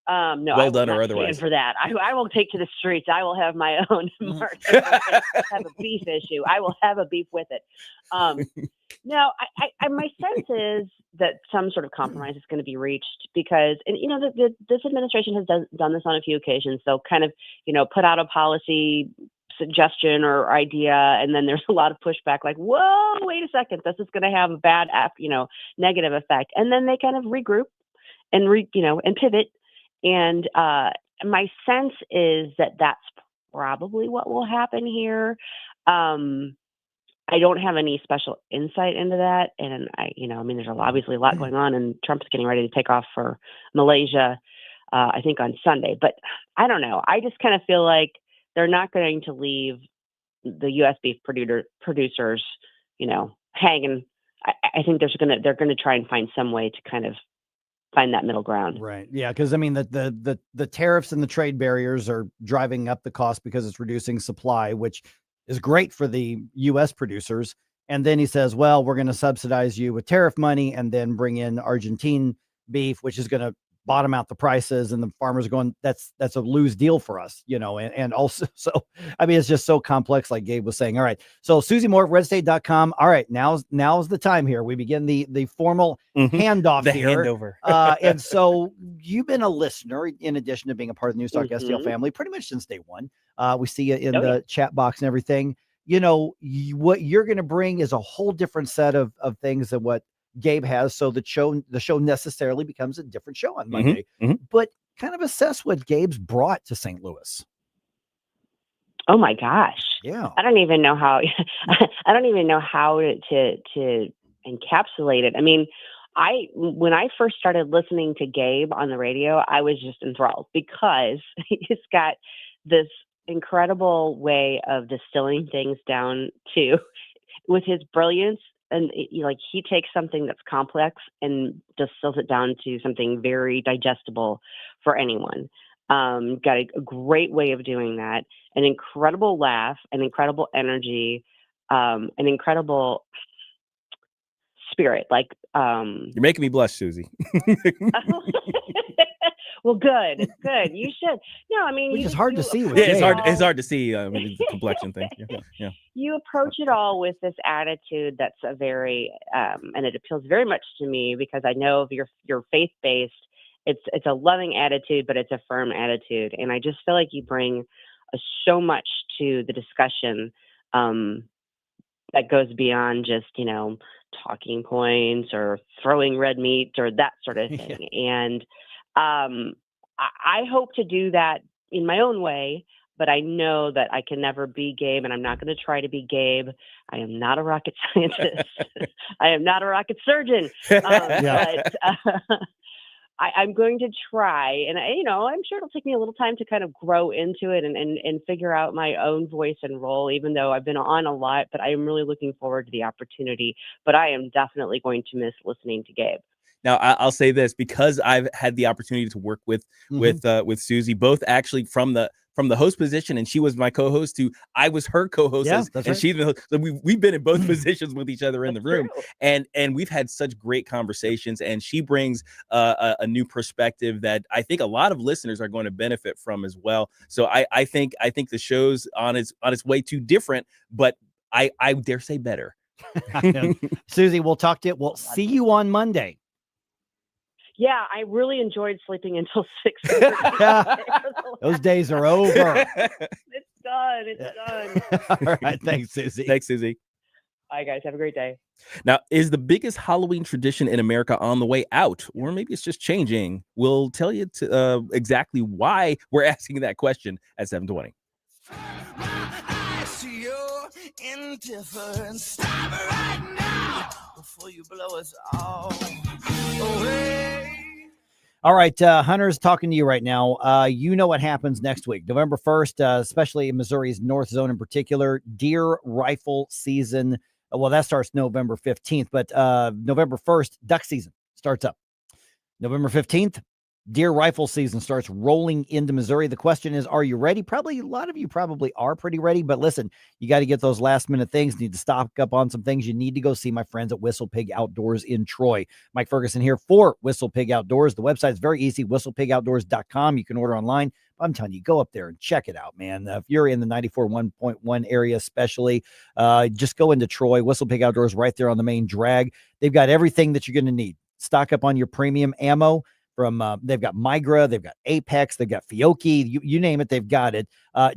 No, well done or otherwise. For that, I will take to the streets. I will have my own march. Have a beef issue. I will have a beef with it. No, my sense is that some sort of compromise is going to be reached because, and this administration has done this on a few occasions. They'll kind of, put out a policy suggestion or idea, and then there's a lot of pushback like, whoa, wait a second, this is going to have a bad negative effect, and then they kind of regroup and and pivot, and my sense is that that's probably what will happen here. I don't have any special insight into that, and there's obviously a lot going on, and Trump's getting ready to take off for Malaysia I think on Sunday, but I don't know, I just kind of feel like they're not going to leave the U.S. beef producers, hanging. I think they're going to try and find some way to kind of find that middle ground. Right. Yeah. Because the tariffs and the trade barriers are driving up the cost because it's reducing supply, which is great for the U.S. producers. And then he says, well, we're going to subsidize you with tariff money and then bring in Argentine beef, which is going to bottom out the prices, and the farmers are going, that's a lose deal for us, and also, so, I mean, it's just so complex, like Gabe was saying. All right. So Susie Moore, RedState.com. All right. Now's the time here. We begin the formal handoff The here. handover. And so you've been a listener in addition to being a part of the News Talk STL family pretty much since day one. We see you in the chat box and everything. What you're going to bring is a whole different set of things than what Gabe has. So the show necessarily becomes a different show on Monday, but kind of assess what Gabe's brought to St. Louis. Oh my gosh. Yeah. I don't even know how, to encapsulate it. I mean, when I first started listening to Gabe on the radio, I was just enthralled because he's got this incredible way of distilling things down to, with his brilliance. And he takes something that's complex and distills it down to something very digestible for anyone. Got a great way of doing that. An incredible laugh, an incredible energy, an incredible spirit. You're making me blush, Susie. Well, good. You should. No, I mean, which is hard to see. It's hard to see. I mean, it's a complexion thing. Yeah. You approach it all with this attitude that's a very, and it appeals very much to me because I know if you're faith-based, it's a loving attitude, but it's a firm attitude. And I just feel like you bring so much to the discussion that goes beyond just, talking points or throwing red meat or that sort of thing. And I hope to do that in my own way, but I know that I can never be Gabe, and I'm not going to try to be Gabe. I am not a rocket scientist. I am not a rocket surgeon. But I'm going to try, and I'm sure it'll take me a little time to kind of grow into it and figure out my own voice and role, even though I've been on a lot, but I am really looking forward to the opportunity. But I am definitely going to miss listening to Gabe. Now, I'll say this, because I've had the opportunity to work with Susie, both actually from the host position, and she was my co-host too. I was her co-host, and she's the host. So we've been in both positions with each other in the room, and we've had such great conversations. And she brings a new perspective that I think a lot of listeners are going to benefit from as well. So I think the show's on its way to different, but I dare say better. Susie, we'll talk to you. We'll see you on Monday. Yeah, I really enjoyed sleeping until 6:30. Those days are over. It's done. All right. Thanks, Susie. Bye, guys. Have a great day. Now, is the biggest Halloween tradition in America on the way out, or maybe it's just changing? We'll tell you exactly why we're asking that question at 7:20. Indifference. Stop it right now before you blow us all away. All right, Hunter's talking to you right now. You know what happens next week, November 1st, especially in Missouri's North Zone in particular, deer rifle season. Well, that starts November 15th, but November 1st, duck season starts up. November 15th, deer rifle season starts rolling into Missouri. The question is, are you ready? Probably a lot of you probably are pretty ready, but listen, you got to get those last minute things. You need to stock up on some things. You need to go see my friends at Whistle Pig Outdoors in Troy. Mike Ferguson here for Whistle Pig Outdoors. The website's very easy, whistlepigoutdoors.com. You can order online. I'm telling you, go up there and check it out, man. If you're in the 94.1 area, especially, just go into Troy. Whistle Pig Outdoors right there on the main drag. They've got everything that you're going to need. Stock up on your premium ammo. They've got Migra, they've got Apex, they've got Fiocchi, you name it, they've got it.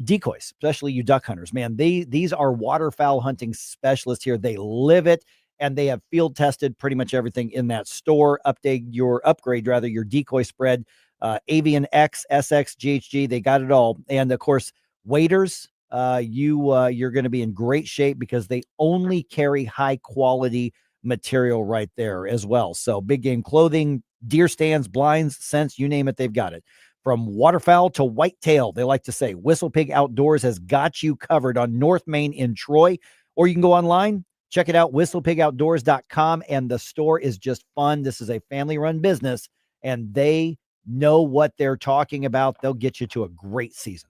Decoys, especially you duck hunters, man. These are waterfowl hunting specialists here. They live it, and they have field tested pretty much everything in that store. Upgrade your decoy spread, Avian X, SX, GHG, they got it all. And of course, waders, you're going to be in great shape because they only carry high quality material right there as well. So big game clothing, deer stands, blinds, scents, you name it, they've got it. From waterfowl to whitetail, they like to say, Whistle Pig Outdoors has got you covered on North Main in Troy. Or you can go online, check it out, whistlepigoutdoors.com, and the store is just fun. This is a family-run business, and they know what they're talking about. They'll get you to a great season.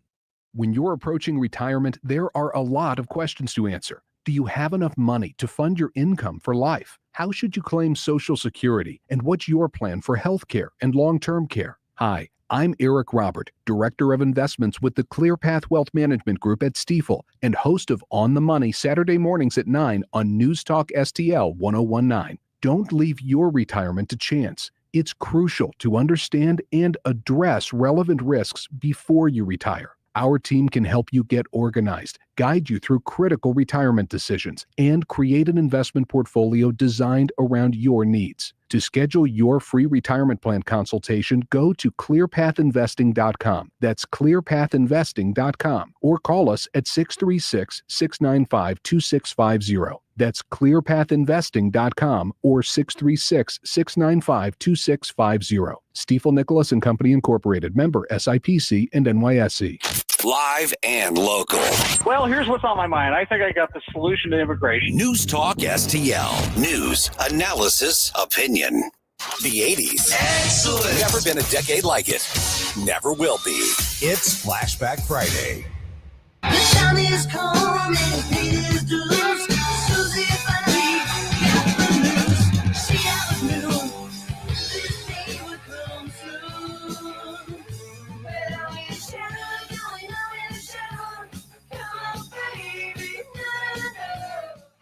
When you're approaching retirement, there are a lot of questions to answer. Do you have enough money to fund your income for life? How should you claim Social Security? And what's your plan for health care and long-term care? Hi, I'm Eric Robert, Director of Investments with the ClearPath Wealth Management Group at Stifel and host of On the Money Saturday mornings at 9 on News Talk STL 1019. Don't leave your retirement to chance. It's crucial to understand and address relevant risks before you retire. Our team can help you get organized, guide you through critical retirement decisions, and create an investment portfolio designed around your needs. To schedule your free retirement plan consultation, go to clearpathinvesting.com. That's clearpathinvesting.com, or call us at 636-695-2650. That's clearpathinvesting.com or 636-695-2650. Stifel Nicholas and Company Incorporated, member SIPC and NYSE. Live and local. Well, here's what's on my mind. I think I got the solution to immigration. News Talk STL. News, analysis, opinion. The 80s. Excellent. Never been a decade like it. Never will be. It's Flashback Friday. The time is coming, pay his dues. Susie finally got the news. She always knew this day would come soon. Well, we should going on in the shadow. Come on, baby.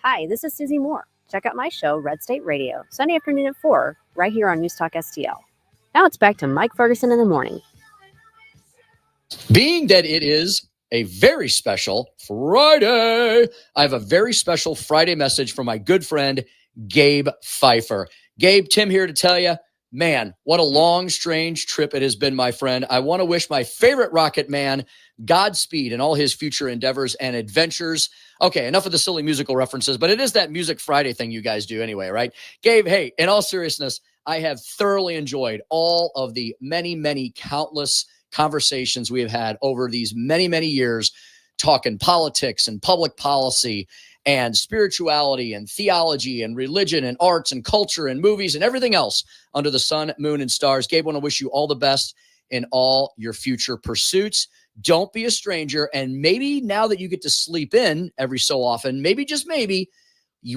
Hi, this is Susie Moore. Check out my show, RedState Radio, Sunday afternoon at 4, right here on News Talk STL. Now it's back to Mike Ferguson in the morning. Being that it is a very special Friday, I have a very special Friday message from my good friend, Gabe Phifer. Gabe, Tim here to tell you, man, what a long, strange trip it has been, my friend. I want to wish my favorite Rocket Man Godspeed in all his future endeavors and adventures. Okay, enough of the silly musical references, but it is that Music Friday thing you guys do anyway, right? Gabe, hey, in all seriousness, I have thoroughly enjoyed all of the many, many countless conversations we have had over these many, many years, talking politics and public policy and spirituality and theology and religion and arts and culture and movies and everything else under the sun, moon, and stars. Gabe, I want to wish you all the best in all your future pursuits. Don't be a stranger. And maybe now that you get to sleep in every so often, maybe, just maybe,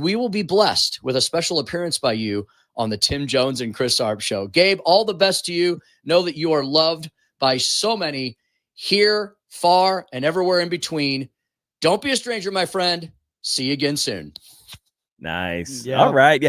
we will be blessed with a special appearance by you on the Tim Jones and Chris Arp Show. Gabe, all the best to you. Know that you are loved by so many here, far, and everywhere in between. Don't be a stranger, my friend. See you again soon. Nice. Yeah. All right. Yeah.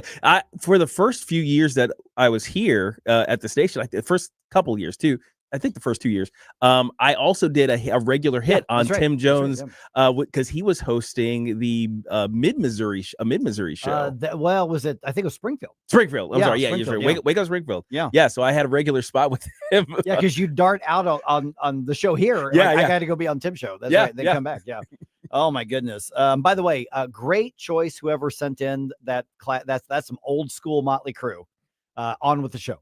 For the first few years that I was here at the station, like the first couple of years too, I think the first 2 years, I also did a regular hit on Tim Jones because he was hosting the Mid-Missouri show. Was it? I think it was Springfield. I'm sorry. Yeah, you're right. Wake up Springfield. Yeah. So I had a regular spot with him. Yeah, because you dart out on the show here. Yeah, I got to go be on Tim's show. That's right. Then come back. Yeah. Oh my goodness. By the way, great choice. Whoever sent in that that's some old school Motley Crue. On with the show.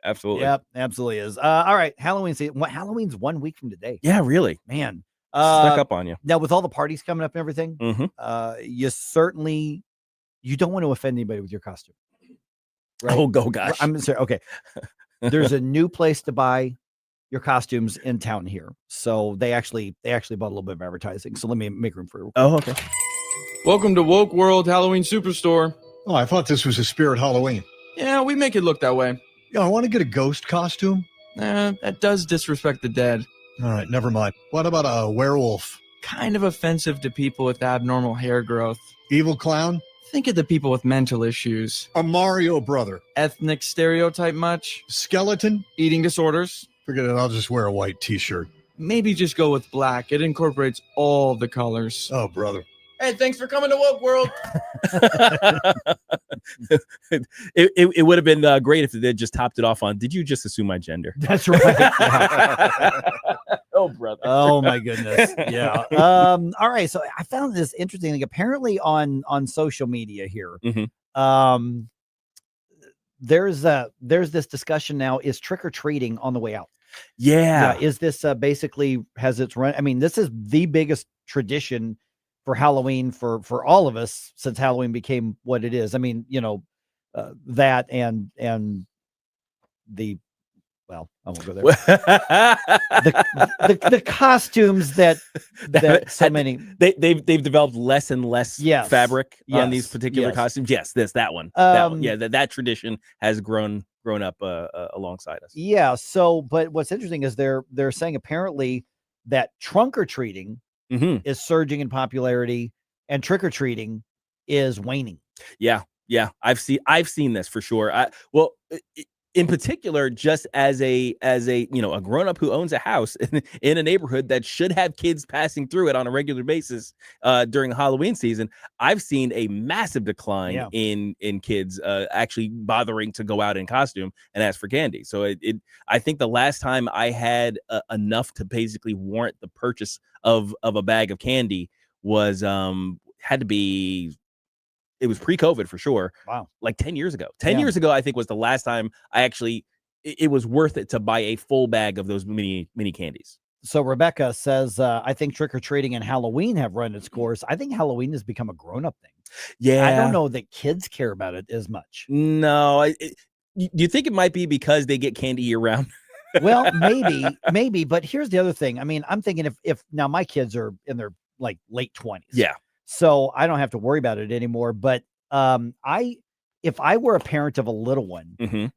Absolutely. Yep, absolutely is. All right, Halloween season. Halloween's 1 week from today. Yeah, really, man. Snuck up on you. Now with all the parties coming up and everything, you don't want to offend anybody with your costume. Right? Oh, gosh. I'm sorry. Okay, there's a new place to buy your costumes in town here, so they actually bought a little bit of advertising. So let me make room for you. Oh, okay. Welcome to Woke World Halloween Superstore. Oh, I thought this was a Spirit Halloween. Yeah, we make it look that way. Yeah, I want to get a ghost costume. That does disrespect the dead. All right, never mind. What about a werewolf? Kind of offensive to people with abnormal hair growth. Evil clown? Think of the people with mental issues. A Mario brother. Ethnic stereotype much? Skeleton? Eating disorders? Forget it, I'll just wear a white t-shirt. Maybe just go with black. It incorporates all the colors. Oh, brother. Hey, thanks for coming to Woke World. it would have been great if they just topped it off on, did you just assume my gender? That's right. Oh, brother. Oh, my goodness. Yeah. All right. So I found this interesting. Like, apparently on social media here, there's this discussion now, is trick-or-treating on the way out? Yeah. Is this basically has its run? I mean, this is the biggest tradition for Halloween for all of us since Halloween became what it is. I mean, that and the Well, I won't go there. the costumes that so many they've developed less and less fabric on these particular yes. costumes. Yes, that one. Yeah, that tradition has grown up alongside us. Yeah. So, but what's interesting is they're saying apparently that trunk or treating is surging in popularity and trick or treating is waning. Yeah. I've seen this for sure. In particular, just as a a grown up who owns a house in a neighborhood that should have kids passing through it on a regular basis during the Halloween season, I've seen a massive decline in kids actually bothering to go out in costume and ask for candy. So I think the last time I had enough to basically warrant the purchase of a bag of candy was had to be. It was pre-COVID for sure. Wow. Like 10 years ago. 10 years ago, I think was the last time I actually, it was worth it to buy a full bag of those mini candies. So Rebecca says, I think trick-or-treating and Halloween have run its course. I think Halloween has become a grown-up thing. Yeah. I don't know that kids care about it as much. No. Do you think it might be because they get candy year round? Well, maybe. But here's the other thing. I mean, I'm thinking if now my kids are in their like late 20s. Yeah. So I don't have to worry about it anymore. But if I were a parent of a little one,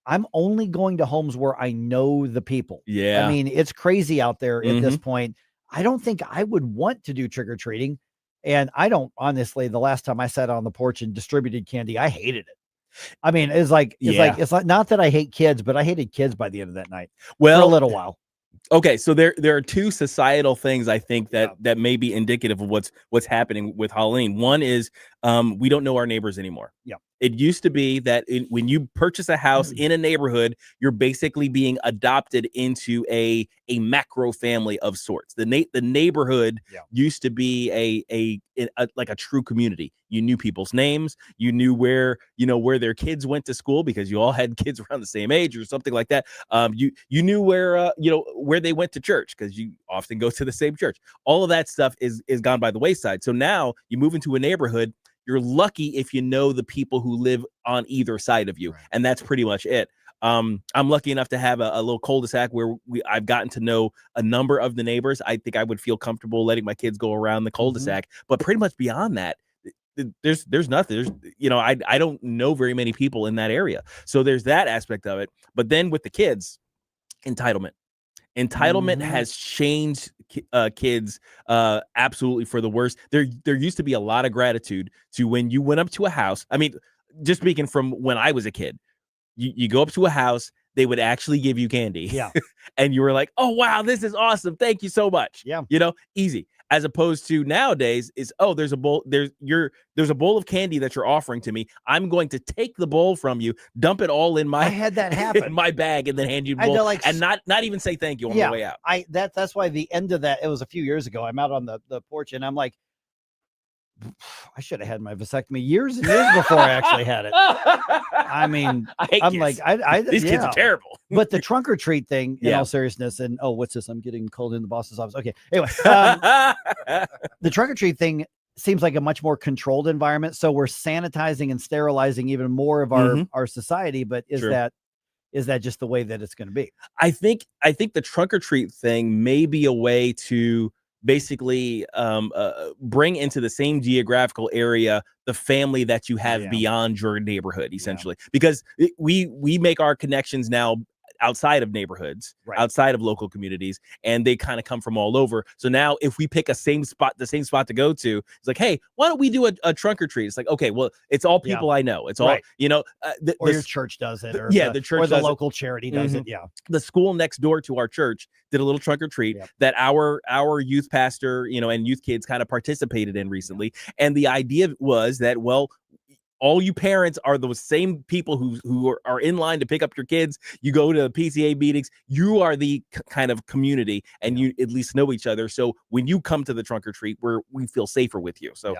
I'm only going to homes where I know the people. Yeah. I mean, it's crazy out there at this point. I don't think I would want to do trick-or-treating. And I don't, honestly, the last time I sat on the porch and distributed candy, I hated it. I mean, it's like not that I hate kids, but I hated kids by the end of that night. Well, for a little while. Okay, so there are two societal things I think that may be indicative of what's happening with Halloween. One is we don't know our neighbors anymore. Yeah. It used to be that when you purchase a house in a neighborhood, you're basically being adopted into a macro family of sorts. The neighborhood used to be a like a true community. You knew people's names. You knew where their kids went to school because you all had kids around the same age or something like that. You knew where where they went to church because you often go to the same church. All of that stuff is gone by the wayside. So now you move into a neighborhood. You're lucky if you know the people who live on either side of you, and that's pretty much it. I'm lucky enough to have a little cul-de-sac where I've gotten to know a number of the neighbors. I think I would feel comfortable letting my kids go around the cul-de-sac, but pretty much beyond that, there's nothing. I don't know very many people in that area, so there's that aspect of it. But then with the kids, entitlement has changed kids absolutely for the worse. There used to be a lot of gratitude to when you went up to a house. I mean, just speaking from when I was a kid, you go up to a house, they would actually give you candy. Yeah. And you were like, oh, wow, this is awesome. Thank you so much. Yeah. Easy. As opposed to nowadays is, oh, there's a bowl of candy that you're offering to me. I'm going to take the bowl from you, dump it all in I had that happen in my bag, and then hand you the bowl, and not even say thank you on the way out. That's why the end of that, it was a few years ago. I'm out on the porch and I'm like, I should have had my vasectomy years and years before I actually had it. I mean, I'm like, these kids are terrible. But the trunk or treat thing, in all seriousness, and what's this? I'm getting called in the boss's office. Okay. Anyway, the trunk or treat thing seems like a much more controlled environment. So we're sanitizing and sterilizing even more of our society. But is that just the way that it's going to be? I think the trunk or treat thing may be a way to basically bring into the same geographical area the family that you have beyond your neighborhood, essentially, because we make our connections now outside of neighborhoods, outside of local communities, and they kind of come from all over. So now if we pick the same spot to go to, it's like, hey, why don't we do a trunk or treat? It's like, okay, well, it's all people I know. It's all, or your church does it, or the church or the does local charity does it. Yeah. The school next door to our church did a little trunk or treat that our youth pastor, and youth kids kind of participated in recently. And the idea was that, well, all you parents are those same people who are in line to pick up your kids. You go to PTA meetings. You are the kind of community, and you at least know each other. So when you come to the trunk or treat, we feel safer with you. So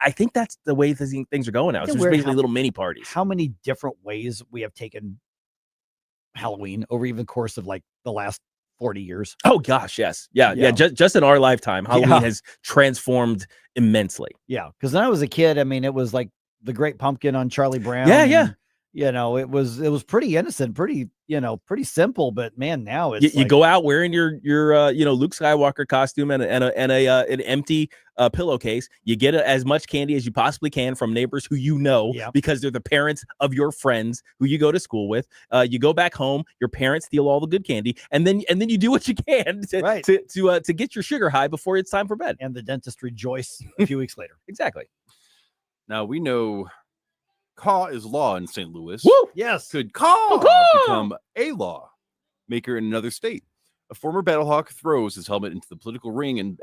I think that's the way things are going now. It's just basically little mini parties. How many different ways we have taken Halloween over even the course of like the last 40 years. Oh gosh, yes. Yeah. Just in our lifetime, Halloween has transformed immensely. Yeah. Because when I was a kid, I mean, it was like the Great Pumpkin on Charlie Brown. Yeah. it was pretty innocent, pretty simple, but man, now it's You go out wearing your Luke Skywalker costume and an empty pillowcase. You get as much candy as you possibly can from neighbors who because they're the parents of your friends who you go to school with. You go back home, your parents steal all the good candy, and then you do what you can to get your sugar high before it's time for bed. And the dentist rejoice a few weeks later. Exactly. Now we know caw is law in St. Louis. Woo! Yes. Could caw become a law maker in another state? A former Battlehawk throws his helmet into the political ring in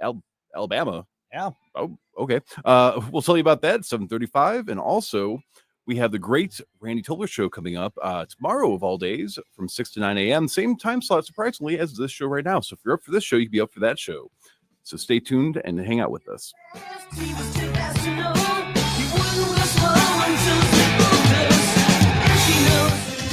Alabama. Yeah. Oh, okay. We'll tell you about that at 7:35. And also, we have the great Randy Toller show coming up tomorrow of all days from 6 to 9 a.m. Same time slot, surprisingly, as this show right now. So if you're up for this show, you can be up for that show. So stay tuned and hang out with us.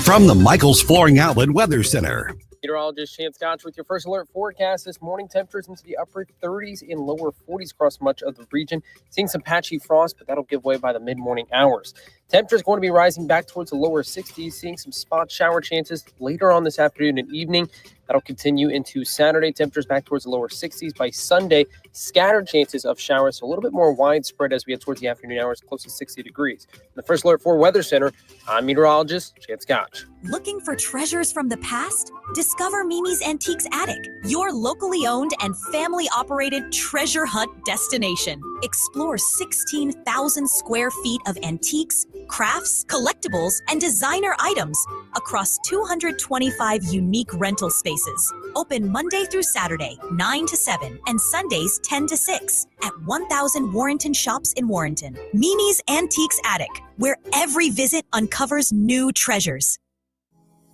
From the Michaels Flooring Outlet Weather Center. Meteorologist Chance Gotch with your first alert forecast this morning. Temperatures into the upper 30s and lower 40s across much of the region. Seeing some patchy frost, but that'll give way by the mid-morning hours. Temperatures going to be rising back towards the lower 60s, seeing some spot shower chances later on this afternoon and evening. That'll continue into Saturday. Temperatures back towards the lower 60s. By Sunday, scattered chances of showers, so a little bit more widespread as we get towards the afternoon hours, close to 60 degrees. In the first alert for Weather Center, I'm meteorologist Chance Gotch. Looking for treasures from the past? Discover Mimi's Antiques Attic, your locally owned and family-operated treasure hunt destination. Explore 16,000 square feet of antiques, crafts, collectibles, and designer items across 225 unique rental spaces. Open Monday through Saturday, 9 to 7, and Sundays, 10 to 6 at 1000 Warrenton Shops in Warrenton. Mimi's Antiques Attic, where every visit uncovers new treasures.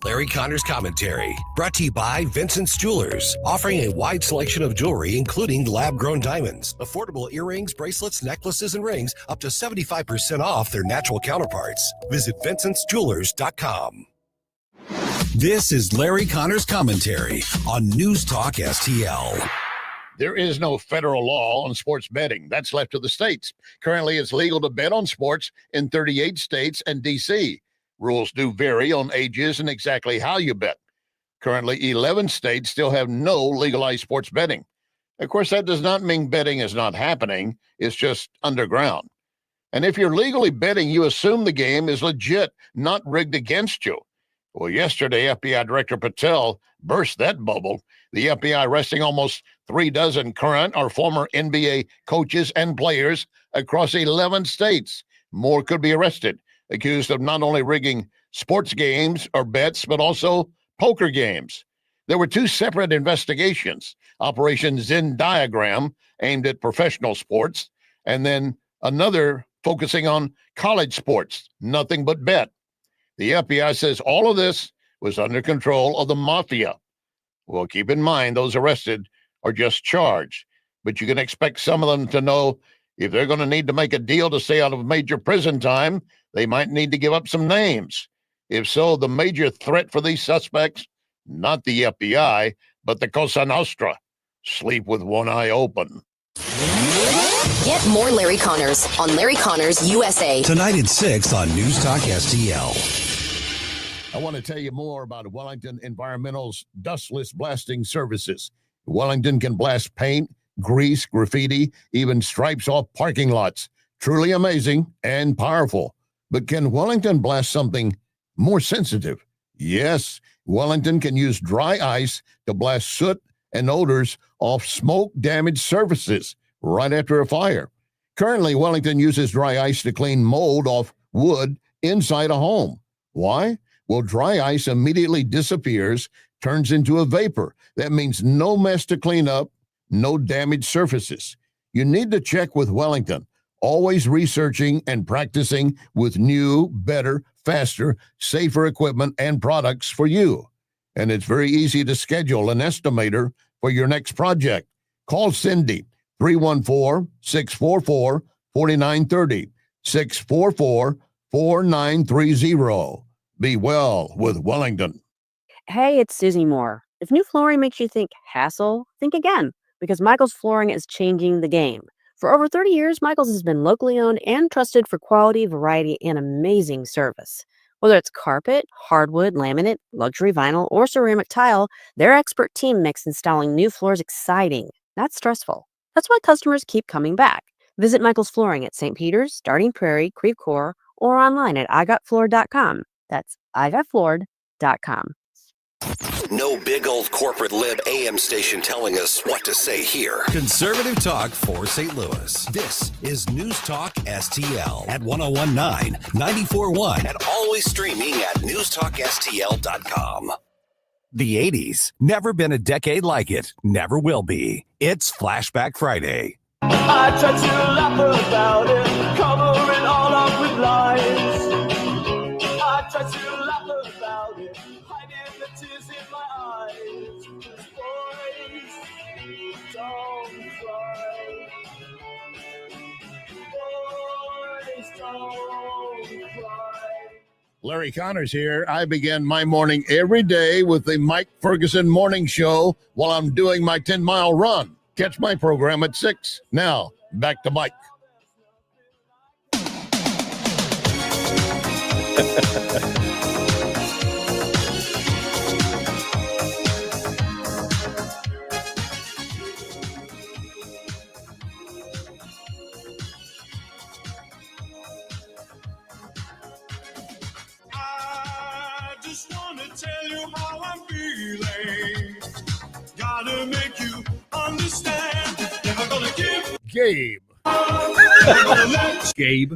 Larry Connor's commentary, brought to you by Vincent's Jewelers, offering a wide selection of jewelry, including lab-grown diamonds, affordable earrings, bracelets, necklaces, and rings, up to 75% off their natural counterparts. Visit VincentsJewelers.com. This is Larry Connor's commentary on News Talk STL. There is no federal law on sports betting. That's left to the states. Currently, it's legal to bet on sports in 38 states and D.C. Rules do vary on ages and exactly how you bet. Currently, 11 states still have no legalized sports betting. Of course, that does not mean betting is not happening. It's just underground. And if you're legally betting, you assume the game is legit, not rigged against you. Well, yesterday, FBI Director Patel burst that bubble. The FBI arresting almost 36 current or former NBA coaches and players across 11 states. More could be arrested, accused of not only rigging sports games or bets, but also poker games. There were two separate investigations, Operation Zen Diagram, aimed at professional sports, and then another focusing on college sports, nothing but bet. The FBI says all of this was under control of the mafia. Well, keep in mind, those arrested are just charged, but you can expect some of them to know if they're going to need to make a deal to stay out of major prison time, they might need to give up some names. If so, the major threat for these suspects, not the FBI, but the Cosa Nostra. Sleep with one eye open. Get more Larry Connors on Larry Connors USA. Tonight at 6 on News Talk STL. I want to tell you more about Wellington Environmental's dustless blasting services. Wellington can blast paint, grease, graffiti, even stripes off parking lots. Truly amazing and powerful. But can Wellington blast something more sensitive? Yes, Wellington can use dry ice to blast soot and odors off smoke-damaged surfaces right after a fire. Currently, Wellington uses dry ice to clean mold off wood inside a home. Why? Well, dry ice immediately disappears, turns into a vapor. That means no mess to clean up, no damaged surfaces. You need to check with Wellington, always researching and practicing with new, better, faster, safer equipment and products for you. And it's very easy to schedule an estimator for your next project. Call Cindy, 314-644-4930, 644-4930. Be well with Wellington. Hey, it's Susie Moore. If new flooring makes you think hassle, think again, because Michaels Flooring is changing the game. For over 30 years, Michaels has been locally owned and trusted for quality, variety, and amazing service. Whether it's carpet, hardwood, laminate, luxury vinyl, or ceramic tile, their expert team makes installing new floors exciting, not stressful. That's why customers keep coming back. Visit Michael's Flooring at St. Peter's, Starting Prairie, Creve Coeur, or online at igotfloored.com. That's igotfloored.com. No big old corporate lib AM station telling us what to say here. Conservative talk for St. Louis. This is News Talk STL at 1019, 94.1, and always streaming at newstalkstl.com. The 80s. Never been a decade like it. Never will be. It's Flashback Friday. I try to laugh about it, cover it all up with lies. I try to laugh about it, hiding the tears in my eyes. Boys, don't cry. Boys, don't cry. Larry Connors here. I begin my morning every day with the Mike Ferguson Morning Show while I'm doing my 10-mile run. Catch my program at 6. Now, back to Mike. I just want to tell you how I'm feeling. Gotta make you understand. Never gonna give. Gabe. Gabe.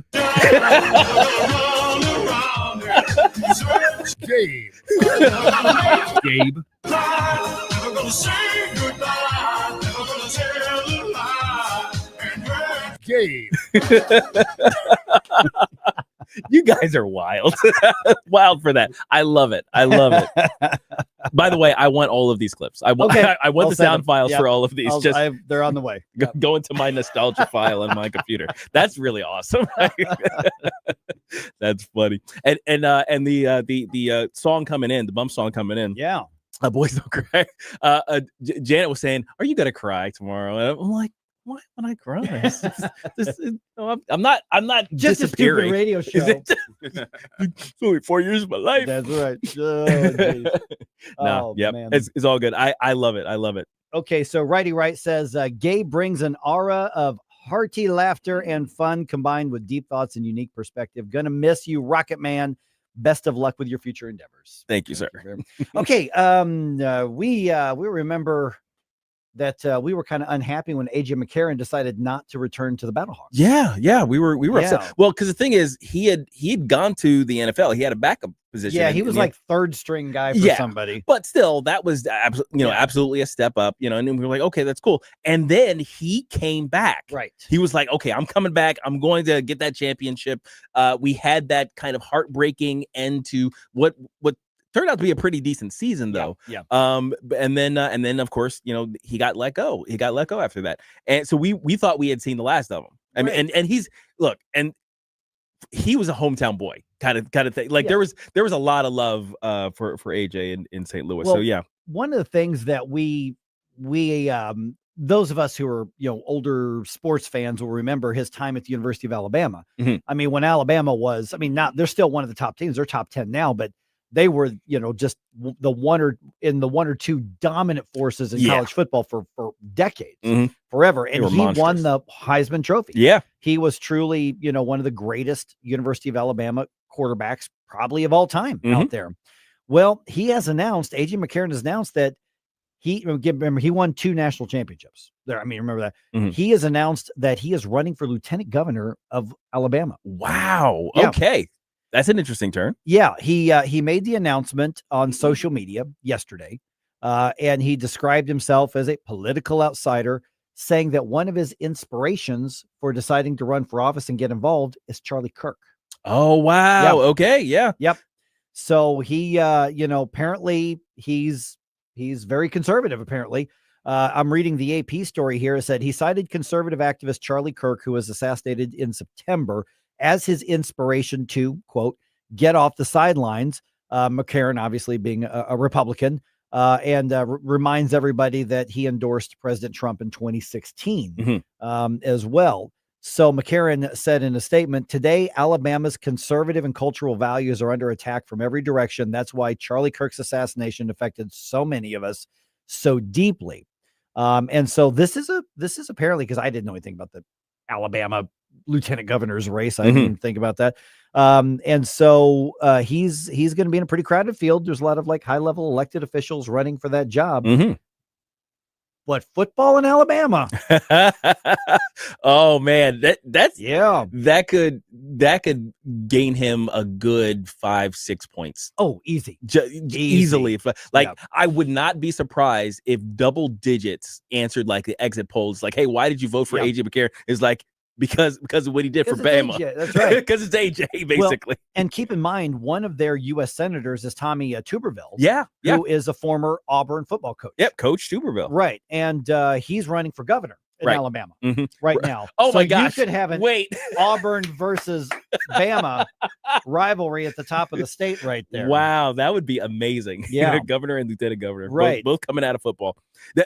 Gabe. Gabe. Never gonna say goodbye. Never gonna tell a lie. Gabe. You guys are wild. Wild for that. I love it. I love it. By the way, I want all of these clips. I want I'll the send sound them. files Yep. for all of these. They're on the way. Go into my nostalgia file on my computer. That's really awesome. That's funny. And the song coming in, the bump song coming in. Yeah. Boys Don't Cry. Janet was saying, "Are you gonna cry tomorrow?" And I'm like, why would I cry? I'm not Just a disappearing. stupid radio show. It's only 4 years of my life. That's right. Oh, No, yep. man. It's all good. I love it. I love it. Okay, so Righty Right says, Gabe brings an aura of hearty laughter and fun combined with deep thoughts and unique perspective. Gonna miss you, Rocket Man. Best of luck with your future endeavors. Thank you, sir. Okay, we remember that we were kind of unhappy when AJ McCarron decided not to return to the Battlehawks. Yeah, we were Yeah. upset. Well, because the thing is, he'd gone to the NFL. He had a backup position. Yeah, he was like third string guy for somebody. But still, that was absolutely a step up. And we were like, okay, that's cool. And then he came back. Right. He was like, okay, I'm coming back. I'm going to get that championship. We had that kind of heartbreaking end to what turned out to be a pretty decent season, though. Yeah. And then of course, he got let go. He got let go after that. And so we thought we had seen the last of him. I mean, and he's he was a hometown boy kind of thing. Like there was a lot of love for AJ in St. Louis. Well, so yeah. One of the things that we those of us who are older sports fans will remember his time at the University of Alabama. Mhm. I mean, when Alabama was, they're still one of the top teams. They're top 10 now, but they were, just the one or two dominant forces in college football for decades, forever. And he won the Heisman Trophy. Yeah. He was truly, one of the greatest University of Alabama quarterbacks probably of all time out there. Well, AJ McCarron has announced that he won 2 national championships there. Remember that. He has announced that he is running for lieutenant governor of Alabama. Wow. Yeah. Okay. That's an interesting turn. Yeah, he made the announcement on social media yesterday, and he described himself as a political outsider, saying that one of his inspirations for deciding to run for office and get involved is Charlie Kirk. Oh, wow. Yeah. Okay. Yeah. Yep. So he, apparently he's very conservative, apparently. I'm reading the AP story here. It said he cited conservative activist Charlie Kirk, who was assassinated in September, as his inspiration to, quote, get off the sidelines. McCarron, obviously being a Republican, and reminds everybody that he endorsed President Trump in 2016 as well. So McCarron said in a statement, today, Alabama's conservative and cultural values are under attack from every direction. That's why Charlie Kirk's assassination affected so many of us so deeply. And so this is apparently, because I didn't know anything about the Alabama lieutenant governor's race. I didn't even think about that. And so he's going to be in a pretty crowded field. There's a lot of like high level elected officials running for that job. But football in Alabama. Oh man, that could gain him a good 5-6 points. Oh, easy. Easily. I would not be surprised if double digits answered like the exit polls, like, hey, why did you vote for AJ McCarron? Is like, because of what he did for Bama. AJ, that's right. Because it's AJ, basically. Well, and keep in mind, one of their U.S. senators is Tommy Tuberville. Yeah. Who is a former Auburn football coach. Yep, Coach Tuberville. Right. And he's running for governor in Alabama right now. Oh, so my gosh. You could have an Auburn versus Bama rivalry at the top of the state right there. Wow, that would be amazing. Yeah. Governor and lieutenant governor. Right. Both coming out of football.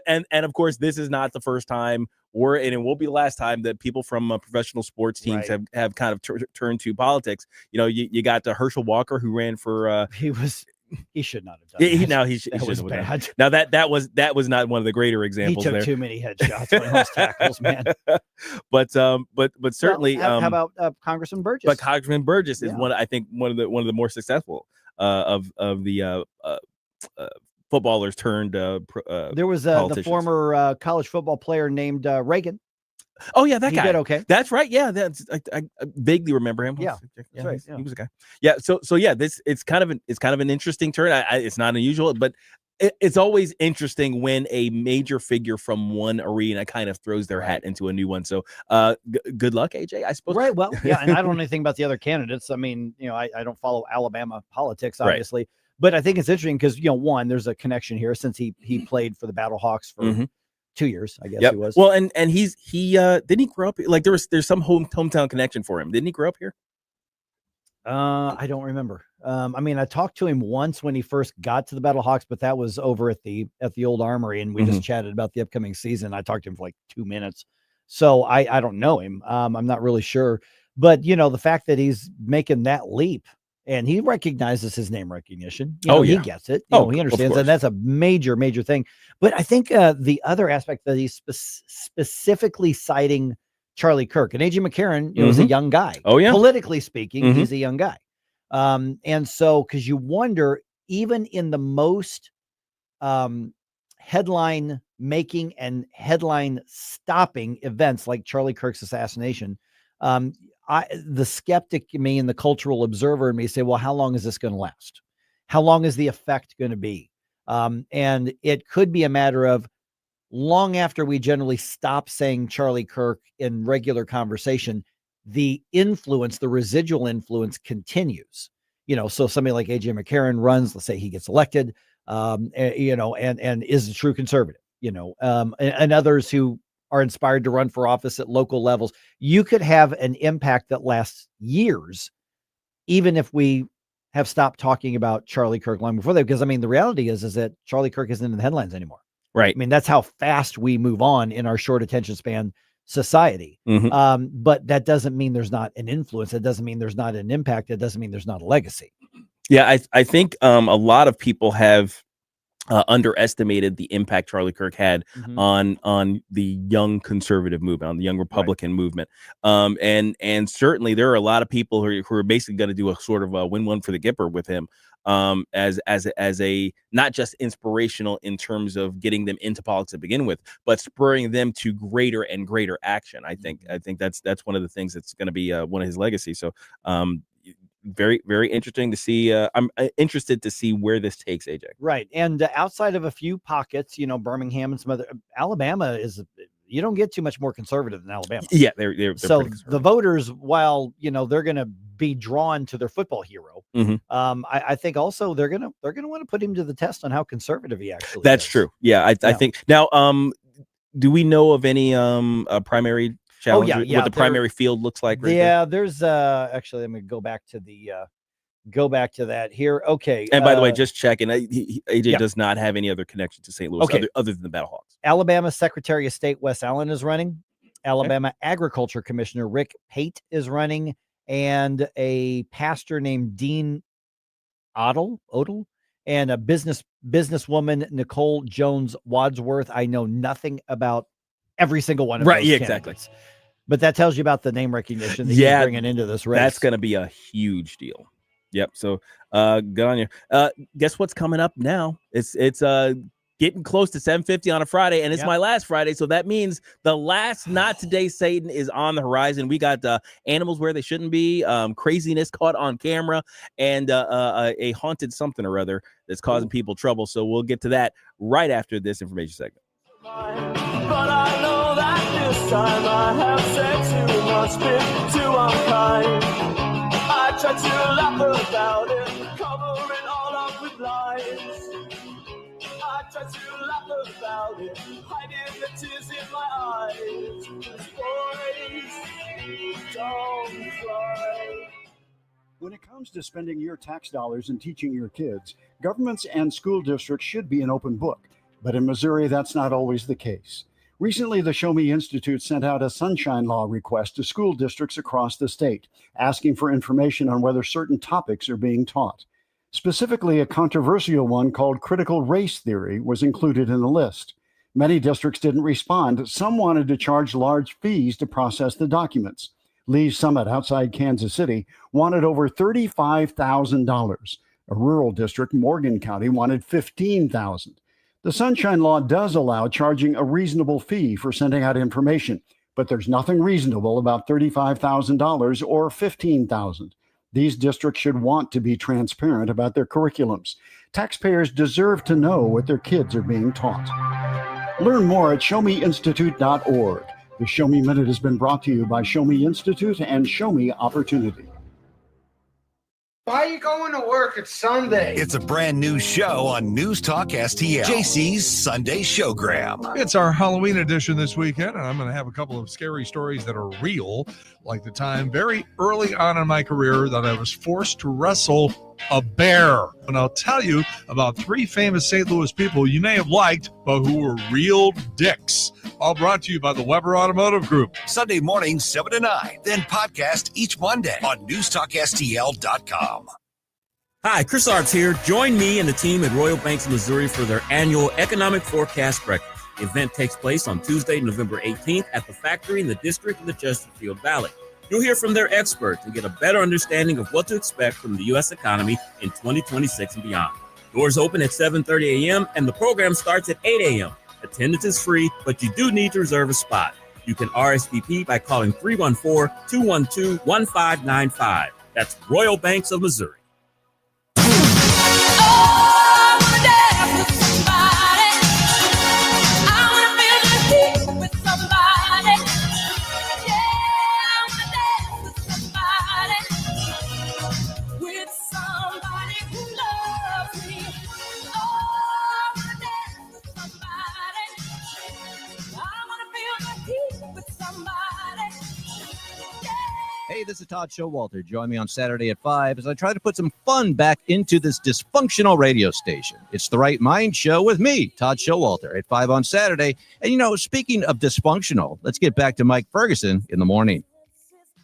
And of course, this is not the first time and it won't be the last time that people from professional sports teams have kind of turned to politics. You know, you got Herschel Walker, who ran for he should not have done that. He shouldn't have done bad. that. Now that was not one of the greater examples. He took there. too many headshots on those tackles, man. But certainly, how about Congressman Burgess? But Congressman Burgess is one of the more successful of the footballers turned. There was the former college football player named Reagan. Oh yeah, that guy. Did okay. That's right. Yeah, I vaguely remember him. Yeah, that's right. He was a guy. Yeah. So yeah, it's kind of an interesting turn. It's not unusual, but it's always interesting when a major figure from one arena kind of throws their hat into a new one. So good luck, AJ, I suppose. Right. Well, yeah, and I don't know anything about the other candidates. I mean, I don't follow Alabama politics, obviously. Right. But I think it's interesting because, one, there's a connection here since he played for the Battlehawks for 2 years, I guess he was. Well, and he didn't he grow up like there's some hometown connection for him. Didn't he grow up here? I don't remember. I mean, I talked to him once when he first got to the Battlehawks, but that was over at the old Armory, and we just chatted about the upcoming season. I talked to him for like 2 minutes, so I don't know him. I'm not really sure, but the fact that he's making that leap. And he recognizes his name recognition. He gets it. He understands, and that's a major, major thing. But I think the other aspect that he's specifically citing Charlie Kirk and AJ McCarron, is a young guy. Oh yeah, politically speaking, he's a young guy. And so, because you wonder, even in the most headline making and headline stopping events like Charlie Kirk's assassination, the skeptic in me and the cultural observer in me say, well, how long is this going to last? How long is the effect going to be? And it could be a matter of long after we generally stop saying Charlie Kirk in regular conversation, the influence, the residual influence continues. So somebody like AJ McCarron runs, let's say he gets elected, and is a true conservative, and others who are inspired to run for office at local levels, you could have an impact that lasts years, even if we have stopped talking about Charlie Kirk long before that. Because I mean, the reality is that Charlie Kirk isn't in the headlines anymore. Right. I mean, that's how fast we move on in our short attention span society. But that doesn't mean there's not an influence. It doesn't mean there's not an impact. It doesn't mean there's not a legacy. Yeah, I think a lot of people have underestimated the impact Charlie Kirk had on the young conservative movement, on the young Republican movement. And certainly there are a lot of people who are basically going to do a sort of a win one for the Gipper with him, as a not just inspirational in terms of getting them into politics to begin with, but spurring them to greater and greater action. I think that's one of the things that's going to be one of his legacies. So very, very interesting to see. I'm interested to see where this takes AJ. Right. And outside of a few pockets, Birmingham and some other, Alabama is, you don't get too much more conservative than Alabama. Yeah. They're so the voters, while, they're going to be drawn to their football hero. I think also they're going to want to put him to the test on how conservative he actually That's is. true. Yeah. I think now, do we know of any primary challenge, what the primary field looks like? Right there's actually, let me go back to that here. Okay. And by the way, just checking, AJ does not have any other connection to St. Louis other than the Battlehawks. Alabama Secretary of State Wes Allen is running. Alabama Agriculture Commissioner Rick Pate is running, and a pastor named Dean Odell, and a businesswoman, Nicole Jones Wadsworth. I know nothing about every single one of those exactly. But that tells you about the name recognition that he's bringing into this race. That's going to be a huge deal. Yep. So good on you. Guess what's coming up now? It's getting close to 7:50 on a Friday, and it's my last Friday. So that means the last Not Today Satan is on the horizon. We got animals where they shouldn't be, craziness caught on camera, and a haunted something or other that's causing people trouble. So we'll get to that right after this information segment. But I know that this time I have said too much, been too unkind. I tried to laugh about it, cover it all up with lies. I tried to laugh about it, hiding the tears in my eyes. Boys, don't cry. When it comes to spending your tax dollars and teaching your kids, governments and school districts should be an open book. But in Missouri, that's not always the case. Recently, the Show Me Institute sent out a sunshine law request to school districts across the state, asking for information on whether certain topics are being taught. Specifically, a controversial one called critical race theory was included in the list. Many districts didn't respond. Some wanted to charge large fees to process the documents. Lee's Summit outside Kansas City wanted over $35,000. A rural district, Morgan County, wanted $15,000. The Sunshine Law does allow charging a reasonable fee for sending out information, but there's nothing reasonable about $35,000 or $15,000. These districts should want to be transparent about their curriculums. Taxpayers deserve to know what their kids are being taught. Learn more at showmeinstitute.org. The Show Me Minute has been brought to you by Show Me Institute and Show Me Opportunity. Why are you going to work? It's Sunday. It's a brand new show on News Talk STL. JC's Sunday Showgram. It's our Halloween edition this weekend, and I'm going to have a couple of scary stories that are real, like the time very early on in my career that I was forced to wrestle a bear. And I'll tell you about 3 famous St. Louis people you may have liked, but who were real dicks. All brought to you by the Weber Automotive Group. Sunday morning, 7 to 9. Then podcast each Monday on NewsTalkSTL.com. Hi, Chris Arps here. Join me and the team at Royal Banks of Missouri for their annual Economic Forecast Breakfast. The event takes place on Tuesday, November 18th at the factory in the district of the Chesterfield Valley. You'll hear from their experts and get a better understanding of what to expect from the U.S. economy in 2026 and beyond. Doors open at 7:30 a.m. and the program starts at 8 a.m. Attendance is free, but you do need to reserve a spot. You can RSVP by calling 314-212-1595. That's Royal Banks of Missouri. Hey, this is Todd Showalter. Join me on Saturday at 5 as I try to put some fun back into this dysfunctional radio station. It's the Right Mind Show with me, Todd Showalter, at 5 on Saturday. And, you know, speaking of dysfunctional, let's get back to Mike Ferguson in the morning.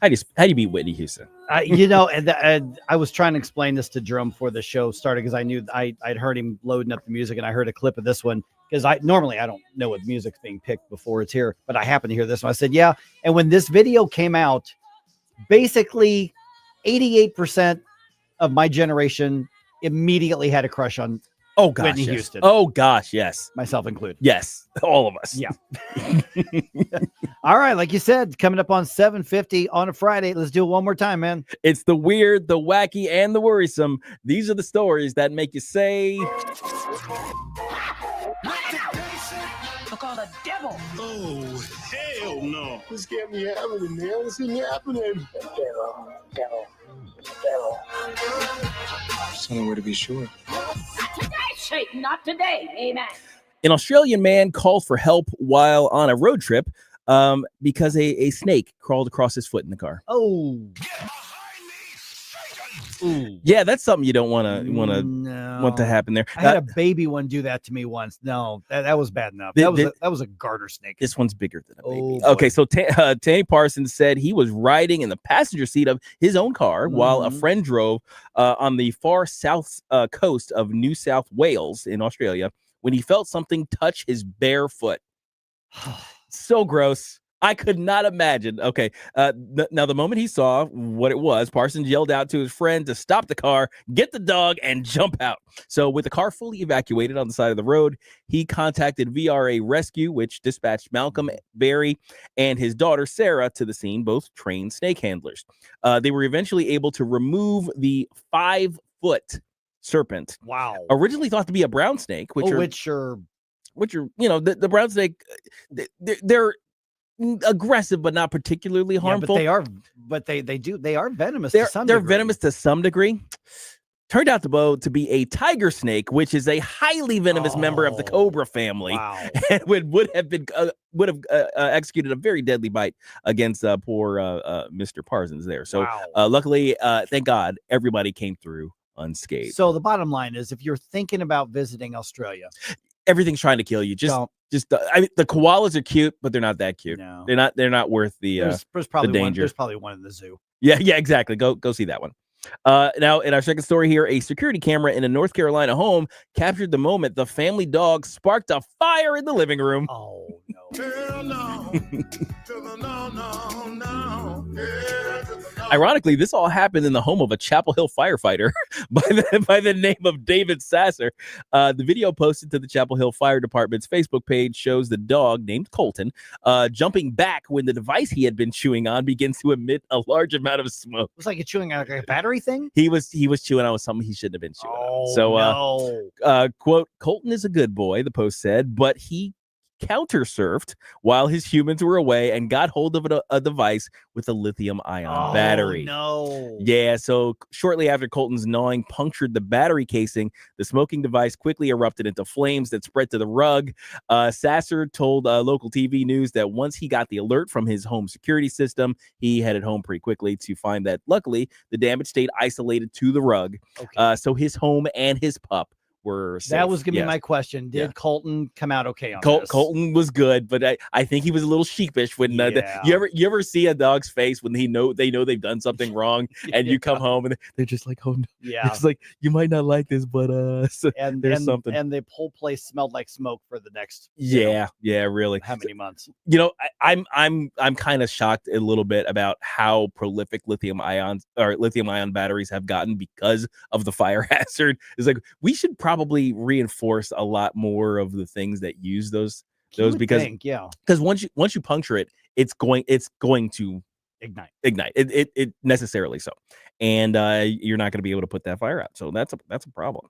How do you beat Whitney Houston? And I was trying to explain this to Jerome before the show started because I knew I'd heard him loading up the music, and I heard a clip of this one because I don't know what music's being picked before it's here, but I happened to hear this one. I said, yeah. And when this video came out, basically 88% of my generation immediately had a crush on Whitney Houston. Oh gosh, yes. Myself included. Yes, all of us. Yeah. All right, like you said, coming up on 7:50 on a Friday. Let's do it one more time, man. It's the weird, the wacky, and the worrisome. These are the stories that make you say... I call the devil. Oh, hell no. This can't be happening, man. This ain't happening. Devil. Just somewhere to be sure. Not today, Satan. Not today. Amen. An Australian man called for help while on a road trip because a snake crawled across his foot in the car. Oh. Ooh. Yeah, that's something you don't want to happen there. I had a baby one do that to me once. No, that was bad enough. That was a garter snake. This one's bigger than a baby. Oh, okay, so Tanny Parsons said he was riding in the passenger seat of his own car while a friend drove on the far south coast of New South Wales in Australia when he felt something touch his bare foot. So gross. I could not imagine. Okay. Now, the moment he saw what it was, Parsons yelled out to his friend to stop the car, get the dog, and jump out. So with the car fully evacuated on the side of the road, he contacted VRA Rescue, which dispatched Malcolm Berry and his daughter Sarah to the scene, both trained snake handlers. They were eventually able to remove the 5-foot serpent. Wow. Originally thought to be a brown snake, which are the brown snake, they're aggressive but not particularly harmful. Yeah, but they are venomous. They're venomous to some degree. Turned out to be a tiger snake, which is a highly venomous member of the cobra family. Wow. And would have executed a very deadly bite against poor Mr. Parsons there. So luckily, thank God, everybody came through unscathed. So the bottom line is, if you're thinking about visiting Australia, everything's trying to kill you. The koalas are cute, but they're not that cute. No. They're not worth the there's probably the danger. There's probably one in the zoo. Yeah, exactly. Go see that one. Now, in our second story here, a security camera in a North Carolina home captured the moment the family dog sparked a fire in the living room. Oh, no. Ironically, this all happened in the home of a Chapel Hill firefighter by the name of David Sasser. The video posted to the Chapel Hill Fire Department's Facebook page shows the dog named Colton jumping back when the device he had been chewing on begins to emit a large amount of smoke. It was like chewing on a battery thing? He was chewing on something he shouldn't have been chewing on. So, quote, Colton is a good boy, the post said, but he counter-surfed while his humans were away and got hold of a device with a lithium-ion battery. No. Yeah, so shortly after Colton's gnawing punctured the battery casing, the smoking device quickly erupted into flames that spread to the rug. Sasser told local TV news that once he got the alert from his home security system, he headed home pretty quickly to find that, luckily, the damage stayed isolated to the rug. Okay. So his home and his pup were safe. That was going to be my question. Did Colton come out okay on this? Colton was good, but I think he was a little sheepish when you ever see a dog's face when they know they've done something wrong, and you come home and they're just like, oh no. Yeah, it's like, you might not like this, but there's something. And the whole place smelled like smoke for the next really how many months? I'm kind of shocked a little bit about how prolific lithium ion batteries have gotten because of the fire hazard. It's like, we should probably reinforce a lot more of the things that use those because once you puncture it, it's going to ignite it necessarily so, and you're not going to be able to put that fire out. So that's a problem.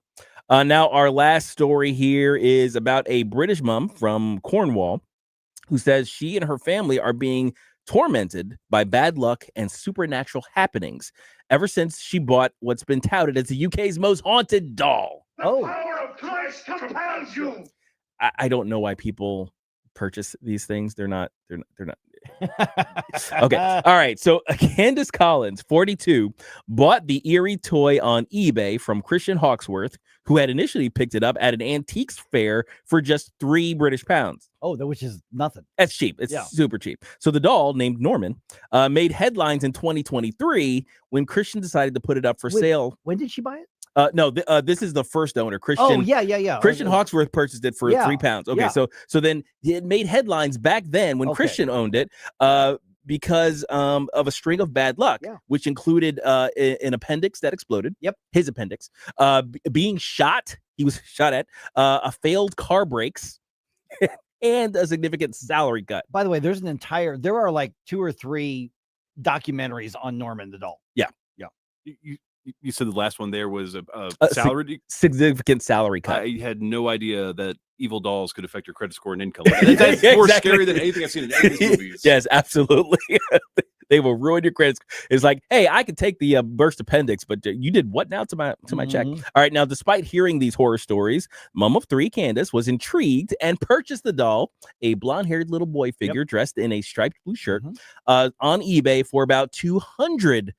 Now our last story here is about a British mom from Cornwall who says she and her family are being tormented by bad luck and supernatural happenings ever since she bought what's been touted as the UK's most haunted doll. The power of Christ compels you. I don't know why people purchase these things. They're not okay. All right. So Candace Collins, 42, bought the eerie toy on eBay from Christian Hawksworth, who had initially picked it up at an antiques fair for just £3 Oh, which is nothing. That's cheap. It's super cheap. So the doll, named Norman, made headlines in 2023 when Christian decided to put it up for sale. When did she buy it? No, this is the first owner, Christian. Oh, yeah. Christian Hawksworth purchased it for £3. Okay, so then it made headlines back then when Christian owned it, because of a string of bad luck, which included an appendix that exploded. Yep, his appendix. Being shot, he was shot at. A failed car brakes. And a significant salary cut. By the way, there are like 2 or 3 documentaries on Norman the doll. Yeah. You said the last one there was a salary significant salary cut. I had no idea that evil dolls could affect your credit score and income. That's more scary than anything I've seen in any of these movies. Yes, absolutely. They will ruin your credit score. It's like, hey, I could take the burst appendix, but you did what now to my check? All right, now, despite hearing these horror stories, mom of 3, Candace, was intrigued and purchased the doll, a blonde-haired little boy figure dressed in a striped blue shirt, on eBay for about $200.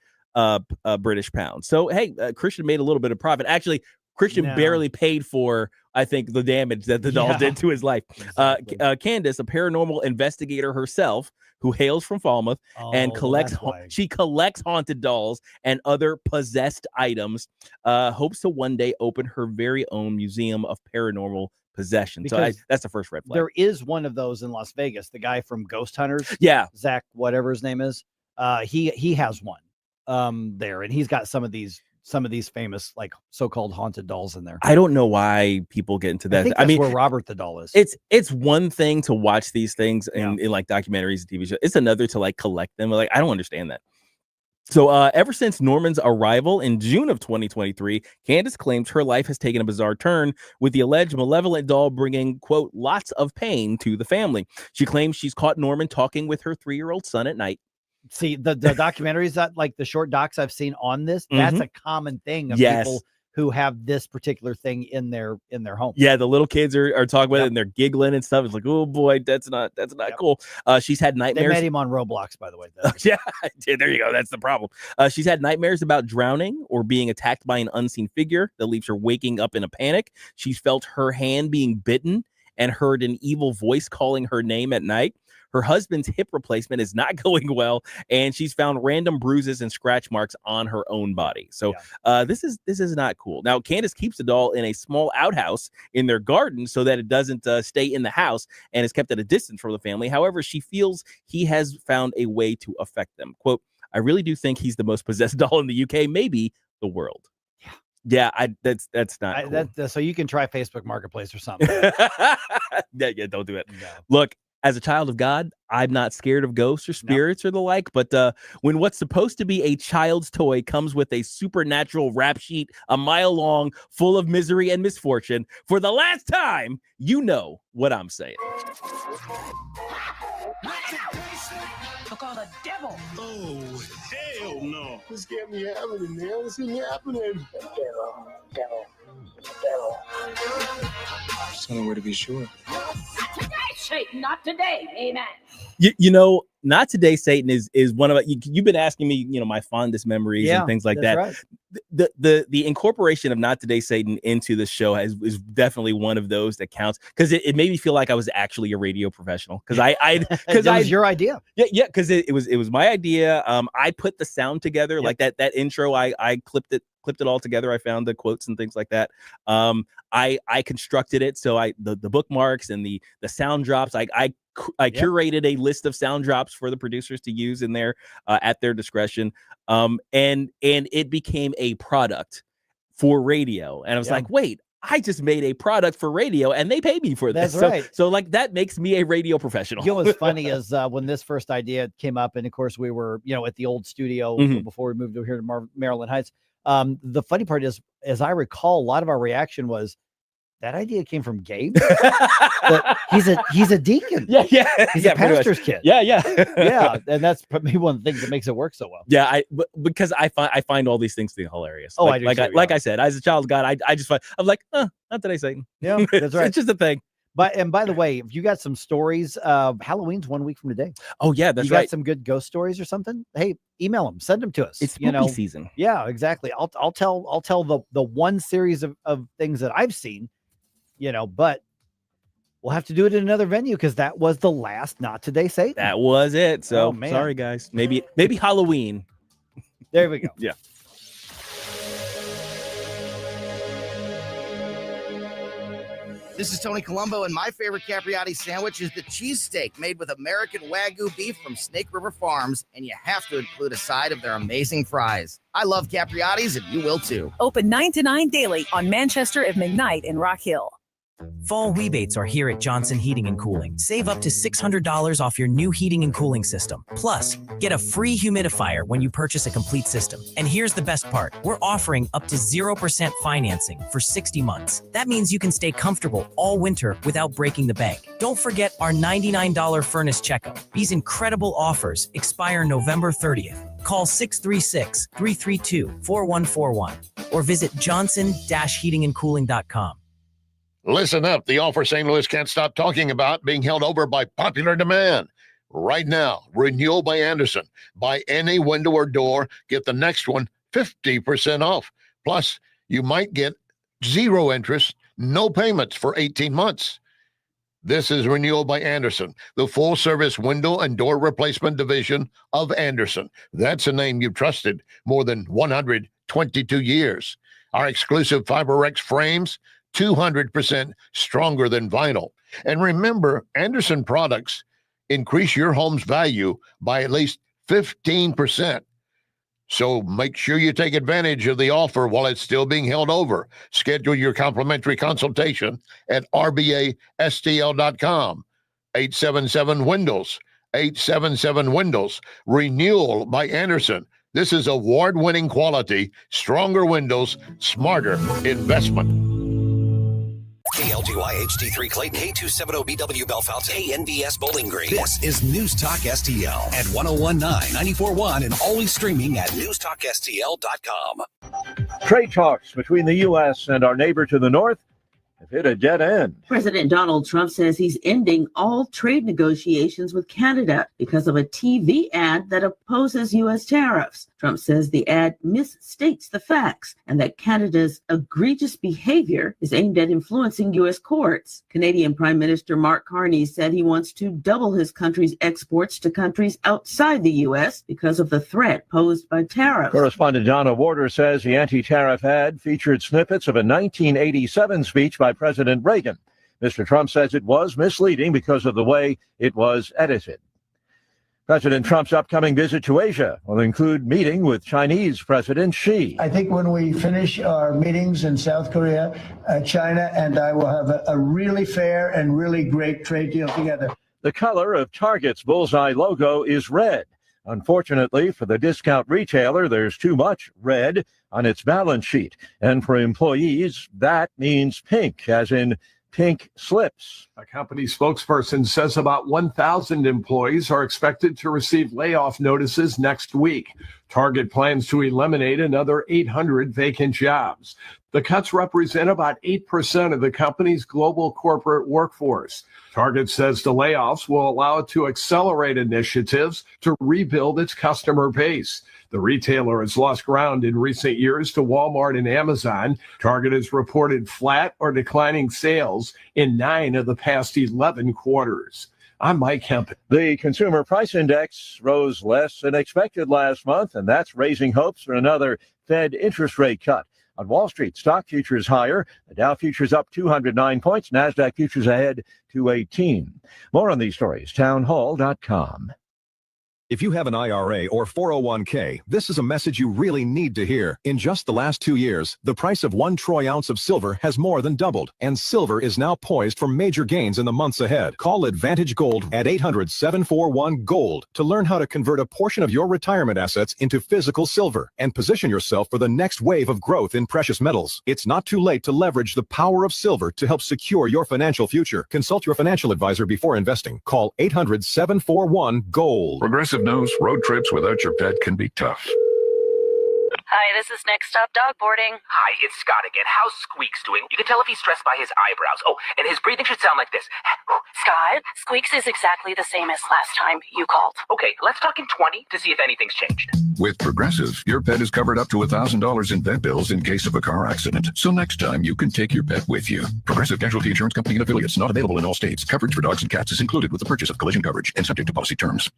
British pounds. So hey, Christian made a little bit of profit. Actually, Christian barely paid for, I think, the damage that the dolls did to his life. Exactly. Candace, a paranormal investigator herself, who hails from Falmouth and collects haunted dolls and other possessed items, hopes to one day open her very own museum of paranormal possession. So that's the first red flag. There is one of those in Las Vegas. The guy from Ghost Hunters, Zach, whatever his name is, he has one there, and he's got some of these famous like so-called haunted dolls in there. I don't know why people get into that. I think that's where Robert the doll is. It's one thing to watch these things in like documentaries and TV shows. It's another to like collect them. Like, I don't understand that. So ever since Norman's arrival in June of 2023, Candace claims her life has taken a bizarre turn, with the alleged malevolent doll bringing, quote, lots of pain to the family. She claims she's caught Norman talking with her 3-year-old son at night. See, the documentaries that, like the short docs I've seen on this, that's a common thing of people who have this particular thing in their home. Yeah, the little kids are talking about it and they're giggling and stuff. It's like, oh boy, that's not cool. She's had nightmares. They met him on Roblox, by the way. Yeah, there you go. That's the problem. She's had nightmares about drowning or being attacked by an unseen figure that leaves her waking up in a panic. She's felt her hand being bitten and heard an evil voice calling her name at night. Her husband's hip replacement is not going well, and she's found random bruises and scratch marks on her own body. So this is not cool. Now, Candace keeps the doll in a small outhouse in their garden so that it doesn't stay in the house and is kept at a distance from the family. However, she feels he has found a way to affect them. Quote, I really do think he's the most possessed doll in the UK, maybe the world. Yeah, that's not cool. So you can try Facebook Marketplace or something. yeah, don't do it. No. Look, as a child of God, I'm not scared of ghosts or spirits or the like, but when what's supposed to be a child's toy comes with a supernatural rap sheet a mile long, full of misery and misfortune, for the last time, you know what I'm saying. Look all the devil. Oh, hell no. This can't be happening, man. This ain't happening. Devil. Just only way to be sure. Not today, Satan. Not today. Amen. You know, not today, Satan is one of you've been asking me, my fondest memories and things like that. Right. The incorporation of Not Today, Satan into the show is definitely one of those that counts, because it made me feel like I was actually a radio professional, because that was your idea. Yeah, because it was my idea. I put the sound together, like that intro. I clipped it all together. I found the quotes and things like that. I constructed it, so the bookmarks and the sound drops. I curated a list of sound drops for the producers to use in there at their discretion. And it became a product for radio. And I was like, wait, I just made a product for radio and they paid me for this. That's right. So like that makes me a radio professional. You know what's funny is when this first idea came up, and of course we were, at the old studio before we moved over here to Maryland Heights. The funny part is, as I recall, a lot of our reaction was, that idea came from Gabe. He's a deacon. Yeah. He's a pastor's kid. Yeah. And that's maybe one of the things that makes it work so well. Yeah, because I find all these things to be hilarious. Oh, like I said, as a child of God, I just I'm like, not today, Satan. Yeah, that's right. It's just a thing. And by the way, if you got some stories, Halloween's 1 week from today. Oh yeah, that's right. You got some good ghost stories or something? Hey, email them, send them to us. It's spooky season. Yeah, exactly. I'll tell the one series of things that I've seen. But we'll have to do it in another venue, because that was the last Not Today, Satan. That was it. So sorry, guys. Maybe Halloween. There we go. Yeah. This is Tony Colombo, and my favorite Capriati sandwich is the cheesesteak made with American Wagyu beef from Snake River Farms, and you have to include a side of their amazing fries. I love Capriati's, and you will too. Open 9 to 9 daily on Manchester and McKnight in Rock Hill. Fall rebates are here at Johnson Heating and Cooling. Save up to $600 off your new heating and cooling system. Plus, get a free humidifier when you purchase a complete system. And here's the best part. We're offering up to 0% financing for 60 months. That means you can stay comfortable all winter without breaking the bank. Don't forget our $99 furnace checkup. These incredible offers expire November 30th. Call 636-332-4141 or visit johnson-heatingandcooling.com. Listen up. The offer St. Louis can't stop talking about being held over by popular demand. right now. Renewal by Anderson. Buy any window or door, get the next one 50% off. Plus, you might get 0 interest, no payments for 18 months. This is Renewal by Anderson, the full-service window and door replacement division of Anderson. That's a name you've trusted more than 122 years. Our exclusive FiberX frames, 200% stronger than vinyl. And remember, Anderson products increase your home's value by at least 15%. So make sure you take advantage of the offer while it's still being held over. Schedule your complimentary consultation at rbastl.com. 877-WINDOWS. 877-WINDOWS. Renewal by Anderson. This is award-winning quality, stronger windows, smarter investment. KLGY HD3 Clayton, K270BW Bellefontaine, KNVS Bowling Green. This is News Talk STL at 1019, 94.1, and always streaming at NewsTalkSTL.com. Trade talks between the U.S. and our neighbor to the north have hit a dead end. President Donald Trump says he's ending all trade negotiations with Canada because of a TV ad that opposes U.S. tariffs. Trump says the ad misstates the facts and that Canada's egregious behavior is aimed at influencing U.S. courts. Canadian Prime Minister Mark Carney said he wants to double his country's exports to countries outside the U.S. because of the threat posed by tariffs. Correspondent Donna Warder says the anti-tariff ad featured snippets of a 1987 speech by President Reagan. Mr. Trump says it was misleading because of the way it was edited. President Trump's upcoming visit to Asia will include meeting with Chinese President Xi. I think when we finish our meetings in South Korea, China and I will have a really fair and really great trade deal together. The color of Target's bullseye logo is red. Unfortunately, for the discount retailer, there's too much red on its balance sheet. And for employees, that means pink, as in pink slips. A company spokesperson says about 1,000 employees are expected to receive layoff notices next week. Target plans to eliminate another 800 vacant jobs. The cuts represent about 8% of the company's global corporate workforce. Target says the layoffs will allow it to accelerate initiatives to rebuild its customer base. The retailer has lost ground in recent years to Walmart and Amazon. Target has reported flat or declining sales in 9 of the past 11 quarters. I'm Mike Hempel. The Consumer Price Index rose less than expected last month, and that's raising hopes for another Fed interest rate cut. On Wall Street, stock futures higher. The Dow futures up 209 points. NASDAQ futures ahead 218. More on these stories, townhall.com. If you have an IRA or 401k, this is a message you really need to hear. In just the last 2 years, the price of 1 troy ounce of silver has more than doubled, and silver is now poised for major gains in the months ahead. Call Advantage Gold at 800-741-GOLD to learn how to convert a portion of your retirement assets into physical silver and position yourself for the next wave of growth in precious metals. It's not too late to leverage the power of silver to help secure your financial future. Consult your financial advisor before investing. Call 800-741-GOLD. Progressive knows road trips without your pet can be tough. Hi, this is Next Stop Dog Boarding. Hi, it's Scott again. How's Squeaks doing? You can tell if he's stressed by his eyebrows. Oh, and his breathing should sound like this. Scott, Squeaks is exactly the same as last time you called. Okay, let's talk in 20 to see if anything's changed. With Progressive, your pet is covered up to $1,000 in vet bills in case of a car accident. So next time, you can take your pet with you. Progressive Casualty Insurance Company and affiliates, not available in all states. Coverage for dogs and cats is included with the purchase of collision coverage and subject to policy terms.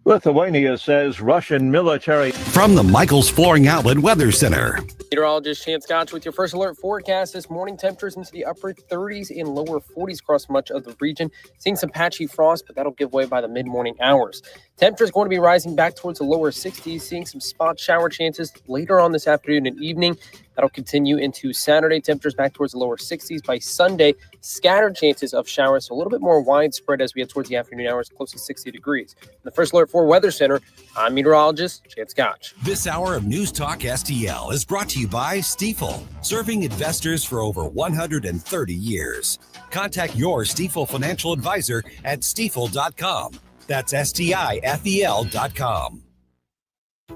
Lithuania says Russian military. From the Michaels Flooring Outlet Weather Center. Meteorologist Chance Scotch with your first alert forecast this morning. Temperatures into the upper 30s and lower 40s across much of the region. Seeing some patchy frost, but that'll give way by the mid-morning hours. Temperatures going to be rising back towards the lower 60s, seeing some spot shower chances later on this afternoon and evening. That'll continue into Saturday. Temperatures back towards the lower 60s. By Sunday, scattered chances of showers, so a little bit more widespread as we head towards the afternoon hours, close to 60 degrees. In the first alert for Weather Center, I'm meteorologist Chance Scotch. This hour of News Talk STL is brought to you by Stifel, serving investors for over 130 years. Contact your Stifel financial advisor at stifel.com. That's STIFEL.com.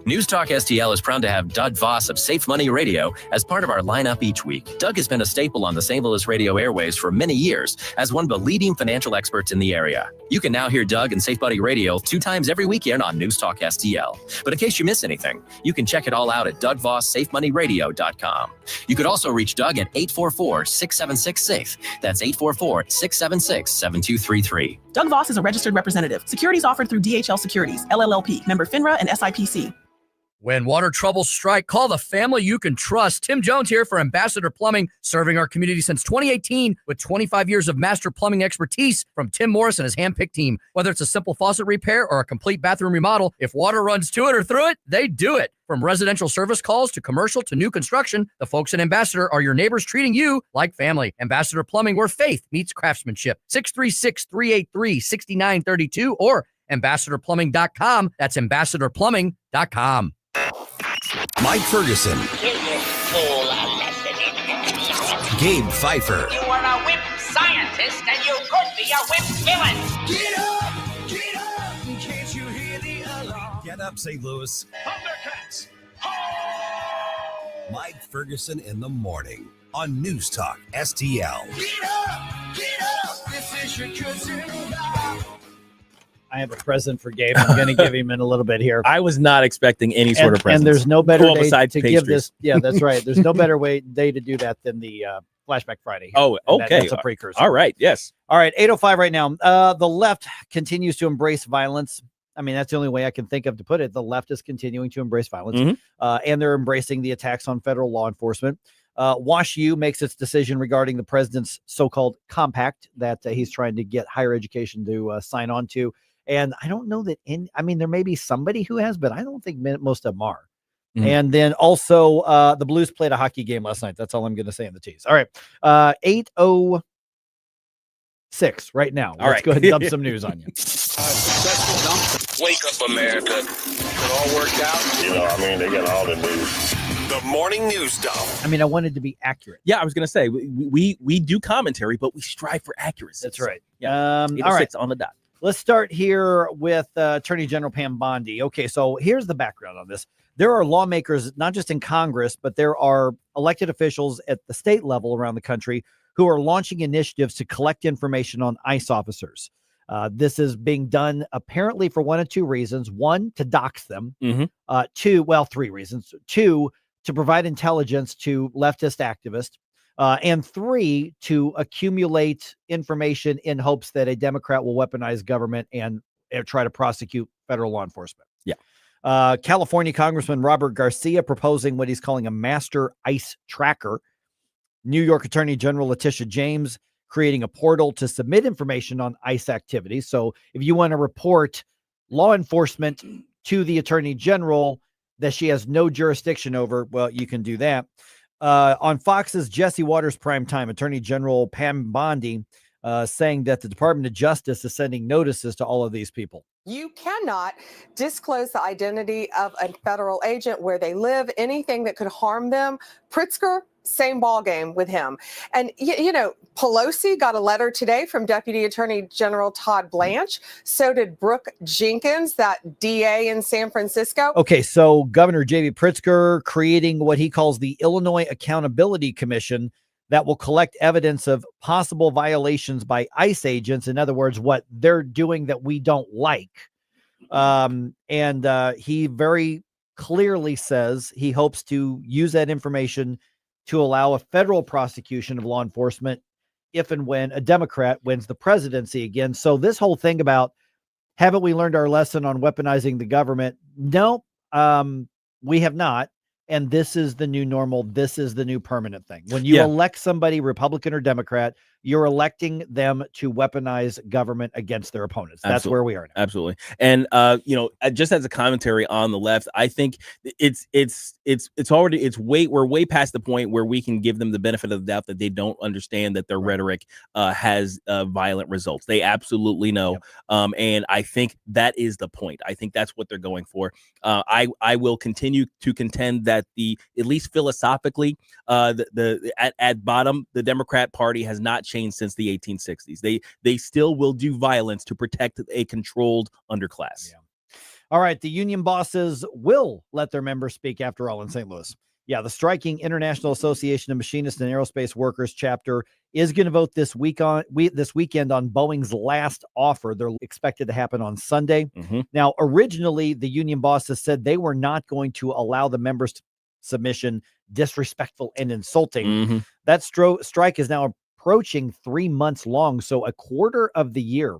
NewsTalkSTL is proud to have Doug Voss of Safe Money Radio as part of our lineup each week. Doug has been a staple on the St. Louis radio airways for many years as one of the leading financial experts in the area. You can now hear Doug and Safe Money Radio 2 times every weekend on NewsTalkSTL. But in case you miss anything, you can check it all out at DougVossSafeMoneyRadio.com. You could also reach Doug at 844-676-SAFE. That's 844-676-7233. Doug Voss is a registered representative. Securities offered through DHL Securities, LLLP, member FINRA and SIPC. When water troubles strike, call the family you can trust. Tim Jones here for Ambassador Plumbing, serving our community since 2018 with 25 years of master plumbing expertise from Tim Morris and his handpicked team. Whether it's a simple faucet repair or a complete bathroom remodel, if water runs to it or through it, they do it. From residential service calls to commercial to new construction, the folks at Ambassador are your neighbors treating you like family. Ambassador Plumbing, where faith meets craftsmanship. 636-383-6932 or ambassadorplumbing.com. That's ambassadorplumbing.com. Mike Ferguson, Gabe Phifer, You are a whip scientist and you could be a whip villain. Get up! Can't you hear the alarm? Get up, St. Louis. Thundercats! Mike Ferguson in the morning on News Talk STL. Get up! This is your cousin Bob. I have a present for Gabe. I'm going to give him in a little bit here. I was not expecting any sort of present. And there's no better day besides to pastries. give this. Yeah, that's right. There's no better day to do that than the Flashback Friday. Oh, okay. That's a precursor. All right. Yes. All right. 8:05 right now. The left continues to embrace violence. I mean, that's the only way I can think of to put it. The left is continuing to embrace violence, and they're embracing the attacks on federal law enforcement. WashU makes its decision regarding the president's so-called compact that he's trying to get higher education to sign on to. And I don't know that there may be somebody who has, but I don't think most of them are. And then also the Blues played a hockey game last night. That's all I'm going to say in the tease. All right. 8:06 right now. Let's go ahead and dump some news on you. Wake up, America. It all worked out. They got all the news. The morning news dump. I mean, I wanted to be accurate. Yeah, I was going to say we do commentary, but we strive for accuracy. That's right. Yeah. All right. On the dot. Let's start here with Attorney General Pam Bondi. Okay, so here's the background on this. There are lawmakers, not just in Congress, but there are elected officials at the state level around the country who are launching initiatives to collect information on ICE officers. This is being done apparently for one of two reasons. One, to dox them. Two, well, three reasons. Two, to provide intelligence to leftist activists. And three, to accumulate information in hopes that a Democrat will weaponize government and try to prosecute federal law enforcement. Yeah. California Congressman Robert Garcia proposing what he's calling a master ICE tracker. New York Attorney General Letitia James creating a portal to submit information on ICE activities. So if you want to report law enforcement to the Attorney General that she has no jurisdiction over, well, you can do that. On Fox's Jesse Waters Primetime, Attorney General Pam Bondi saying that the Department of Justice is sending notices to all of these people. You cannot disclose the identity of a federal agent, where they live, anything that could harm them. Pritzker, same ballgame with him. And, Pelosi got a letter today from Deputy Attorney General Todd Blanche. So did Brooke Jenkins, that DA in San Francisco. Okay, so Governor J.B. Pritzker creating what he calls the Illinois Accountability Commission that will collect evidence of possible violations by ICE agents. In other words, what they're doing that we don't like. And he very clearly says he hopes to use that information to allow a federal prosecution of law enforcement if and when a Democrat wins the presidency again. So this whole thing about, haven't we learned our lesson on weaponizing the government? No, we have not. And this is the new normal. This is the new permanent thing. When you elect somebody, Republican or Democrat, you're electing them to weaponize government against their opponents. That's where we are now. Absolutely. And just as a commentary on the left, I think we're way past the point where we can give them the benefit of the doubt that they don't understand that their rhetoric has violent results. They absolutely know. And I think that is the point. I think that's what they're going for. I will continue to contend that at least philosophically, at bottom, the Democrat Party has not changed since the 1860s. They still will do violence to protect a controlled underclass. All right, the union bosses will let their members speak after all in St. Louis. Yeah, the striking International Association of Machinists and Aerospace Workers chapter is going to vote this weekend on Boeing's last offer. They're expected to happen on Sunday. Mm-hmm. Now, originally, the union bosses said they were not going to allow the members' submission disrespectful and insulting. Mm-hmm. That strike is now approaching 3 months long, so a quarter of the year.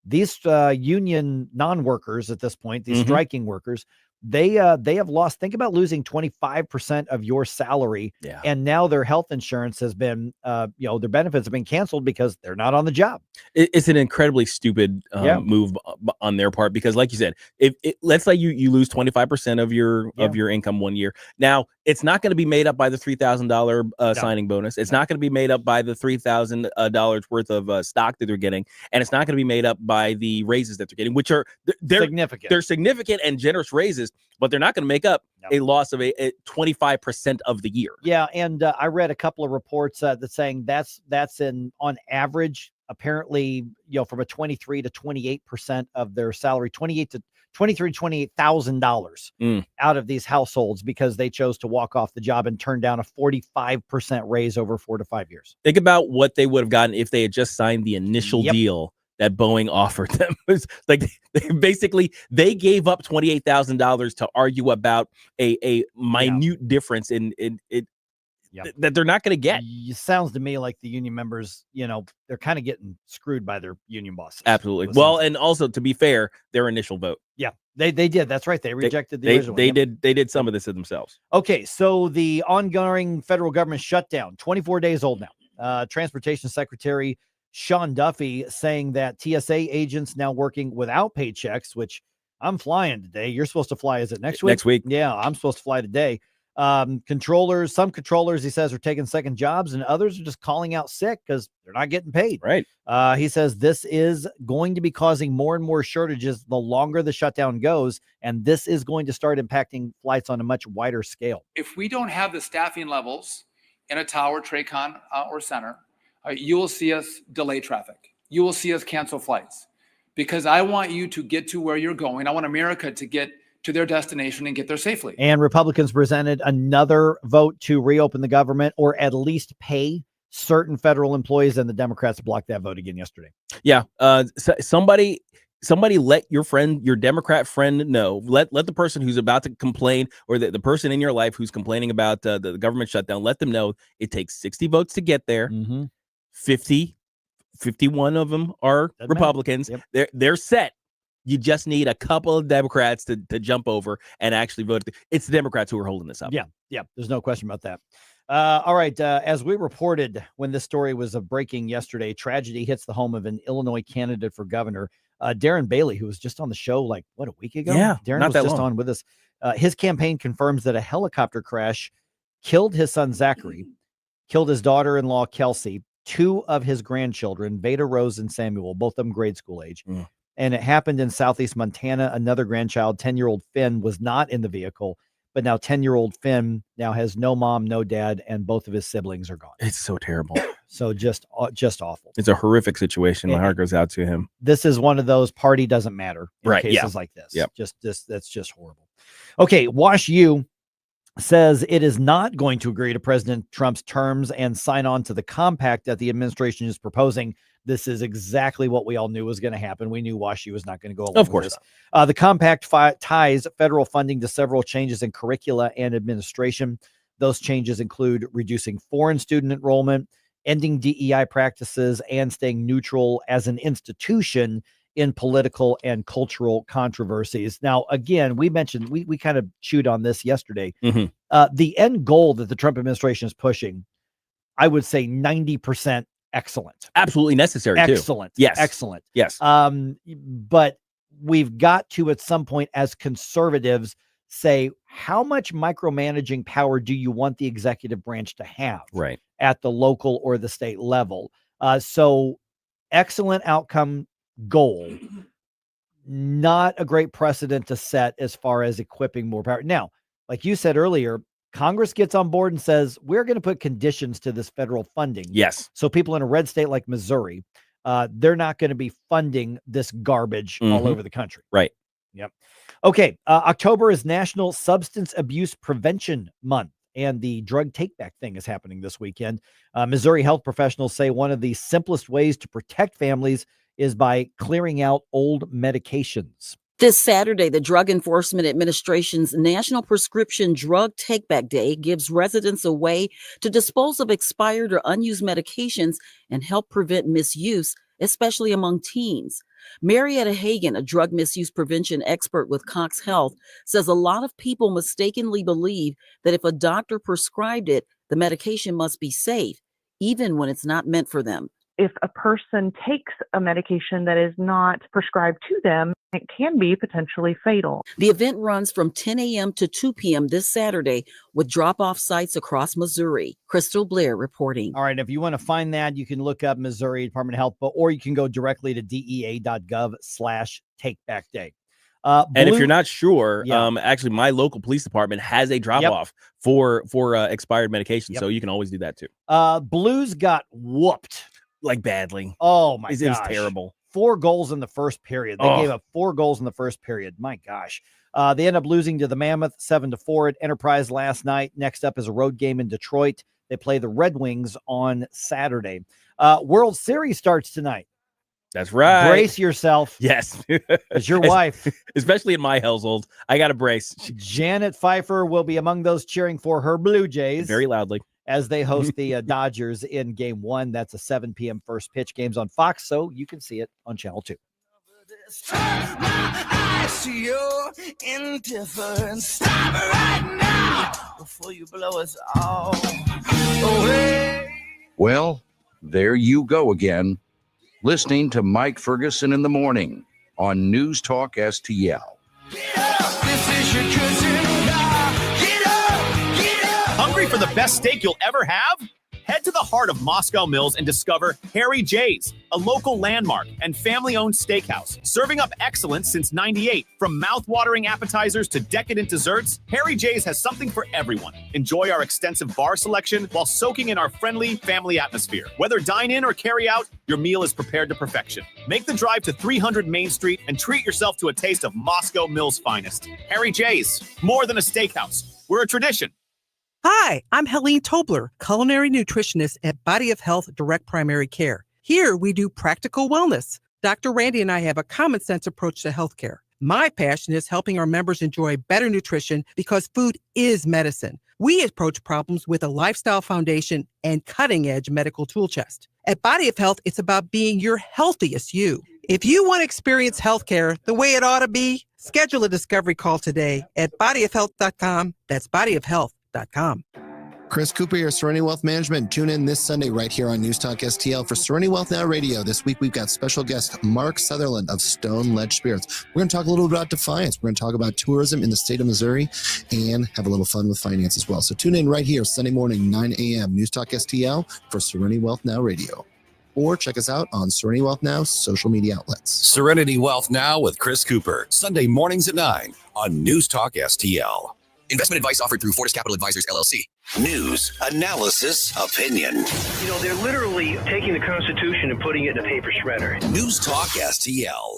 These union non-workers at this point, these striking workers, they have lost. Think about losing 25% of your salary, and now their health insurance has been, their benefits have been canceled because they're not on the job. It's an incredibly stupid move on their part because, like you said, if let's say you lose 25% of your income 1 year, now it's not going to be made up by the $3,000 signing bonus. It's not going to be made up by the $3,000 worth of stock that they're getting, and it's not going to be made up by the raises that they're getting, which are significant. They're significant and generous raises, but they're not going to make up a loss of a 25% of the year. Yeah, and I read a couple of reports that saying that's on average, apparently, from a 23 to 28% of their salary, $28,000 out of these households because they chose to walk off the job and turn down a 45% raise over 4 to 5 years. Think about what they would have gotten if they had just signed the initial deal that Boeing offered them. It's like they gave up $28,000 to argue about a minute difference in that they're not going to get. It sounds to me like the union members, they're kind of getting screwed by their union bosses. Absolutely. Well, and also to be fair, their initial vote. Yeah, they did. That's right. They rejected the original. They did some of this themselves. Okay, so the ongoing federal government shutdown, 24 days old now. Transportation Secretary Sean Duffy saying that TSA agents now working without paychecks, which I'm flying today. You're supposed to fly. Is it next week? Next week. Yeah, I'm supposed to fly today. Some controllers, he says, are taking second jobs, and others are just calling out sick because they're not getting paid. Right. He says this is going to be causing more and more shortages the longer the shutdown goes, and this is going to start impacting flights on a much wider scale. If we don't have the staffing levels in a tower, Tracon, or center, you will see us delay traffic. You will see us cancel flights because I want you to get to where you're going. I want America to get to their destination and get there safely. And Republicans presented another vote to reopen the government or at least pay certain federal employees, and the Democrats blocked that vote again yesterday. Yeah. Somebody let your Democrat friend know. Let the person who's about to complain, or the person in your life who's complaining about the government shutdown, let them know it takes 60 votes to get there. 51 of them are Republicans. Yep. They're set. You just need a couple of Democrats to jump over and actually vote. It's the Democrats who are holding this up. Yeah. There's no question about that. All right. As we reported when this story was breaking yesterday, tragedy hits the home of an Illinois candidate for governor, Darren Bailey, who was just on the show a week ago? Yeah, Darren not was that just long. on with us. His campaign confirms that a helicopter crash killed his son, Zachary, killed his daughter-in-law, Kelsey, 2 of his grandchildren, Veda, Rose, and Samuel, both of them grade school age. And it happened in Southeast Montana. Another grandchild, 10-year-old Finn, was not in the vehicle, but now 10-year-old Finn now has no mom, no dad, and both of his siblings are gone. It's so terrible. So just awful. It's a horrific situation. My heart goes out to him. This is one of those party doesn't matter in cases like this. Yep. That's just horrible. Okay, Wash U says it is not going to agree to President Trump's terms and sign on to the compact that the administration is proposing. This is exactly what we all knew was going to happen. We knew WashU was not going to go along with this. The compact ties federal funding to several changes in curricula and administration. Those changes include reducing foreign student enrollment, ending DEI practices, and staying neutral as an institution in political and cultural controversies. Now, again, we mentioned, we kind of chewed on this yesterday. The end goal that the Trump administration is pushing, I would say 90% excellent. Absolutely necessary too. Excellent. Yes. Excellent. Yes. But we've got to, at some point as conservatives, say, how much micromanaging power do you want the executive branch to have at the local or the state level? So excellent outcome goal, not a great precedent to set as far as equipping more power. Now, like you said earlier, Congress gets on board and says, we're going to put conditions to this federal funding. Yes. So people in a red state like Missouri, they're not going to be funding this garbage all over the country. Right. Yep. Okay. October is National Substance Abuse Prevention Month, and the drug take-back thing is happening this weekend. Missouri health professionals say one of the simplest ways to protect families is by clearing out old medications. This Saturday, the Drug Enforcement Administration's National Prescription Drug Take-Back Day gives residents a way to dispose of expired or unused medications and help prevent misuse, especially among teens. Marietta Hagan, a drug misuse prevention expert with Cox Health, says a lot of people mistakenly believe that if a doctor prescribed it, the medication must be safe, even when it's not meant for them. If a person takes a medication that is not prescribed to them, it can be potentially fatal. The event runs from 10 a.m. to 2 p.m. this Saturday with drop-off sites across Missouri. Crystal Blair reporting. All right. If you want to find that, you can look up Missouri Department of Health, or you can go directly to dea.gov/takebackday. And if you're not sure, actually, my local police department has a drop-off for expired medication, so you can always do that too. Blues got whooped. Like badly. Oh my gosh. It was terrible. 4 goals in the first period. They gave up 4 goals in the first period. My gosh. They end up losing to the Mammoth 7-4 at Enterprise last night. Next up is a road game in Detroit. They play the Red Wings on Saturday. World Series starts tonight. That's right. Brace yourself. Yes. As your wife. Especially in my household. I got to brace. Janet Phifer will be among those cheering for her Blue Jays. Very loudly. As they host the Dodgers in Game 1. That's a 7 p.m. first pitch. Game's on Fox, so you can see it on Channel 2. I see your indifference. Stop it right now before you blow us all away. Well, there you go again, listening to Mike Ferguson in the morning on News Talk STL. This is your cousin. Hungry for the best steak you'll ever have? Head to the heart of Moscow Mills and discover Harry J's, a local landmark and family-owned steakhouse, serving up excellence since '98. From mouth-watering appetizers to decadent desserts, Harry J's has something for everyone. Enjoy our extensive bar selection while soaking in our friendly family atmosphere. Whether dine-in or carry-out, your meal is prepared to perfection. Make the drive to 300 Main Street and treat yourself to a taste of Moscow Mills' finest. Harry J's, more than a steakhouse. We're a tradition. Hi, I'm Helene Tobler, culinary nutritionist at Body of Health Direct Primary Care. Here we do practical wellness. Dr. Randy and I have a common sense approach to healthcare. My passion is helping our members enjoy better nutrition because food is medicine. We approach problems with a lifestyle foundation and cutting-edge medical tool chest. At Body of Health, it's about being your healthiest you. If you want to experience healthcare the way it ought to be, schedule a discovery call today at bodyofhealth.com. That's bodyofhealth.com. Chris Cooper, your Serenity Wealth Management. Tune in this Sunday right here on News Talk STL for Serenity Wealth Now Radio. This week we've got special guest Mark Sutherland of Stone Ledge Spirits. We're going to talk a little bit about Defiance. We're going to talk about tourism in the state of Missouri and have a little fun with finance as well. So tune in right here Sunday morning, 9 a.m. News Talk STL for Serenity Wealth Now Radio. Or check us out on Serenity Wealth Now's social media outlets. Serenity Wealth Now with Chris Cooper. Sunday mornings at 9 on News Talk STL. Investment advice offered through Fortis Capital Advisors, LLC. News, analysis, opinion. You know, they're literally taking the Constitution and putting it in a paper shredder. News Talk STL.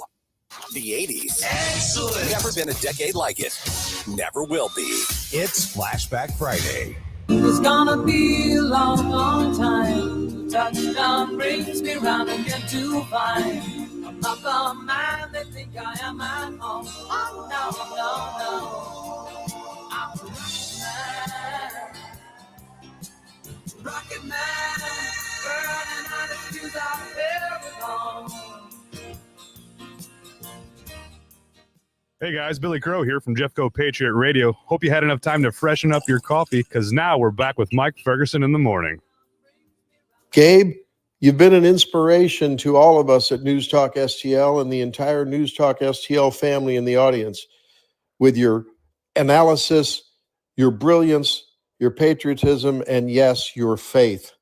The 80s. Excellent. Never been a decade like it. Never will be. It's Flashback Friday. It's gonna be a long, long time. Touchdown brings me round again to find I'm not the man they think I am at home. Oh, no, no, no. I'm a rocket man, burning out the fuse I've ever known. Hey guys, Billy Crow here from Jeffco Patriot Radio. Hope you had enough time to freshen up your coffee, because now we're back with Mike Ferguson in the morning. Gabe, you've been an inspiration to all of us at News Talk STL and the entire News Talk STL family in the audience with your analysis, your brilliance, your patriotism, and yes, your faith.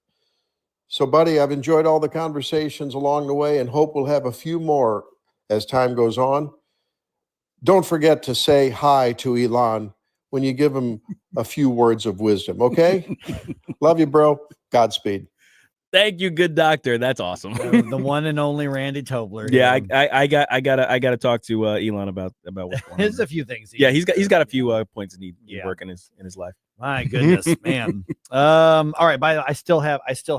So, buddy, I've enjoyed all the conversations along the way and hope we'll have a few more as time goes on. Don't forget to say hi to Elon when you give him a few words of wisdom, okay? Love you, bro. Godspeed. Thank you, good doctor. That's awesome. The one and only Randy Tobler. Yeah, I gotta talk to Elon about what's going on. There's a few things. Yeah, he's got a few points that need work in his life. My goodness, man. All right. By the way, I still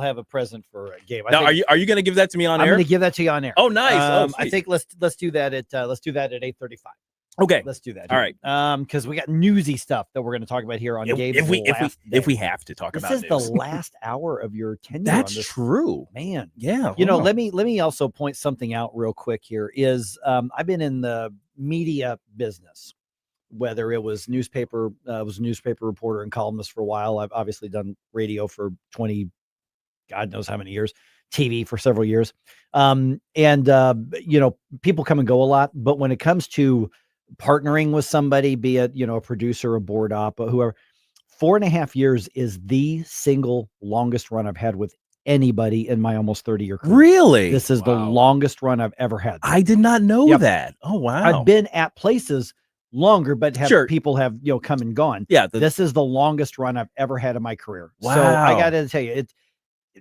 have a present for Gabe. Now, are you going to give that to me on I'm air? going to give that to you on air. Oh, nice. I think let's do that at 8:35. Okay, let's do that. All right. Because we got newsy stuff that we're going to talk about here on Gabe. If we have to talk about this news. is the last hour of your tenure. That's on this. true, man. Yeah. You know, wow. let me also point something out real quick here. Is I've been in the media business, whether it was newspaper, was a newspaper reporter and columnist for a while. I've obviously done radio for 20, God knows how many years, TV for several years. You know, people come and go a lot, but when it comes to partnering with somebody, be it, you know, a producer, a board op, whoever, 4.5 years is the single longest run I've had with anybody in my almost 30-year career. Really? This is the longest run I've ever had. I did not know Yep. that. Oh, wow. I've been at places longer, but Sure. people have, you know, come and gone. Yeah. This is the longest run I've ever had in my career. So Wow. I got to tell you,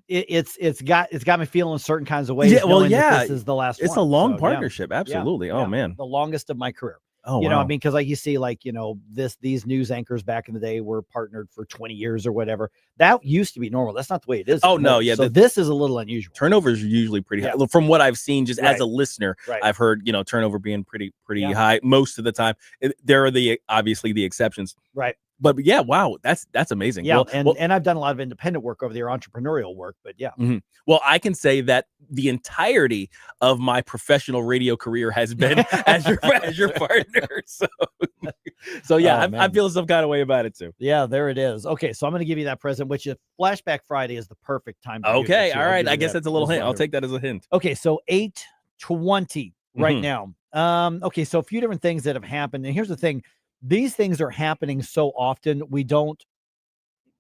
it's got me feeling certain kinds of ways. Yeah, well, knowing that yeah. this is the last It's one. a long So, yeah. partnership. Yeah. Absolutely. Oh, Yeah. man. The longest of my career. Oh, you know, wow. I mean, because like you see, like, you know, these news anchors back in the day were partnered for 20 years or whatever. That used to be normal. That's not the way it is. Oh, anymore. no, yeah, So the- this is a little unusual. Turnovers are usually pretty high. Yeah. From what I've seen, just as Right. a listener, Right. I've heard, you know, turnover being pretty Yeah. high most of the time. There are obviously the exceptions. Right. But yeah, wow, that's amazing. Yeah. Well, And I've done a lot of independent work over there, entrepreneurial work, but yeah. mhm. Well, I can say that the entirety of my professional radio career has been as your partner. So yeah, Oh, I man. feel some kind of way about it too. Yeah, there it is. Okay, so I'm going to give you that present, which is Flashback Friday is the perfect time. To do Okay, this. all I'll right. give I you guess that that's a little as hint. well I'll here. take that as a hint. Okay, so 8:20 right Mhm. now. Okay, so a few different things that have happened, and here's the thing: these things are happening so often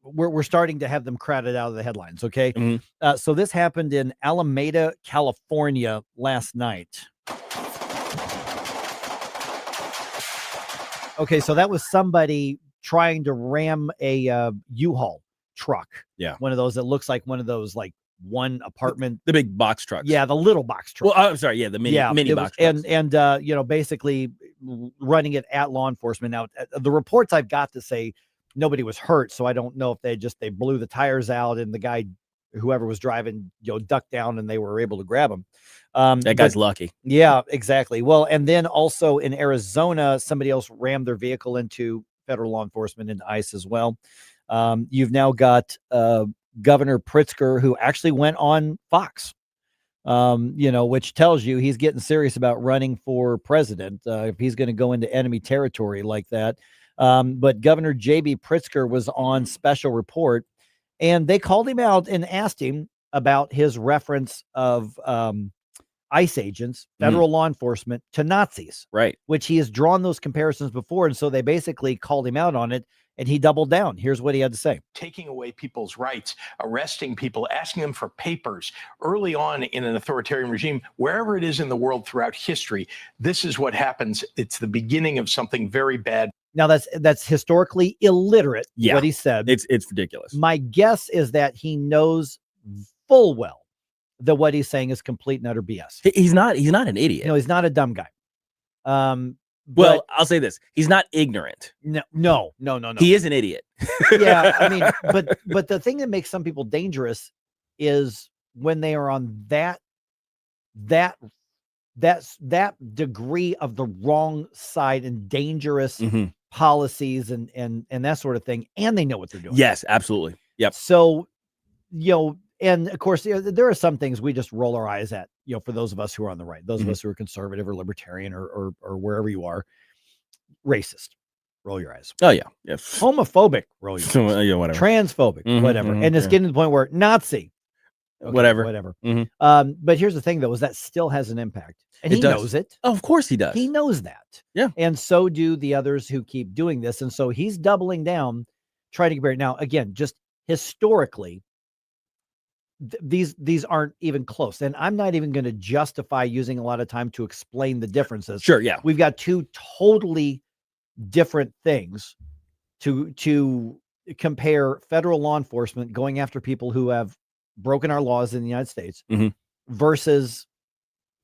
we're starting to have them crowded out of the headlines. Okay, Mhm. so this happened in Alameda, California last night. Okay, so that was somebody trying to ram a U-Haul truck. Yeah. One of those that looks like one of those like one apartment. The big box trucks. Yeah, the little box truck. Well, I'm sorry. Yeah, the mini it box was- trucks. and you know, basically running it at law enforcement. Now, the reports I've got to say nobody was hurt, so I don't know if they blew the tires out and the guy, whoever was driving, you know, ducked down and they were able to grab him. That guy's lucky. Yeah, exactly. Well, and then also in Arizona, somebody else rammed their vehicle into federal law enforcement and ICE as well. You've now got Governor Pritzker, who actually went on Fox, you know, which tells you he's getting serious about running for president if he's going to go into enemy territory like that. But Governor J.B. Pritzker was on special report, and they called him out and asked him about his reference of ICE agents, federal law enforcement, to Nazis, right? Which he has drawn those comparisons before. And so they basically called him out on it, and he doubled down. Here's what he had to say. Taking away people's rights, arresting people, asking them for papers early on in an authoritarian regime, wherever it is in the world throughout history, this is what happens. It's the beginning of something very bad. Now that's historically illiterate. Yeah. What he said. It's ridiculous. My guess is that he knows full well that what he's saying is complete and utter BS. He's not an idiot. No, he's not a dumb guy. Well, But I'll say this: he's not ignorant. no. He is an idiot. Yeah, I mean, but the thing that makes some people dangerous is when they are on that degree of the wrong side and dangerous Mhm. policies and that sort of thing, and they know what they're doing. Yes, absolutely. Yep. So, you know, and of course, you know, there are some things we just roll our eyes at, you know, for those of us who are on the right, those of us who are conservative or libertarian or wherever you are. Racist, roll your eyes. Oh yeah, yeah. Homophobic, roll your eyes. Yeah, whatever. Transphobic, Mhm, whatever. mhm, And it's yeah. getting to the point where Nazi, okay, Whatever. Mhm. But here's the thing, though, is that still has an impact, and It he does. knows it. Oh, of course he does. He knows that. Yeah. And so do the others who keep doing this. And so he's doubling down, trying to get buried. Now, again, just historically, these aren't even close. And I'm not even going to justify using a lot of time to explain the differences. Sure, yeah. We've got two totally different things to compare federal law enforcement going after people who have broken our laws in the United States Mhm. versus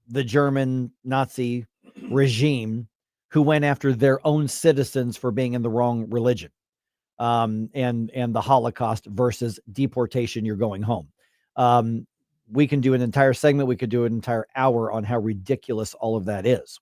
the German Nazi regime who went after their own citizens for being in the wrong religion. And the Holocaust versus deportation, you're going home. We can do an entire segment. We could do an entire hour on how ridiculous all of that is.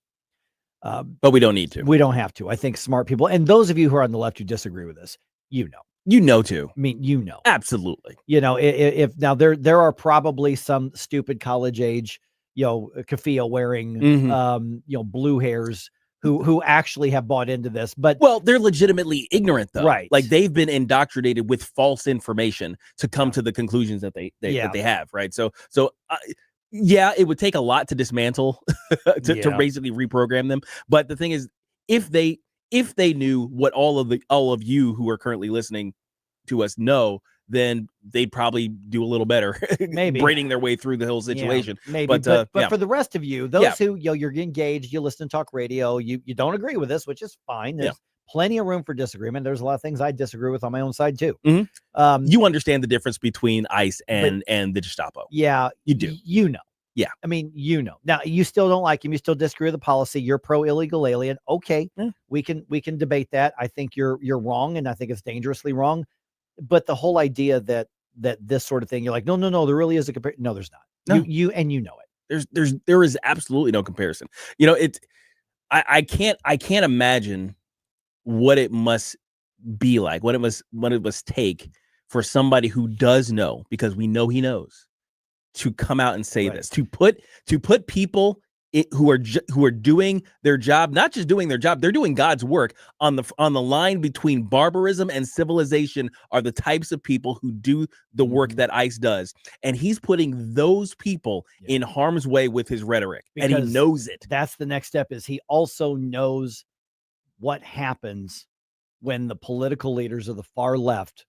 But we don't need to. We don't have to. I think smart people, and those of you who are on the left who disagree with this, too. I mean, Absolutely. If now there are probably some stupid college age, keffiyeh wearing, Mhm. blue hairs who actually have bought into this, but Well, they're legitimately ignorant, though. Right. Like they've been indoctrinated with false information to come to the conclusions that they have. Right. So yeah, it would take a lot to dismantle to basically reprogram them. But the thing is, if they knew what all of you who are currently listening to us know, then they'd probably do a little better, Maybe braiding their way through the whole situation. Maybe, but but for the rest of you, those who you're engaged, you listen to talk radio, you don't agree with this, which is fine. There's plenty of room for disagreement. There's a lot of things I disagree with on my own side too. Mhm. You understand the difference between ICE and the Gestapo. Yeah, you do. Yeah. I mean, now you still don't like him. You still disagree with the policy. You're pro illegal alien. Okay. We can debate that. I think you're wrong. And I think it's dangerously wrong. But the whole idea that this sort of thing, you're like, no, there really is a comparison. No, there's not. No. You know it. There is absolutely no comparison. I can't imagine what it must be like, what it must take for somebody who does know, because we know he knows, to come out and say this, to put people who are doing their job, not just doing their job, they're doing God's work on the line between barbarism and civilization, are the types of people who do the work that ICE does. And he's putting those people in harm's way with his rhetoric, and he Because knows it. That's the next step, is he also knows what happens when the political leaders of the far left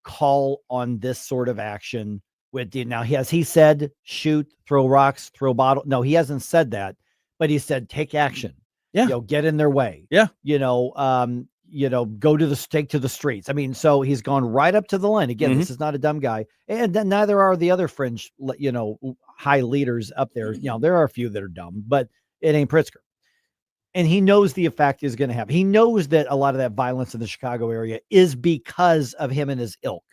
call on this sort of action. Now, has he said shoot, throw rocks, throw bottle? No, he hasn't said that, but he said take action. Yeah, get in their way. Yeah, go to the stake to the streets. I mean, so he's gone right up to the line. Again, this is not a dumb guy, and then neither are the other fringe, high leaders up there. There are a few that are dumb, but it ain't Pritzker. And he knows the effect is going to have. He knows that a lot of that violence in the Chicago area is because of him and his ilk.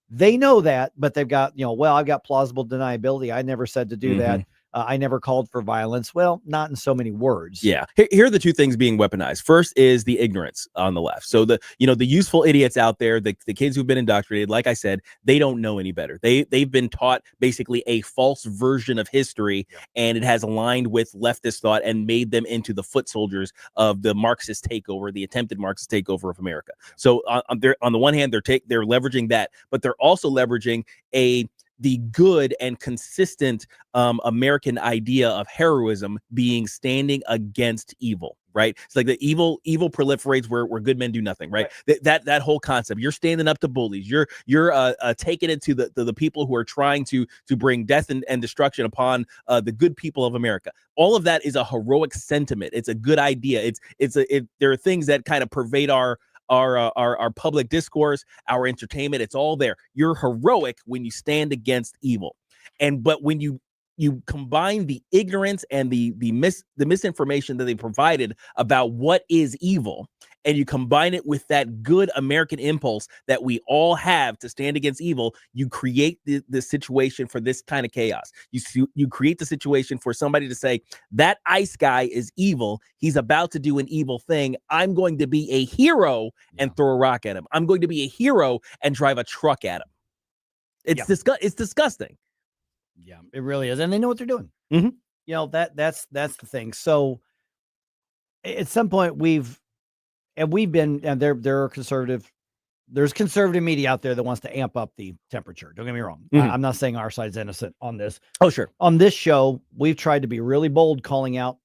They know that, but they've got, I've got plausible deniability. I never said to do that. I never called for violence. Well, not in so many words. Yeah. Here are the two things being weaponized. First is the ignorance on the left. So the useful idiots out there, the kids who've been indoctrinated, like I said, they don't know any better. They've been taught basically a false version of history, and it has aligned with leftist thought and made them into the foot soldiers of the Marxist takeover, the attempted Marxist takeover of America. So on the one hand, they're leveraging that, but they're also leveraging the good and consistent American idea of heroism being standing against evil, right? It's like the evil proliferates where good men do nothing, right? That whole concept. You're standing up to bullies. You're taking it to the people who are trying to bring death and destruction upon the good people of America. All of that is a heroic sentiment. It's a good idea. There are things that kind of pervade our public discourse, our entertainment. It's all there. You're heroic when you stand against evil. But when you combine the ignorance and the misinformation that they provided about what is evil, and you combine it with that good American impulse that we all have to stand against evil, you create the situation for this kind of chaos. You create the situation for somebody to say, that ICE guy is evil. He's about to do an evil thing. I'm going to be a hero and throw a rock at him. I'm going to be a hero and drive a truck at him. It's disgusting. Yeah, it really is. And they know what they're doing. That's the thing. So at some point there's conservative media out there that wants to amp up the temperature. Don't get me wrong. I'm not saying our side's innocent on this. Oh, sure. On this show, we've tried to be really bold calling out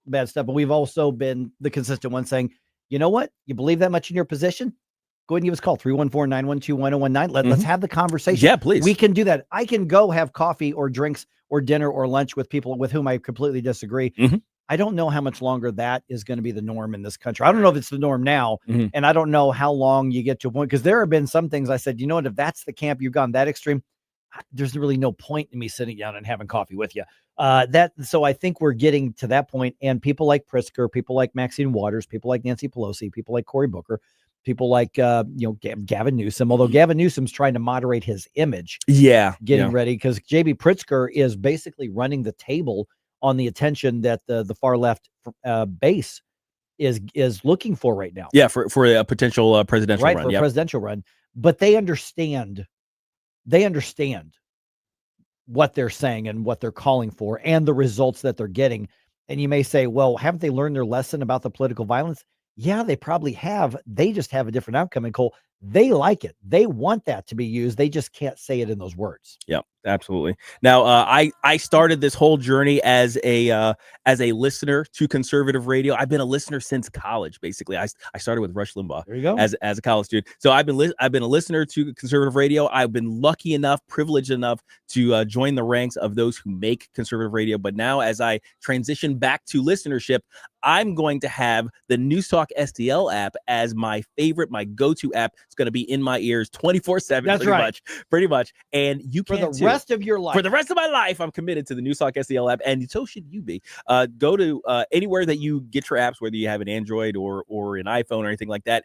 bad stuff, but we've also been the consistent one saying, you know what? You believe that much in your position? Go ahead and give us a call, 314-912-1019. Let's have the conversation. Yeah, please. We can do that. I can go have coffee or drinks or dinner or lunch with people with whom I completely disagree. I don't know how much longer that is going to be the norm in this country. I don't know if it's the norm now, and I don't know how long you get to a point, because there have been some things I said, you know what, if that's the camp, you've gone that extreme, there's really no point in me sitting down and having coffee with you. So I think we're getting to that point, and people like Pritzker, people like Maxine Waters, people like Nancy Pelosi, people like Cory Booker, people like Gavin Newsom, although Gavin Newsom's trying to moderate his image. Getting ready, because JB Pritzker is basically running the table on the attention that the far left base is looking for right now. Yeah, for a potential presidential run. For a presidential run. But they understand what they're saying and what they're calling for and the results that they're getting. And you may say, well, haven't they learned their lesson about the political violence? Yeah, they probably have. They just have a different outcome. And Cole, they like it. They want that to be used. They just can't say it in those words. Yeah, absolutely. Now, I started this whole journey as a listener to conservative radio. I've been a listener since college. Basically, I started with Rush Limbaugh. There you go. As a college student. So I've been a listener to conservative radio. I've been lucky enough, privileged enough to join the ranks of those who make conservative radio. But now, as I transition back to listenership, I'm going to have the NewsTalkSTL app as my favorite, my go-to app. It's going to be in my ears 24/7. That's right. Pretty much. And you for can the rest of your life. For the rest of my life, I'm committed to the NewsTalkSTL app, and so should you be. Go to anywhere that you get your apps, whether you have an Android or an iPhone or anything like that.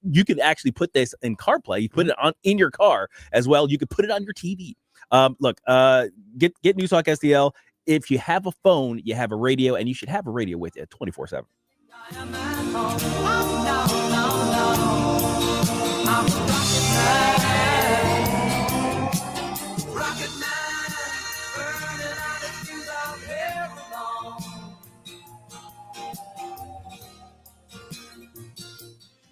You can actually put this in CarPlay. You put it on in your car as well. You can put it on your TV. Get NewsTalkSTL. If you have a phone, you have a radio, and you should have a radio with you 24/7.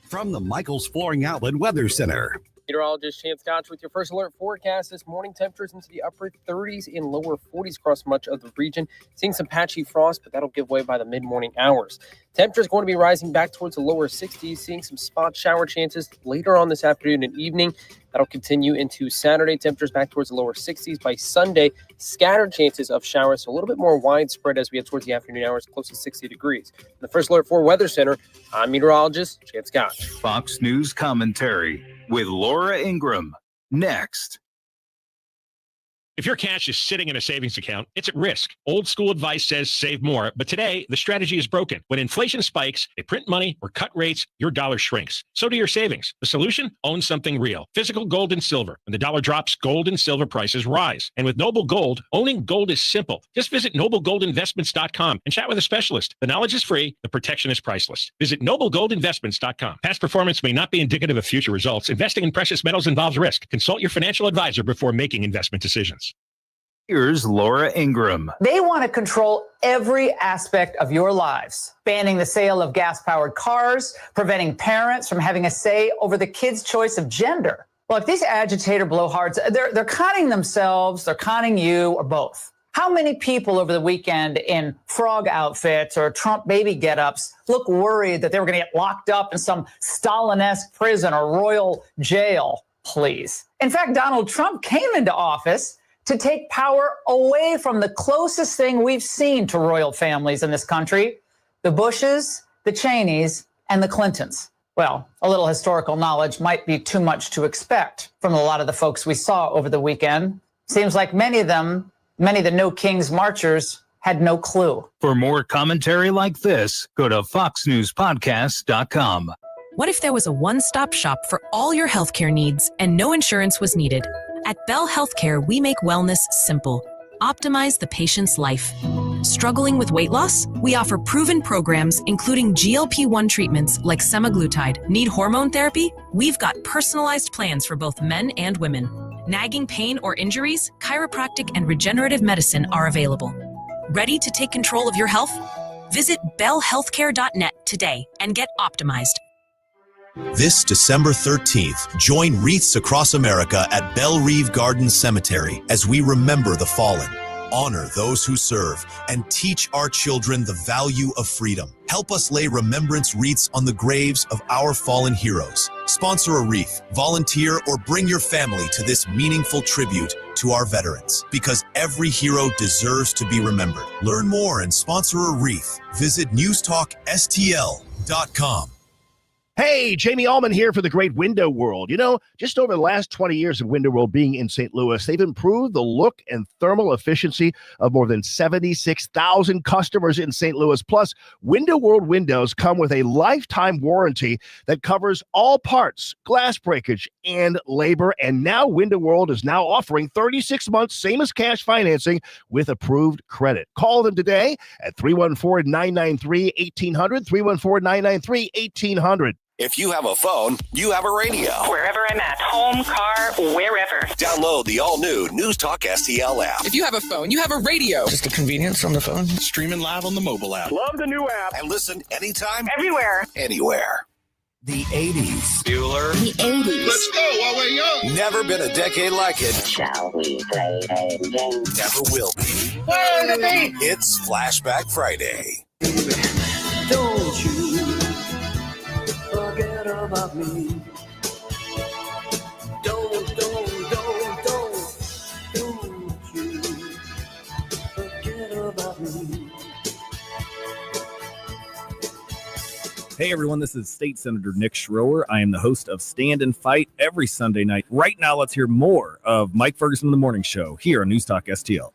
From the Michaels Flooring Outlet Weather Center. Meteorologist Chance Gotch with your first alert forecast this morning. Temperatures into the upper 30s and lower 40s across much of the region. Seeing some patchy frost, but that'll give way by the mid-morning hours. Temperatures going to be rising back towards the lower 60s, seeing some spot shower chances later on this afternoon and evening. That'll continue into Saturday. Temperatures back towards the lower 60s. By Sunday, scattered chances of showers, so a little bit more widespread as we head towards the afternoon hours, close to 60 degrees. In the first alert for Weather Center, I'm meteorologist Chance Gotch. Fox News commentary with Laura Ingraham. Next. If your cash is sitting in a savings account, it's at risk. Old school advice says save more, but today the strategy is broken. When inflation spikes, they print money or cut rates, your dollar shrinks. So do your savings. The solution? Own something real. Physical gold and silver. When the dollar drops, gold and silver prices rise. And with Noble Gold, owning gold is simple. Just visit noblegoldinvestments.com and chat with a specialist. The knowledge is free. The protection is priceless. Visit noblegoldinvestments.com. Past performance may not be indicative of future results. Investing in precious metals involves risk. Consult your financial advisor before making investment decisions. Here's Laura Ingraham. They want to control every aspect of your lives, banning the sale of gas-powered cars, preventing parents from having a say over the kids' choice of gender. Look, these agitator blowhards, they're conning themselves, they're conning you, or both. How many people over the weekend in frog outfits or Trump baby get-ups look worried that they were going to get locked up in some Stalin-esque prison or royal jail? Please. In fact, Donald Trump came into office to take power away from the closest thing we've seen to royal families in this country, the Bushes, the Cheneys, and the Clintons. Well, a little historical knowledge might be too much to expect from a lot of the folks we saw over the weekend. Seems like many of the No Kings marchers had no clue. For more commentary like this, go to foxnewspodcast.com. What if there was a one-stop shop for all your healthcare needs and no insurance was needed? At Bell Healthcare, we make wellness simple. Optimize the patient's life. Struggling with weight loss? We offer proven programs, including GLP-1 treatments like semaglutide. Need hormone therapy? We've got personalized plans for both men and women. Nagging pain or injuries? Chiropractic and regenerative medicine are available. Ready to take control of your health? Visit bellhealthcare.net today and get optimized. This December 13th, join wreaths across America at Belle Reve Gardens Cemetery as we remember the fallen, honor those who serve, and teach our children the value of freedom. Help us lay remembrance wreaths on the graves of our fallen heroes. Sponsor a wreath, volunteer, or bring your family to this meaningful tribute to our veterans, because every hero deserves to be remembered. Learn more and sponsor a wreath. Visit NewsTalkSTL.com. Hey, Jamie Allman here for the great Window World. You know, just over the last 20 years of Window World being in St. Louis, they've improved the look and thermal efficiency of more than 76,000 customers in St. Louis. Plus, Window World windows come with a lifetime warranty that covers all parts, glass breakage, and labor. And now Window World is now offering 36 months, same as cash financing, with approved credit. Call them today at 314-993-1800, 314-993-1800. If you have a phone, you have a radio. Wherever I'm at, home, car, wherever. Download the all-new News Talk STL app. If you have a phone, you have a radio. Just the convenience on the phone. Streaming live on the mobile app. Love the new app. And listen anytime, Everywhere. anywhere. The 80s. Bueller. The 80s. Let's go while we're young. Never been a decade like it. Shall we play a game? Never will be. Fire the beat. It's Flashback Friday. Don't you forget about me. Don't you forget about me. Hey everyone, this is State Senator Nick Schroer. I am the host of Stand and Fight every Sunday night. Right now, let's hear more of Mike Ferguson in the Morning Show here on News Talk STL.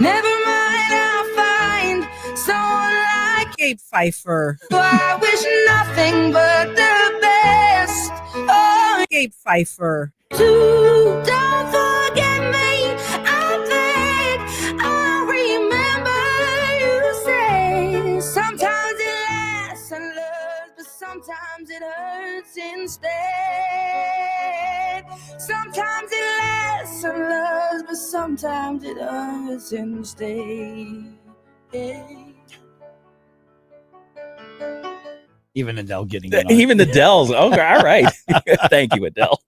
Never mind, I'll find someone like Gabe Phifer. I wish nothing but the best. Oh, Gabe Phifer. don't forget me. I think I remember you say sometimes it lasts and loves, but sometimes it hurts instead. Sometimes it lasts and loves, but sometimes it hurts instead. Even Adele getting Even Adele's. Okay, all right. Thank you, Adele.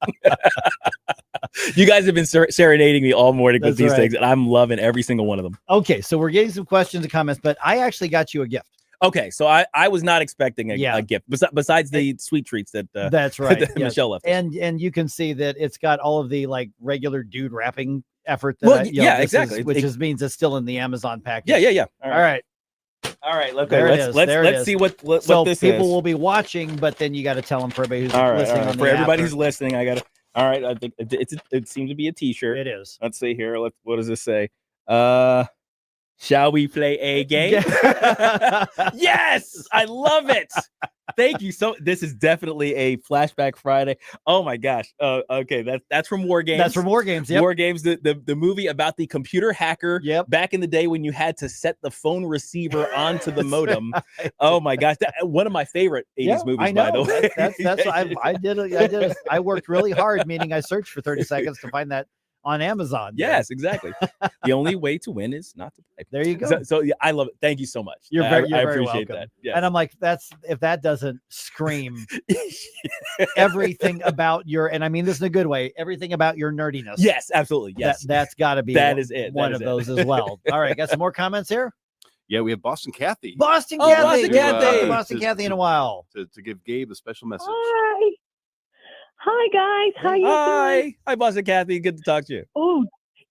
You guys have been serenading me all morning with these things, and I'm loving every single one of them. Okay, so we're getting some questions and comments, but I actually got you a gift. Okay, so I was not expecting a gift besides the sweet treats that that's right that Michelle left. And you can see that it's got all of the like regular dude wrapping effort. That Well, yeah, exactly. Which just means it's still in the Amazon package. Yeah. All right. Let's see what so this people is. will be watching, but then you got to tell them for everybody who's All right, listening. all right. On the For app everybody or- who's listening, I got to. All right, I think it seems to be a T-shirt. It is. Let's see here. What does this say? Shall we play a game? Yes, I love it. Thank you. So this is definitely a Flashback Friday. Oh my gosh. Okay, that's from War Games. That's from War Games. Yep. War Games, the movie about the computer hacker. Yep. Back in the day when you had to set the phone receiver onto the modem. Oh my gosh, one of my favorite 80s movies. I know. By the way, I worked really hard, meaning I searched for 30 seconds to find that on Amazon. Yes, exactly. The only way to win is not to play. There you go. So yeah, I love it. Thank you so much. You're I very appreciate welcome. that. Yes. And I'm like, if that doesn't scream everything about your, and I mean this in a good way, everything about your nerdiness. Yes, absolutely. Yes, that's got to be is it. One of those as well. All right, got some more comments here. Yeah, we have Boston Kathy. Boston Oh, Kathy. Boston Kathy. Boston Kathy in a while. To give Gabe a special message. Hi guys, how you doing? Hi, Boston Kathy. Good to talk to you. Oh,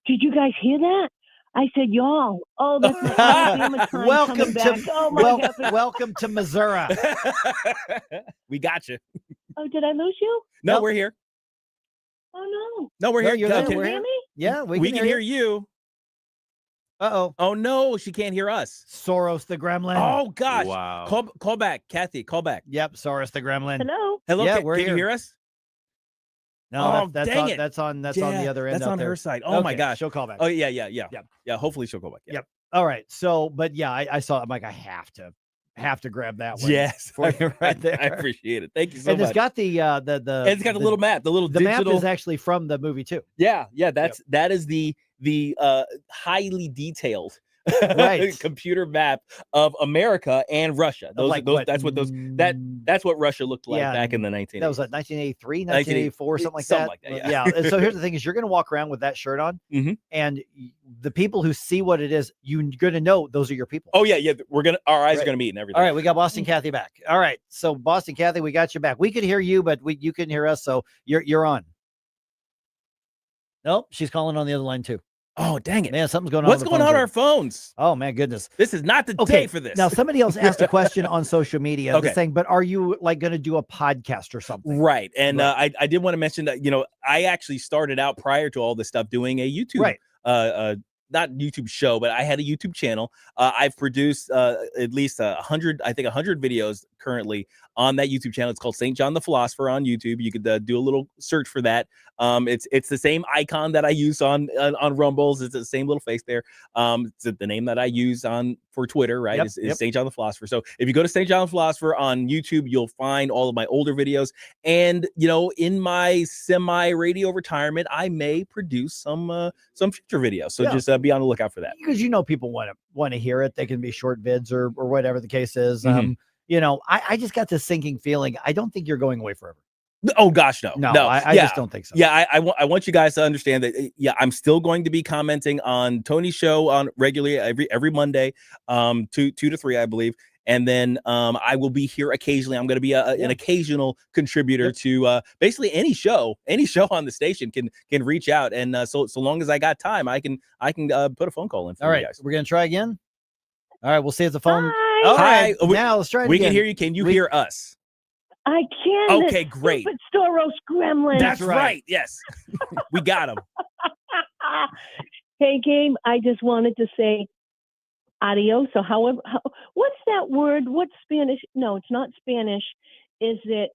did you guys hear that? I said y'all. Oh, that's my Alabama time Welcome coming back. to Oh my God. welcome to Missouri. We got you. Oh, did I lose you? No, Nope. we're here. Oh No, we're No, here. you're there. Okay. We're here. Yeah, We can hear you. Uh-oh. Oh no, she can't hear us. Soros the gremlin. Oh gosh. Wow. Call back, Kathy. Call back. Yep, Soros the gremlin. Hello. Hello. Yeah, can we're you here. hear us? No, Oh, that's dang on, it. that's on the other end. That's out on there. her side. Oh my Okay, gosh. she'll call back. Oh yeah. Yeah. Hopefully she'll call back. Yeah. Yep. All right. So, but yeah, I saw. I'm like, I have to grab that one. Yes. for you right there. I appreciate it. Thank you so And much. it's got the And it's got a little map. The little the digital map is actually from the movie too. Yeah. That is the highly detailed Right. computer map of America and Russia. Those, like those what? that's what Russia looked like Yeah, back in the 1980s. That was like 1983, 1984, something like that. Something like that, yeah. And so here's the thing: is you're going to walk around with that shirt on, and the people who see what it is, you're going to know those are your people. Oh yeah. Our eyes are going to meet and everything. All right, we got Boston Kathy back. All right, so Boston Kathy, we got you back. We could hear you, but you couldn't hear us, so you're on. Nope, she's calling on the other line too. Oh, dang it. Man, something's going on. What's going on our phones? Oh, man, goodness. This is not the day for this. Now, somebody else asked a question on social media Okay. saying, but are you like going to do a podcast or something? Right. And I did want to mention that, I actually started out prior to all this stuff doing a YouTube, not YouTube show, but I had a YouTube channel. I've produced at least 100 videos currently on that YouTube channel. It's called St. John the Philosopher on YouTube. You could do a little search for that. It's the same icon that I use on Rumbles. It's the same little face there. It's the name that I use for Twitter, right? Is St. John the Philosopher. So if you go to St. John the Philosopher on YouTube, you'll find all of my older videos. And in my semi-radio retirement, I may produce some future videos. So just be on the lookout for that. Because people want to hear it. They can be short vids or whatever the case is. I just got this sinking feeling. I don't think you're going away forever. Oh gosh, no. I just don't think so. Yeah, I want you guys to understand that. Yeah, I'm still going to be commenting on Tony's show on regularly every Monday, 2 to 3, I believe. And then I will be here occasionally. I'm going to be an occasional contributor to basically any show on the station can reach out. And so long as I got time, I can put a phone call in for you guys. We're going to try again. All right, we'll see if the phone. Hi. All right, Hi. now let's try it We again. can hear you. Can you hear us? I can. Okay, great. Stupid Soros gremlin. That's right. Yes, we got him. Hey, Gabe, I just wanted to say adios. So what's that word? What's Spanish? No, it's not Spanish. Is it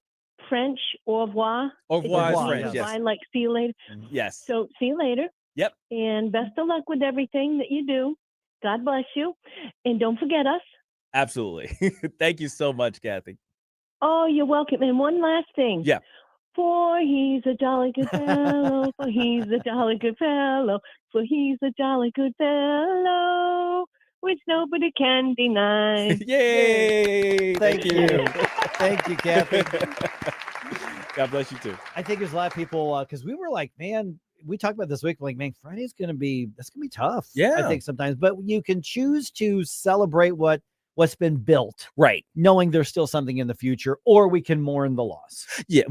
French? Au revoir? Au revoir is French, yes. Fine, like see you later. Yes. So see you later. Yep. And best of luck with everything that you do. God bless you. And don't forget us. Absolutely. Thank you so much, Kathy. Oh, you're welcome. And one last thing. Yeah. For he's a jolly good fellow. For he's a jolly good fellow. For he's a jolly good fellow, which nobody can deny. Yay! Thank you. Thank you, Kathy. God bless you too. I think there's a lot of people because we were like, man, we talked about this week, like, man, Friday's gonna be tough. Yeah, I think sometimes, but you can choose to celebrate what's been built, right? Knowing there's still something in the future, or we can mourn the loss. Yeah,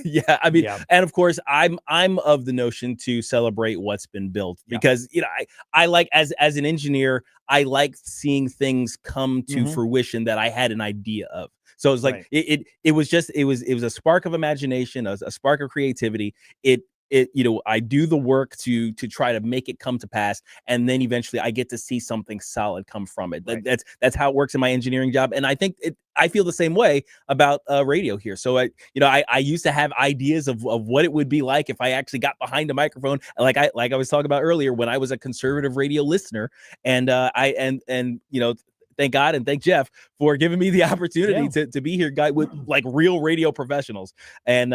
yeah. I mean, and of course, I'm of the notion to celebrate what's been built because I like as an engineer, I like seeing things come to fruition that I had an idea of. So it's like it was a spark of imagination, a spark of creativity. I do the work to try to make it come to pass, and then eventually I get to see something solid come from it. Right. That's how it works in my engineering job, and I think I feel the same way about radio here. So I used to have ideas of what it would be like if I actually got behind a microphone, like I was talking about earlier when I was a conservative radio listener, and thank God and thank Jeff for giving me the opportunity to be here, guy, with like real radio professionals, and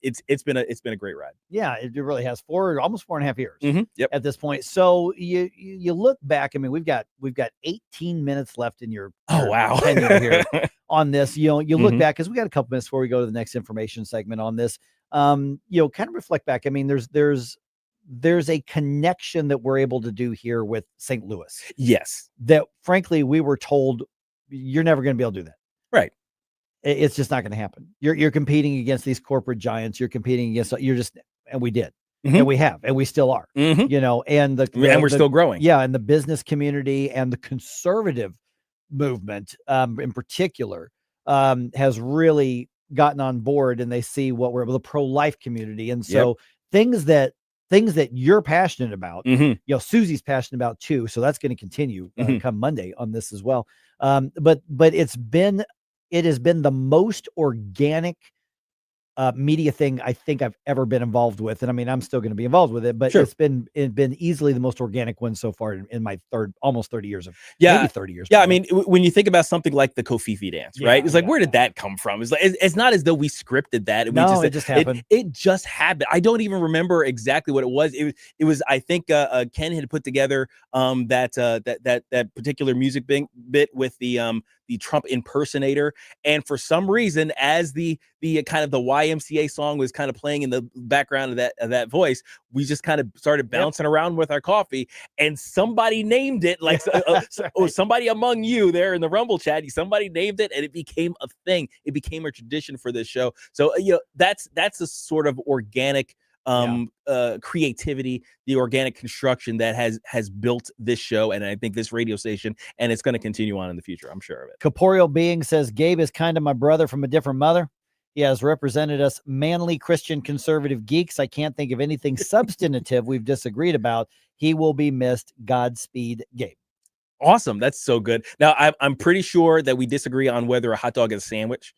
it's been a great ride. Yeah, it really has almost 4.5 years at this point. So you look back. I mean, we've got 18 minutes left in your tenure here on this. You look back because we got a couple minutes before we go to the next information segment on this. Kind of reflect back. I mean, there's a connection that we're able to do here with St. Louis. Yes. That frankly, we were told you're never going to be able to do that. Right. It's just not going to happen. You're competing against these corporate giants. You're competing against, and we did, and we have, and we still are, and we're still growing. Yeah. And the business community and the conservative movement, in particular, has really gotten on board, and they see what we're the pro-life community. And so things that you're passionate about, Susie's passionate about too. So that's going to continue come Monday on this as well. But it has been the most organic media thing I think I've ever been involved with. And I mean, I'm still going to be involved with it, but Sure. it's been easily the most organic one so far in my almost 30 years of maybe 30 years. Yeah. I mean, when you think about something like the Kofifi dance, right? It's like, where did that come from? It's like, it's not as though we scripted that. It just happened. It just happened. I don't even remember exactly what it was. It was, I think Ken had put together that particular music bit with the Trump impersonator. And for some reason, as the kind of the YMCA song was kind of playing in the background of that voice, we just kind of started bouncing around with our coffee, and somebody named it like somebody among you there in the Rumble chat, somebody named it, and it became a thing. It became a tradition for this show. So, that's a sort of organic creativity, the organic construction that has built this show, and I think this radio station, and it's going to continue on in the future. I'm sure of it. Corporeal Being says, Gabe is kind of my brother from a different mother. He has represented us manly Christian conservative geeks. I can't think of anything substantive we've disagreed about. He will be missed. Godspeed, Gabe. Awesome. That's so good. Now, I'm pretty sure that we disagree on whether a hot dog is a sandwich.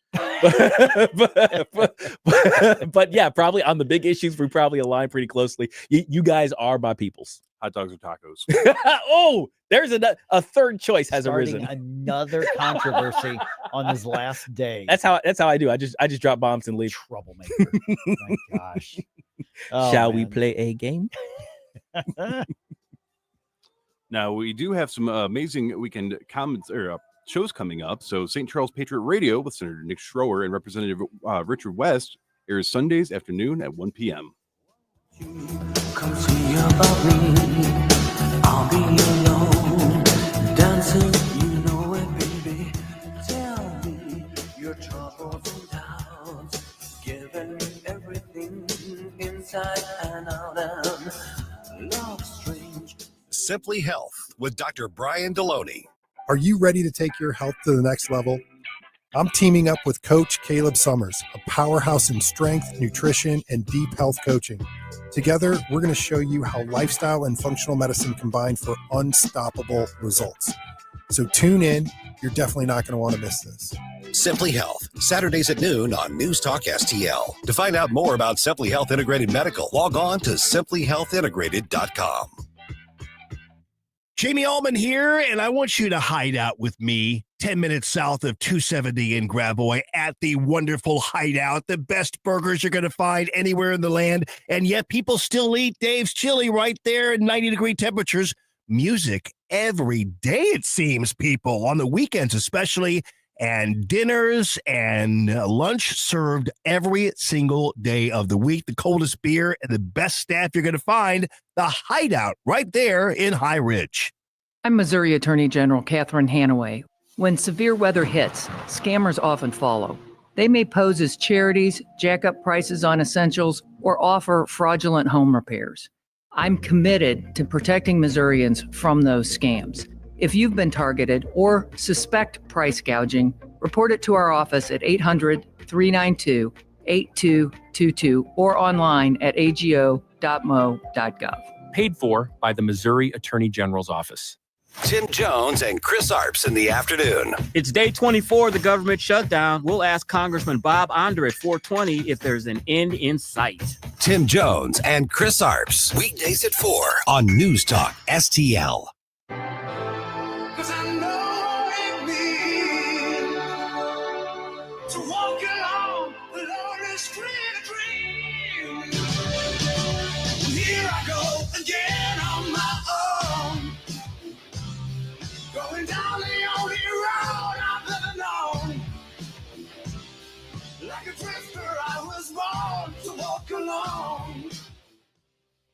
but yeah, probably on the big issues, we probably align pretty closely. You guys are my peoples. Hot dogs or tacos? Oh, there's a third choice has arisen. Another controversy on his last day. That's how I do. I just drop bombs and leave. Troublemaker. Oh my gosh. Shall we play a game? Now, we do have some amazing weekend comments or shows coming up. So St. Charles Patriot Radio with Senator Nick Schroer and Representative Richard West airs Sundays afternoon at 1 p.m. Come see about me. I'll be alone. Dancing, you know it, baby. Tell me your troubles and doubts. Giving everything inside and out. And love strange. Simply Health with Dr. Brian Deloney. Are you ready to take your health to the next level? I'm teaming up with Coach Caleb Summers, a powerhouse in strength, nutrition, and deep health coaching. Together, we're going to show you how lifestyle and functional medicine combine for unstoppable results. So tune in. You're definitely not going to want to miss this. Simply Health, Saturdays at noon on News Talk STL. To find out more about Simply Health Integrated Medical, log on to simplyhealthintegrated.com. Jamie Allman here, and I want you to hide out with me 10 minutes south of 270 in Gravois at the wonderful Hideout, the best burgers you're going to find anywhere in the land, and yet people still eat Dave's Chili right there at 90-degree temperatures. Music every day, it seems, people, on the weekends especially, and dinners and lunch served every single day of the week. The coldest beer and the best staff you're going to find. The Hideout right there in High Ridge. I'm Missouri Attorney General Catherine Hanaway. When severe weather hits, scammers often follow. They may pose as charities, jack up prices on essentials, or offer fraudulent home repairs. I'm committed to protecting Missourians from those scams. If you've been targeted or suspect price gouging, report it to our office at 800-392-8222 or online at ago.mo.gov. Paid for by the Missouri Attorney General's office. Tim Jones and Chris Arps in the afternoon. It's day 24 of the government shutdown. We'll ask Congressman Bob Onder at 420 if there's an end in sight. Tim Jones and Chris Arps. Weekdays at 4 on News Talk STL. Cause I know it means to walk along the lonely street of dreams. Here I go again on my own, going down the only road I've ever known. Like a drifter, I was born to walk alone.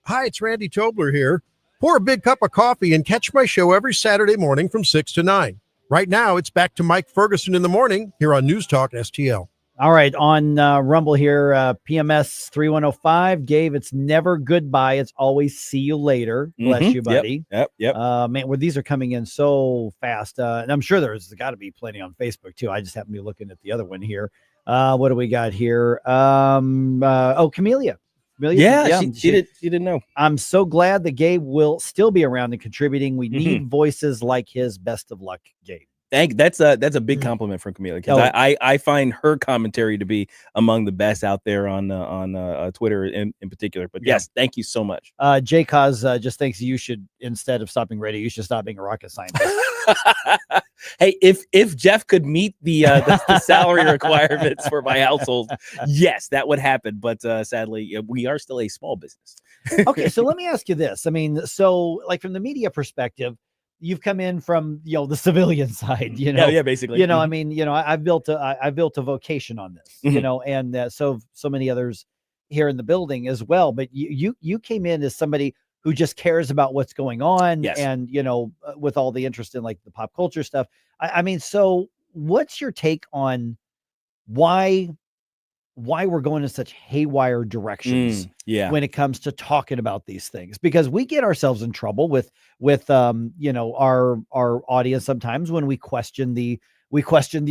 Hi, it's Randy Tobler here. Pour a big cup of coffee and catch my show every Saturday morning from 6 to 9. Right now, it's back to Mike Ferguson in the morning here on News Talk STL. All right, on Rumble here, PMS 3105. Gabe, it's never goodbye. It's always see you later. Bless you, buddy. Yep. Man, well, these are coming in so fast. And I'm sure there's got to be plenty on Facebook, too. I just happen to be looking at the other one here. What do we got here? Camellia. Yeah, she didn't know. I'm so glad that Gabe will still be around and contributing. We need voices like his. Best of luck, Gabe. That's a big compliment from Camila, because I find her commentary to be among the best out there on Twitter in particular. But yes, thank you so much. Jay Cause just thinks you should, instead of stopping radio, you should stop being a rocket scientist. Hey, if Jeff could meet the salary requirements for my household, yes, that would happen. But sadly, we are still a small business. Okay, so let me ask you this. I mean, so like from the media perspective, you've come in from the civilian side, Yeah, basically. I mean, I've built a vocation on this, and so many others here in the building as well. But you came in as somebody who just cares about what's going on, and with all the interest in like the pop culture stuff. I mean, so what's your take on why we're going in such haywire directions when it comes to talking about these things? Because we get ourselves in trouble with our audience sometimes when we question the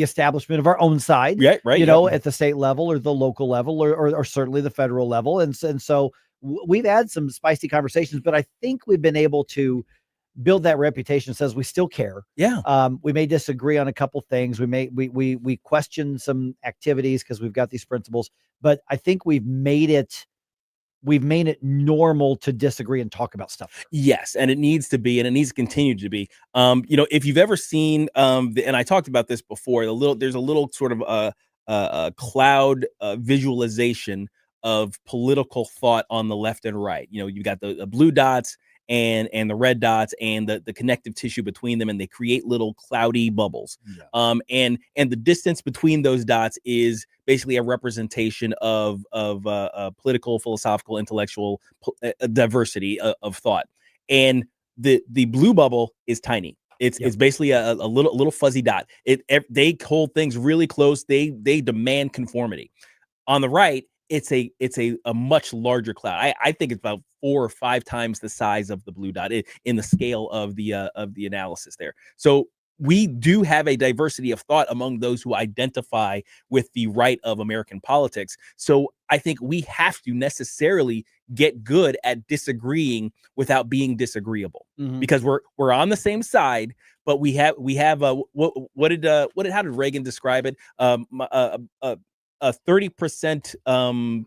establishment of our own side, at the state level or the local level or certainly the federal level. And so we've had some spicy conversations, but I think we've been able to build that reputation that says we still care. We may disagree on a couple things. We question some activities because we've got these principles, but I think we've made it normal to disagree and talk about stuff. Yes, and it needs to be, and it needs to continue to be. If you've ever seen, and I talked about this before, there's a little sort of a cloud visualization of political thought on the left and right. You've got the blue dots and the red dots and the connective tissue between them, and they create little cloudy bubbles. And the distance between those dots is basically a representation of political, philosophical, intellectual diversity of thought. And the blue bubble is tiny. It's basically a little fuzzy dot. They hold things really close. They demand conformity. On the right, it's a much larger cloud. I think it's about 4 or 5 times the size of the blue dot in the scale of the analysis there. So we do have a diversity of thought among those who identify with the right of American politics. So I think we have to necessarily get good at disagreeing without being disagreeable, because we're on the same side, but we have how did Reagan describe it? A 30%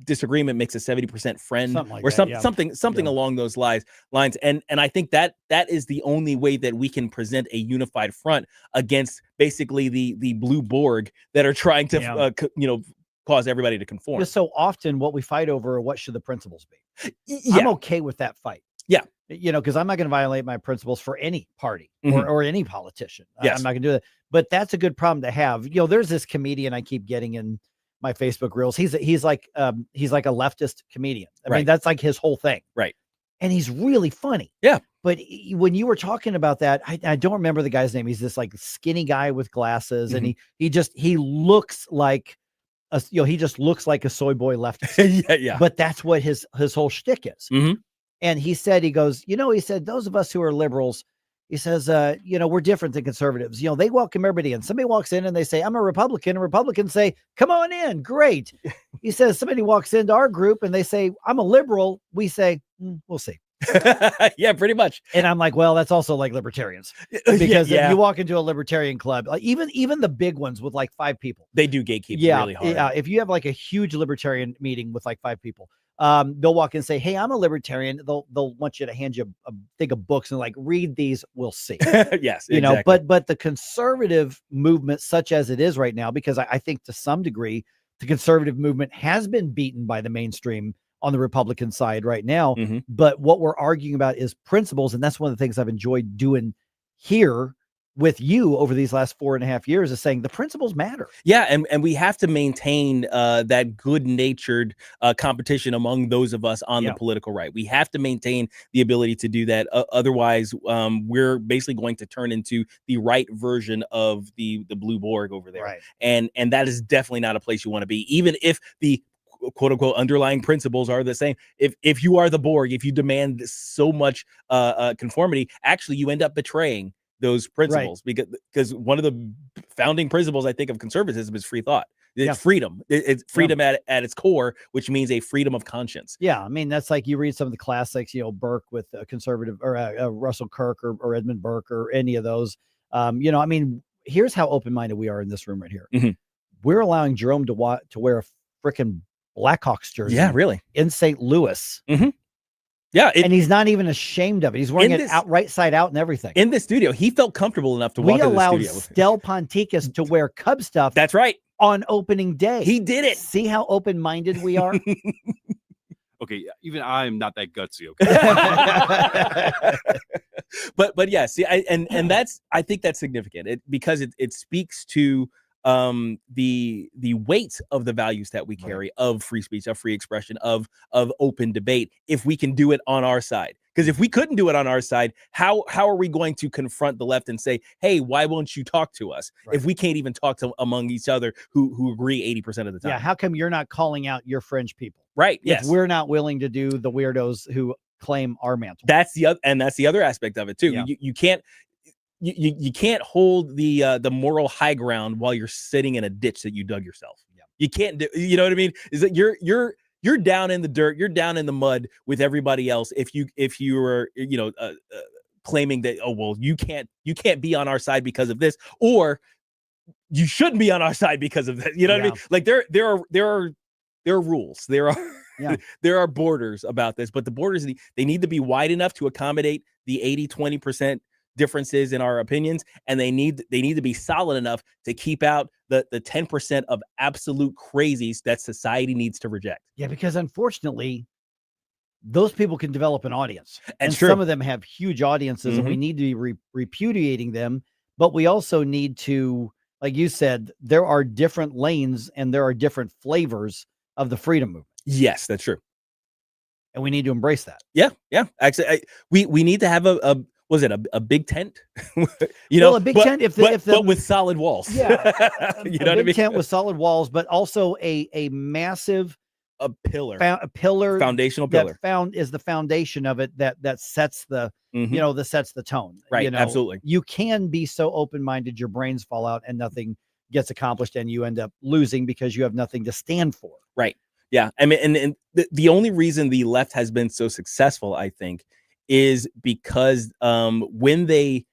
disagreement makes a 70% friend, something along those lines. And I think that is the only way that we can present a unified front against basically the blue Borg that are trying to cause everybody to conform. So often what we fight over are what should the principles be. I'm okay with that fight. Because I'm not going to violate my principles for any party or any politician. I'm not going to do that. But that's a good problem to have. There's this comedian I keep getting in my Facebook reels. He's like a leftist comedian. I mean, that's like his whole thing. Right. And he's really funny. Yeah. But when you were talking about that, I don't remember the guy's name. He's this like skinny guy with glasses, and he looks like he just looks like a soy boy leftist. But that's what his whole shtick is. And he said, he said, those of us who are liberals, he says, we're different than conservatives. They welcome everybody in. Somebody walks in and they say, I'm a Republican. And Republicans say, come on in. Great. He says, somebody walks into our group and they say, I'm a liberal. We say, we'll see. Yeah, pretty much. And I'm like, well, that's also like libertarians, because if you walk into a libertarian club, like even the big ones with like 5 people, they do gatekeep really hard. Yeah. If you have like a huge libertarian meeting with like 5 people, they'll walk in and say, hey, I'm a libertarian. They'll want you to hand you a thing of books and like, read these, we'll see. Yes, exactly. But the conservative movement, such as it is right now, because I think to some degree, the conservative movement has been beaten by the mainstream on the Republican side right now. But what we're arguing about is principles. And that's one of the things I've enjoyed doing here with you over these last 4.5 years, is saying the principles matter. Yeah. And we have to maintain that good-natured competition among those of us on the political right. We have to maintain the ability to do that. Otherwise, we're basically going to turn into the right version of the blue Borg over there. Right. And that is definitely not a place you want to be, even if the quote unquote underlying principles are the same. If you are the Borg, if you demand so much conformity, actually you end up betraying those principles, because one of the founding principles, I think, of conservatism is free thought. It's freedom. It's freedom at its core, which means a freedom of conscience. Yeah. I mean, that's like you read some of the classics, Burke with a conservative, or Russell Kirk or Edmund Burke or any of those. I mean, here's how open-minded we are in this room right here. Mhm. We're allowing Jerome to wear a freaking Blackhawks jersey. Yeah, really. In St. Louis. Mm-hmm. Yeah. And he's not even ashamed of it. He's wearing it out right side out and everything. In the studio, he felt comfortable enough to walk We in the allowed studio. Stel Ponticus to wear Cub stuff. That's right. On opening day. He did it. See how open-minded we are? Okay, even I'm not that gutsy. Okay, but yeah, see, I think that's significant because it speaks to the weight of the values that we carry of free speech, of free expression, of open debate. If we can do it on our side, because if we couldn't do it on our side, how are we going to confront the left and say, hey, why won't you talk to us? If we can't even talk to among each other who agree 80% of the time. Yeah, how come you're not calling out your fringe people? Right. If Yes. we're not willing to do the weirdos who claim our mantle. That's the other aspect of it too. Yeah. You can't you can't hold the moral high ground while you're sitting in a ditch that you dug yourself. Yeah. You can't do, you know what I mean? Is that you're down in the dirt, you're down in the mud with everybody else. If you are claiming that, oh well, you can't be on our side because of this, or you shouldn't be on our side because of that. You know what I mean? Like there are rules. There are there are borders about this, but the borders they need to be wide enough to accommodate the 80-20% differences in our opinions, and they need to be solid enough to keep out the 10% of absolute crazies that society needs to reject. Yeah, because unfortunately, those people can develop an audience, and true. some of them have huge audiences, and we need to be repudiating them. But we also need to, like you said, there are different lanes and there are different flavors of the freedom movement. Yes, that's true, and we need to embrace that. Yeah. Actually, we need to have a big tent? A big tent but with solid walls. Yeah, you know what I mean? Tent with solid walls, but also a massive pillar, foundational pillar. Is the foundation of it that sets the that sets the tone. Right, absolutely. You can be so open-minded, your brains fall out and nothing gets accomplished, and you end up losing because you have nothing to stand for. Right. Yeah. I mean, and the only reason the left has been so successful, I think, is because when they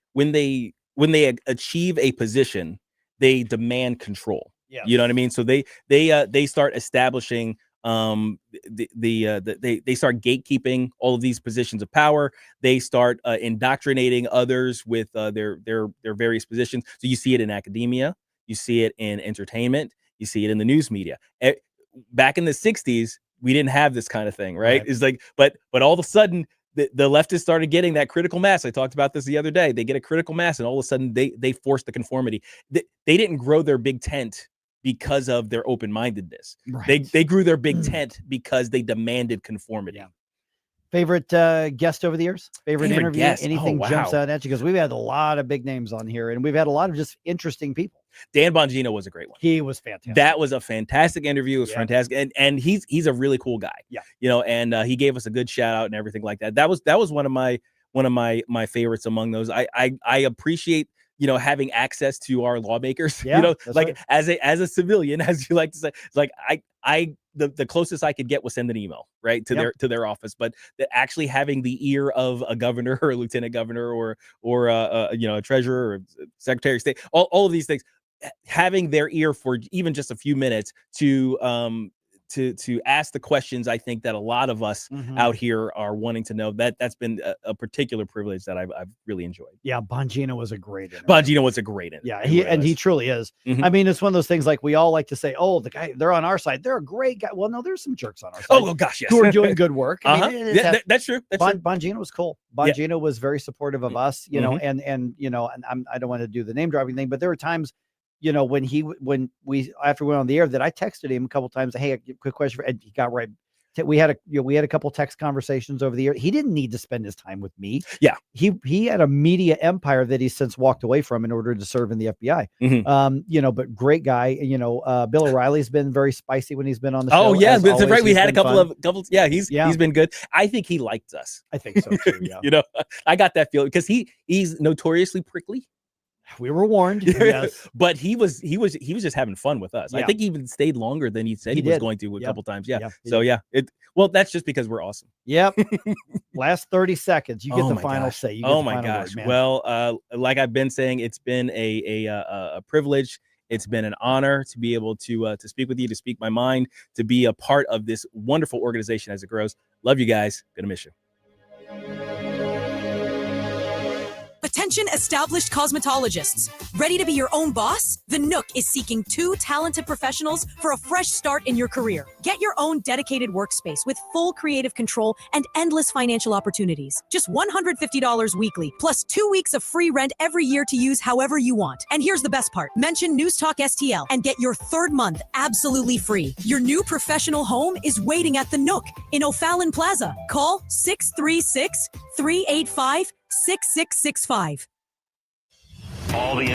achieve a position, they demand control. Yeah. You know what I mean? So they start establishing they start gatekeeping all of these positions of power. They start indoctrinating others with their various positions. So you see it in academia, you see it in entertainment, you see it in the news media. Back in the 60s, we didn't have this kind of thing, right? It's like, but all of a sudden, the leftists started getting that critical mass. I talked about this the other day. They get a critical mass, and all of a sudden, they force the conformity. They didn't grow their big tent because of their open-mindedness. Right. They grew their big tent because they demanded conformity. Yeah. Favorite guest over the years? Favorite interview? Guest? Anything jumps out at you? Because we've had a lot of big names on here, and we've had a lot of just interesting people. Dan Bongino was a great one. He was fantastic. That was a fantastic interview. It was fantastic, and he's a really cool guy. Yeah, and he gave us a good shout out and everything like that. That was one of my favorites among those. I appreciate having access to our lawmakers. Yeah, like as a civilian, as you like to say, it's like the closest I could get was send an email right to their office, but actually having the ear of a governor or a lieutenant governor or a treasurer or secretary of state, all of these things, having their ear for even just a few minutes to ask the questions I think that a lot of us out here are wanting to know. That's been a particular privilege that I've really enjoyed. Yeah, Bongino was a great interview. Bongino was a great interview. Yeah, he truly is. I mean, it's one of those things like we all like to say, oh, the guy, they're on our side. They're a great guy. Well, no, there's some jerks on our side. Oh gosh, yes. Who are doing good work. I mean, that's true. Bongino was cool. Bongino was very supportive of us, and I don't want to do the name dropping thing, but there were times, when we after we went on the air, that I texted him a couple times. Hey, a quick question, and he got right. We had a couple text conversations over the air. He didn't need to spend his time with me. Yeah, he had a media empire that he's since walked away from in order to serve in the FBI. But great guy. Bill O'Reilly's been very spicy when he's been on the show. Oh yeah, that's always. right. We He's had a been couple. fun. He's been good. I think he liked us. I think so too. Yeah. I got that feeling because he's notoriously prickly. We were warned. Yes. But he was just having fun with us. I Yeah. think he even stayed longer than he said he was did. going to a Yep. couple times. Yeah. Yep, he So did. yeah, well, that's just because we're awesome. Yep. Last 30 seconds. You get Oh the my final gosh. say. You get Oh the my final gosh. word, man. Well, like I've been saying, it's been a privilege. It's been an honor to be able to speak with you, to speak my mind, to be a part of this wonderful organization as it grows. Love you guys. Gonna miss you. Attention established cosmetologists. Ready to be your own boss? The Nook is seeking 2 talented professionals for a fresh start in your career. Get your own dedicated workspace with full creative control and endless financial opportunities. Just $150 weekly, plus 2 weeks of free rent every year to use however you want. And here's the best part. Mention NewsTalkSTL and get your 3rd month absolutely free. Your new professional home is waiting at the Nook in O'Fallon Plaza. Call 636-385-6665. All the